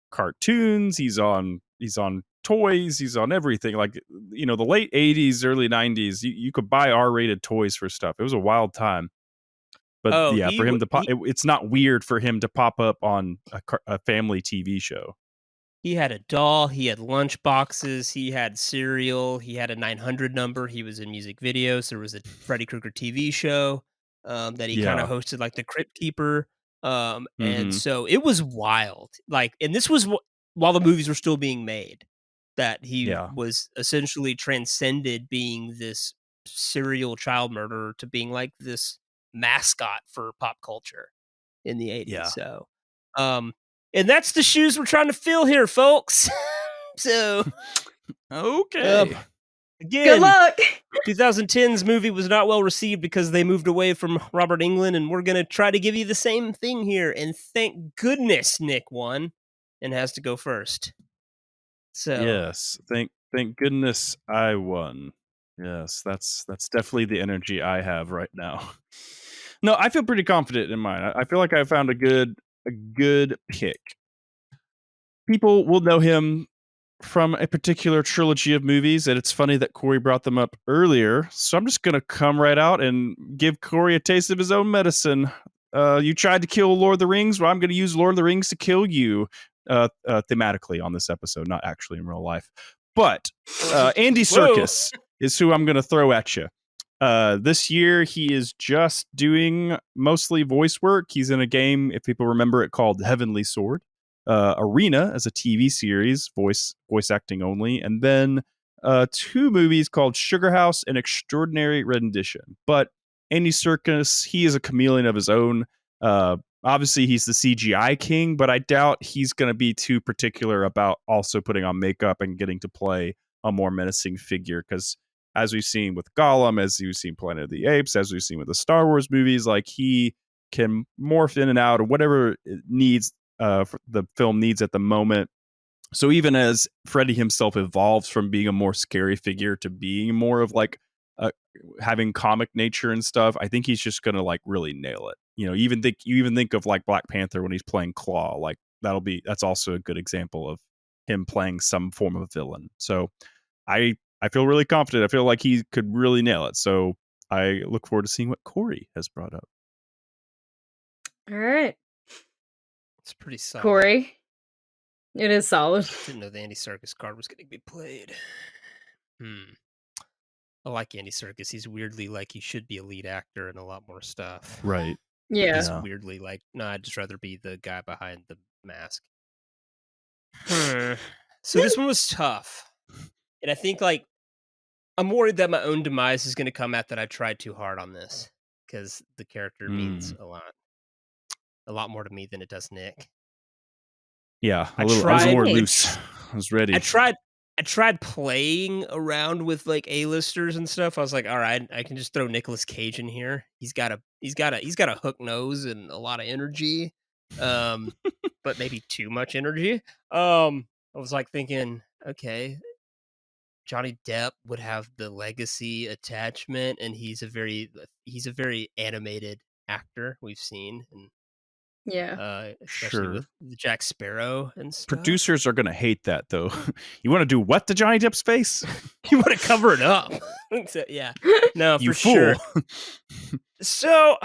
cartoons, he's on toys, he's on everything. Like the late 80s, early 90s, you could buy R-rated toys for stuff. It was a wild time. But for him to pop, it's not weird for him to pop up on a family TV show. He had a doll, he had lunch boxes, he had cereal, he had a 900 number, he was in music videos. There was a Freddy Krueger TV show that he kind of hosted, like the Crypt Keeper. And so it was wild. Like, and this was while the movies were still being made, that he was essentially transcended being this serial child murderer to being like this mascot for pop culture in the 80s. Yeah. So, and that's the shoes we're trying to fill here, folks. So, okay. Again, good luck. 2010's movie was not well received because they moved away from Robert Englund, and we're going to try to give you the same thing here. And thank goodness Nick won and has to go first. So yes, thank goodness I won. Yes, that's definitely the energy I have right now. No, I feel pretty confident in mine. I feel like I found a good pick. People will know him from a particular trilogy of movies, and it's funny that Cory brought them up earlier. So I'm just gonna come right out and give Cory a taste of his own medicine. You tried to kill Lord of the Rings. Well, I'm gonna use Lord of the Rings to kill you. Thematically on this episode, not actually in real life. But Andy Serkis is who I'm going to throw at you. This year, he is just doing mostly voice work. He's in a game, if people remember it, called Heavenly Sword. Arena as a TV series, voice acting only. And then 2 movies called Sugar House and Extraordinary Rendition. But Andy Serkis, he is a chameleon of his own. Obviously, he's the CGI king, but I doubt he's going to be too particular about also putting on makeup and getting to play a more menacing figure. Because as we've seen with Gollum, as we've seen Planet of the Apes, as we've seen with the Star Wars movies, like he can morph in and out of whatever it needs, the film needs at the moment. So even as Freddy himself evolves from being a more scary figure to being more of like having comic nature and stuff, I think he's just going to like really nail it. You even think of like Black Panther when he's playing Claw, like that's also a good example of him playing some form of villain. So I feel really confident. I feel like he could really nail it. So I look forward to seeing what Cory has brought up. All right. it's pretty solid. Cory. It is solid. Didn't know the Andy Serkis card was going to be played. I like Andy Serkis. He's weirdly like he should be a lead actor in a lot more stuff. Right. Yeah. He's weirdly like, no, I'd just rather be the guy behind the mask. So this one was tough. And I think like I'm worried that my own demise is going to come out that I tried too hard on this because the character means a lot more to me than it does Nick. Yeah, I was more loose. I was ready. I tried playing around with like A-listers and stuff. I was like, all right, I can just throw Nicolas Cage in here. He's got a hook nose and a lot of energy, but maybe too much energy. I was like thinking, okay, Johnny Depp would have the legacy attachment, and he's a very animated actor we've seen, and especially with Jack Sparrow and stuff. Producers are going to hate that, though. You want to do what to Johnny Depp's face? You want to cover it up. So, yeah. No, you for fool. sure. So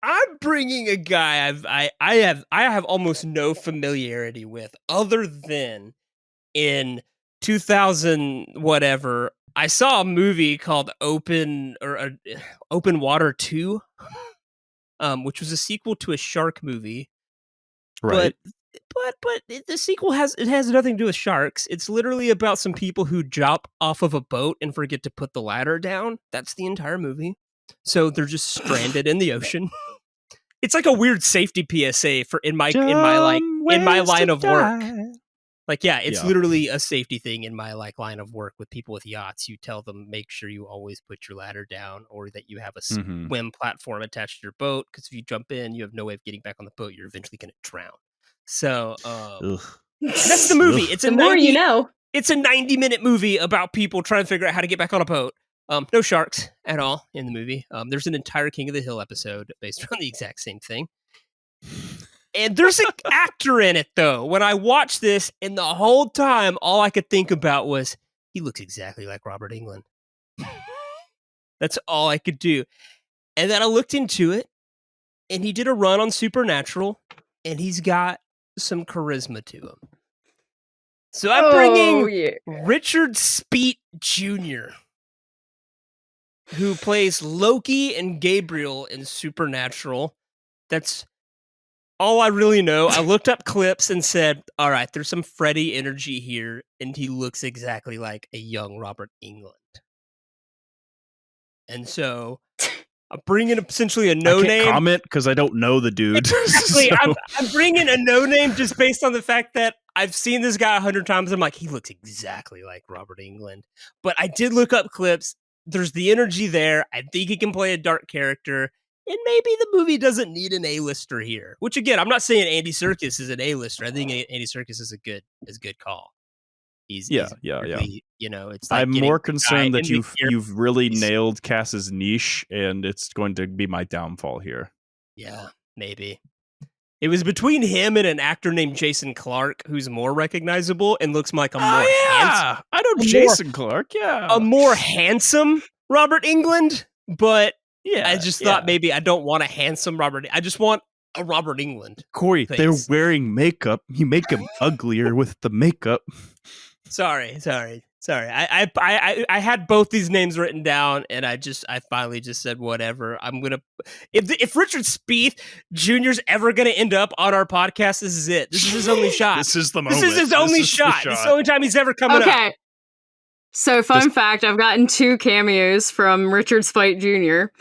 I'm bringing a guy I have almost no familiarity with other than in 2000 whatever, I saw a movie called Open Water 2, which was a sequel to a shark movie. Right. But the sequel has nothing to do with sharks. It's literally about some people who jump off of a boat and forget to put the ladder down. That's the entire movie. So they're just stranded in the ocean. It's like a weird safety PSA in my line of work. Like, yeah, it's literally a safety thing in my line of work with people with yachts. You tell them, make sure you always put your ladder down, or that you have a swim platform attached to your boat. Because if you jump in, you have no way of getting back on the boat. You're eventually going to drown. So that's the movie. It's the more you know. It's a 90-minute movie about people trying to figure out how to get back on a boat. No sharks at all in the movie. There's an entire King of the Hill episode based on the exact same thing. And there's an actor in it, though. When I watched this, and the whole time, all I could think about was, he looks exactly like Robert Englund. That's all I could do. And then I looked into it, and he did a run on Supernatural, and he's got some charisma to him. So I'm bringing Richard Speet Jr., who plays Loki and Gabriel in Supernatural. That's all I really know. I looked up clips and said, all right, there's some Freddy energy here, and he looks exactly like a young Robert Englund. And so I'm bringing essentially a no-name. I can't comment because I don't know the dude. Exactly. So. I'm bringing a no-name just based on the fact that I've seen this guy 100 times. I'm like, he looks exactly like Robert Englund. But I did look up clips. There's the energy there. I think he can play a dark character. And maybe the movie doesn't need an A-lister here. Which, again, I'm not saying Andy Serkis is an A-lister. I think Andy Serkis is a good call. He's really, you know, it's like I'm more concerned that you've really nailed Cass's niche, and it's going to be my downfall here. Yeah, maybe. It was between him and an actor named Jason Clarke, who's more recognizable and looks like a more handsome. I know Jason Clarke. Yeah, a more handsome Robert Englund, but I just thought maybe I don't want a handsome Robert. I just want a Robert Englund. Corey, they're wearing makeup. You make them uglier with the makeup. Sorry. I had both these names written down, and I finally just said whatever. I'm gonna if Richard Speet Jr.'s ever gonna end up on our podcast, this is it. This is his only shot. This is the moment. This is his only shot. This is the only time he's ever coming up. Okay. So fun fact, I've gotten 2 cameos from Richard Speet Jr.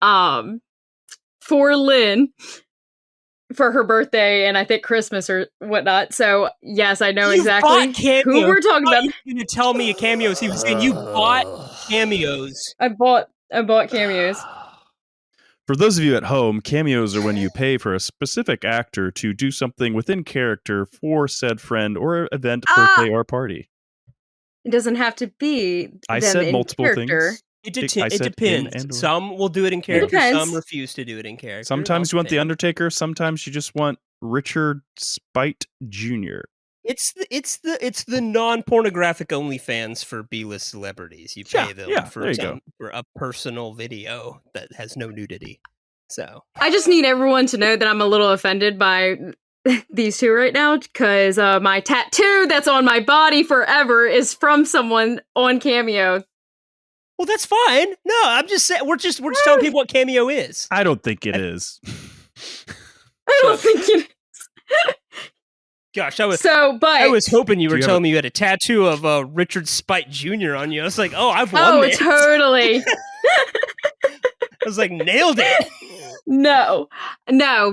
For Lynn for her birthday and I think Christmas or whatnot. So yes, I know exactly who we're talking about. You didn't tell me a cameos. He was saying you bought cameos. I bought cameos. For those of you at home, cameos are when you pay for a specific actor to do something within character for said friend or event, birthday, or party. It doesn't have to be. I said multiple things. It depends. Some will do it in character. Some refuse to do it in character. Sometimes you want The Undertaker. Sometimes you just want Richard Speet Jr. It's the non-pornographic OnlyFans for B-list celebrities. You pay them for a personal video that has no nudity. So I just need everyone to know that I'm a little offended by these 2 right now because my tattoo that's on my body forever is from someone on Cameo. Well, that's fine. No, I'm just saying we're just telling people what Cameo is. I don't think it is. I don't think it is. Gosh, I was hoping you were telling me you had a tattoo of Richard Speet Jr. on you. I was like, oh, I've won it. Totally. I was like, nailed it. No,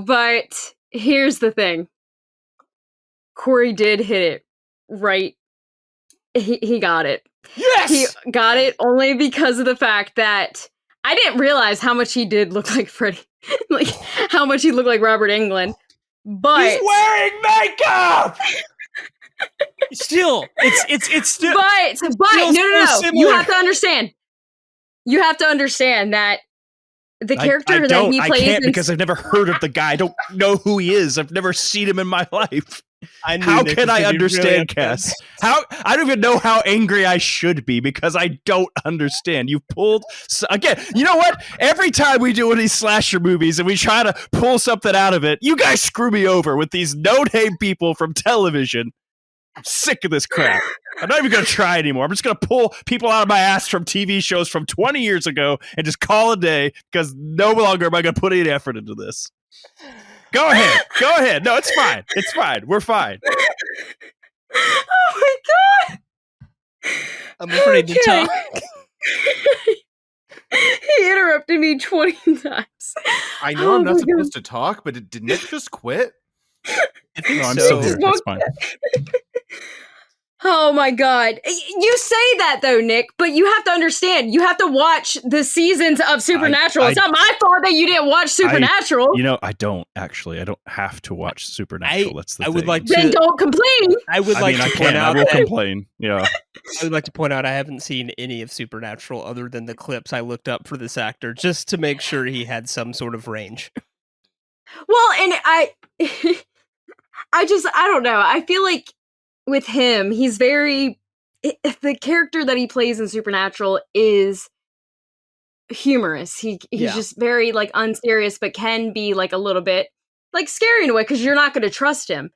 but here's the thing. Corey did hit it right. He got it. Yes! He got it only because of the fact that I didn't realize how much he did look like Freddy. Like, how much he looked like Robert Englund. But he's wearing makeup! Still, it's still... But, no. Similar. You have to understand. You have to undernd that the character that he plays... I can't because I've never heard of the guy. I don't know who he is. I've never seen him in my life. How can I understand, Cass? I don't even know how angry I should be because I don't understand. You pulled again. You know what? Every time we do one of these slasher movies and we try to pull something out of it, you guys screw me over with these no-name people from television. I'm sick of this crap. I'm not even going to try anymore. I'm just going to pull people out of my ass from TV shows from 20 years ago and just call a day because no longer am I going to put any effort into this. Go ahead. Go ahead. No, it's fine. It's fine. We're fine. Oh my God. I'm afraid to talk. He interrupted me 20 times. I know I'm not supposed to talk, but did Nick just quit? I think No, I'm so. still here. That's fine. Oh my God. You say that though, Nick, but you have to understand, you have to watch the seasons of Supernatural. It's not my fault that you didn't watch Supernatural. I don't actually. I don't have to watch Supernatural. That's the thing. would like to. Then don't complain. I would like to point out. I will complain. Yeah. I would like to point out I haven't seen any of Supernatural other than the clips I looked up for this actor just to make sure he had some sort of range. Well, and I don't know. I feel like with him, he's the character that he plays in Supernatural is humorous. He's just very like unserious, but can be like a little bit like scary in a way because you're not going to trust him.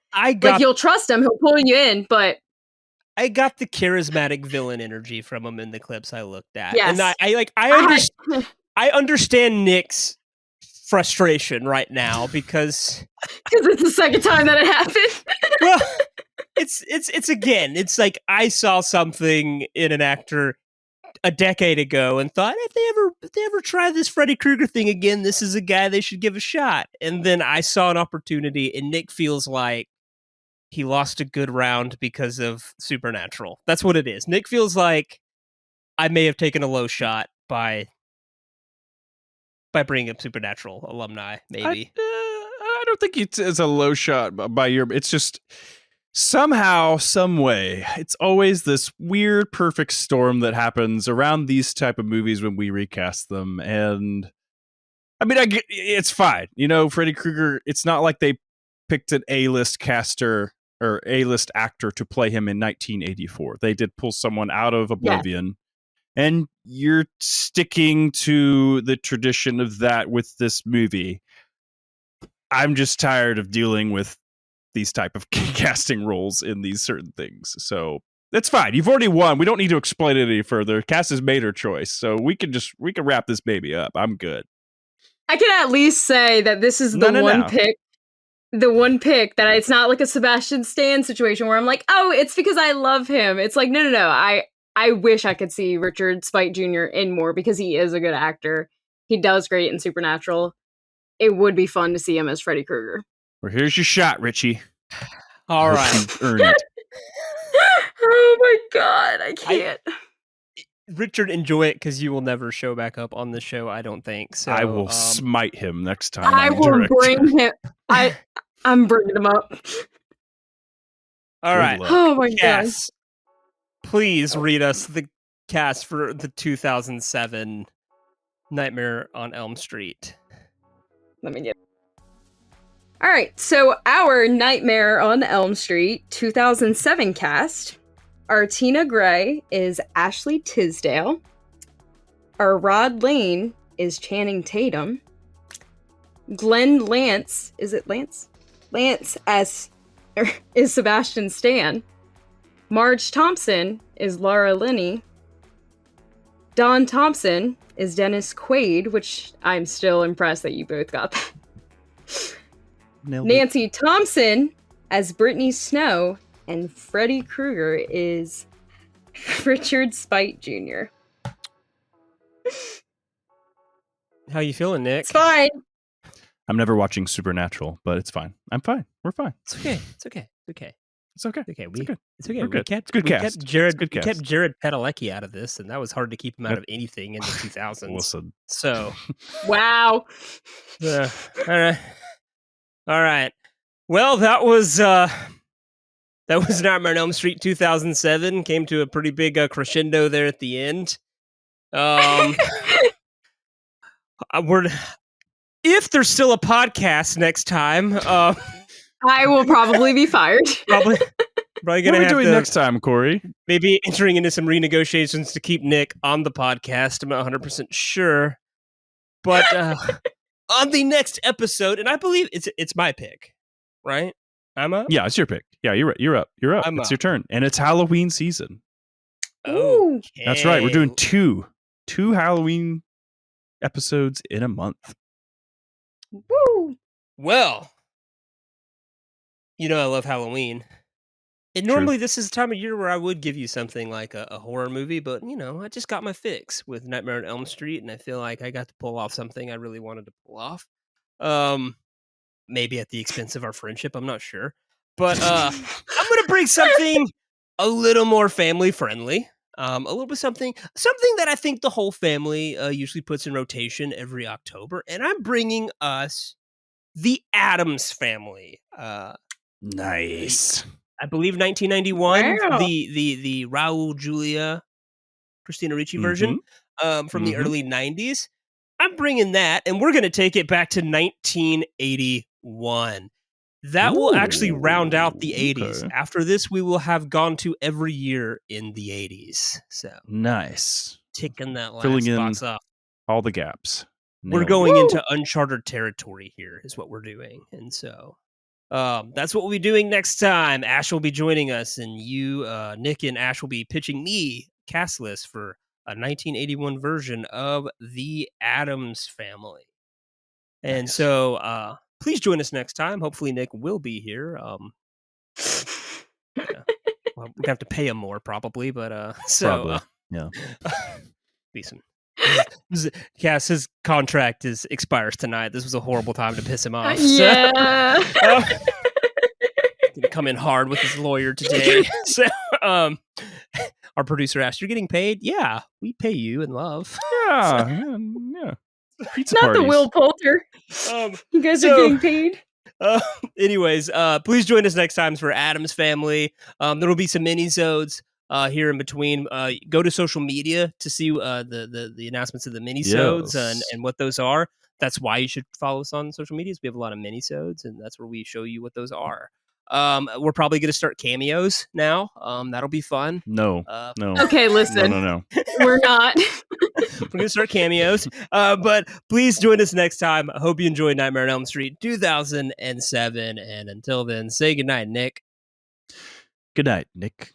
You'll trust him, he'll pull you in, but I got the charismatic villain energy from him in the clips I looked at. Yes. And I understand Nick's frustration right now because it's the second time that it happened. Well, it's again, it's like I saw something in an actor a decade ago and thought if they ever try this Freddy Krueger thing again, this is a guy they should give a shot. And then I saw an opportunity and Nick feels like he lost a good round because of Supernatural. That's what it is. Nick feels like I may have taken a low shot by bringing up Supernatural alumni, maybe. I don't think it's a low shot by your. It's just somehow, some way, it's always this weird, perfect storm that happens around these type of movies when we recast them. And I mean, it's fine. Freddy Krueger. It's not like they picked an A-list caster or A-list actor to play him in 1984. They did pull someone out of Oblivion. Yeah. And you're sticking to the tradition of that with this movie. I'm just tired of dealing with these type of casting roles in these certain things. So that's fine. You've already won. We don't need to explain it any further. Cass has made her choice. So we can wrap this baby up. I'm good. I can at least say that this is the one pick that it's not like a Sebastian Stan situation where I'm like, oh, it's because I love him. It's like, no. I wish I could see Richard Speight Jr. in more because he is a good actor. He does great in Supernatural. It would be fun to see him as Freddy Krueger. Well, here's your shot, Richie. All right. Earned it. Oh my God, I can't. Richard, enjoy it because you will never show back up on the show, I don't think. So I will smite him next time. I will bring him. I'm bringing him up. All right. Oh my God. Please read us the cast for the 2007 Nightmare on Elm Street. Let me get. All right, so our Nightmare on Elm Street 2007 cast. Our Tina Gray is Ashley Tisdale. Our Rod Lane is Channing Tatum. Glenn Lance, is it Lance? Lance is Sebastian Stan. Marge Thompson is Laura Linney. Don Thompson is Dennis Quaid, which I'm still impressed that you both got that. Nancy Thompson as Brittany Snow, and Freddy Krueger is Richard Speight Jr. How you feeling, Nick? It's fine. I'm never watching Supernatural, but it's fine. I'm fine. We're fine. It's okay. It's okay. It's okay. It's okay. It's okay. It's okay. We kept Jared Padalecki out of this, and that was hard to keep him out of anything in the 2000s. Listen. So, wow. All right. Well, that was Nightmare on Elm Street 2007. Came to a pretty big crescendo there at the end. If there's still a podcast next time, I will probably be fired. Probably What gonna are we have doing to next time, Cory? maybe entering into some renegotiations to keep Nick on the podcast. I'm not 100% sure, but on the next episode, and I believe it's my pick, right? I'm up. Yeah, it's your pick. Yeah, you're up. I'm it's up. your turn, and it's Halloween season. Okay. That's right. We're doing two Halloween episodes in a month. Woo! Well, I love Halloween. And normally this is the time of year where I would give you something like a horror movie, but I just got my fix with Nightmare on Elm Street, and I feel like I got to pull off something I really wanted to pull off. Maybe at the expense of our friendship, I'm not sure. But I'm gonna bring something a little more family friendly. A little bit something that I think the whole family usually puts in rotation every October, and I'm bringing us the Addams Family. Nice. I believe 1991, Wow. the Raul Julia, Christina Ricci version from the early 90s. I'm bringing that, and we're going to take it back to 1981. That will actually round out the 80s. Okay. After this, we will have gone to every year in the 80s. So Nice. ticking that last Filling in box off. all the gaps. We're Nailed it. going into uncharted territory here is what we're doing. And so that's what we'll be doing next time. Ash will be joining us, and you, Nick and Ash will be pitching me cast list for a 1981 version of the Addams Family. And so please join us next time. Hopefully Nick will be here. Well, we're gonna have to pay him more probably, but Probably. Yeah. Decent. Cass, his contract expires tonight. This was a horrible time to piss him off. Yeah. Gonna come in hard with his lawyer today. So our producer asked, "You're getting paid?" Yeah, we pay you in love. Yeah. Pizza Not parties. the Will Poulter. You guys are getting paid. Anyways, please join us next time for Addams Family. There will be some mini-sodes here in between. Go to social media to see the announcements of the mini-sodes and what those are. That's why you should follow us on social medias. We have a lot of mini-sodes, and that's where we show you what those are. We're probably going to start cameos now. That'll be fun. No. Okay, listen. No. We're not. We're going to start cameos. But please join us next time. I hope you enjoyed Nightmare on Elm Street 2007. And until then, say goodnight, Nick. Good night, Nick.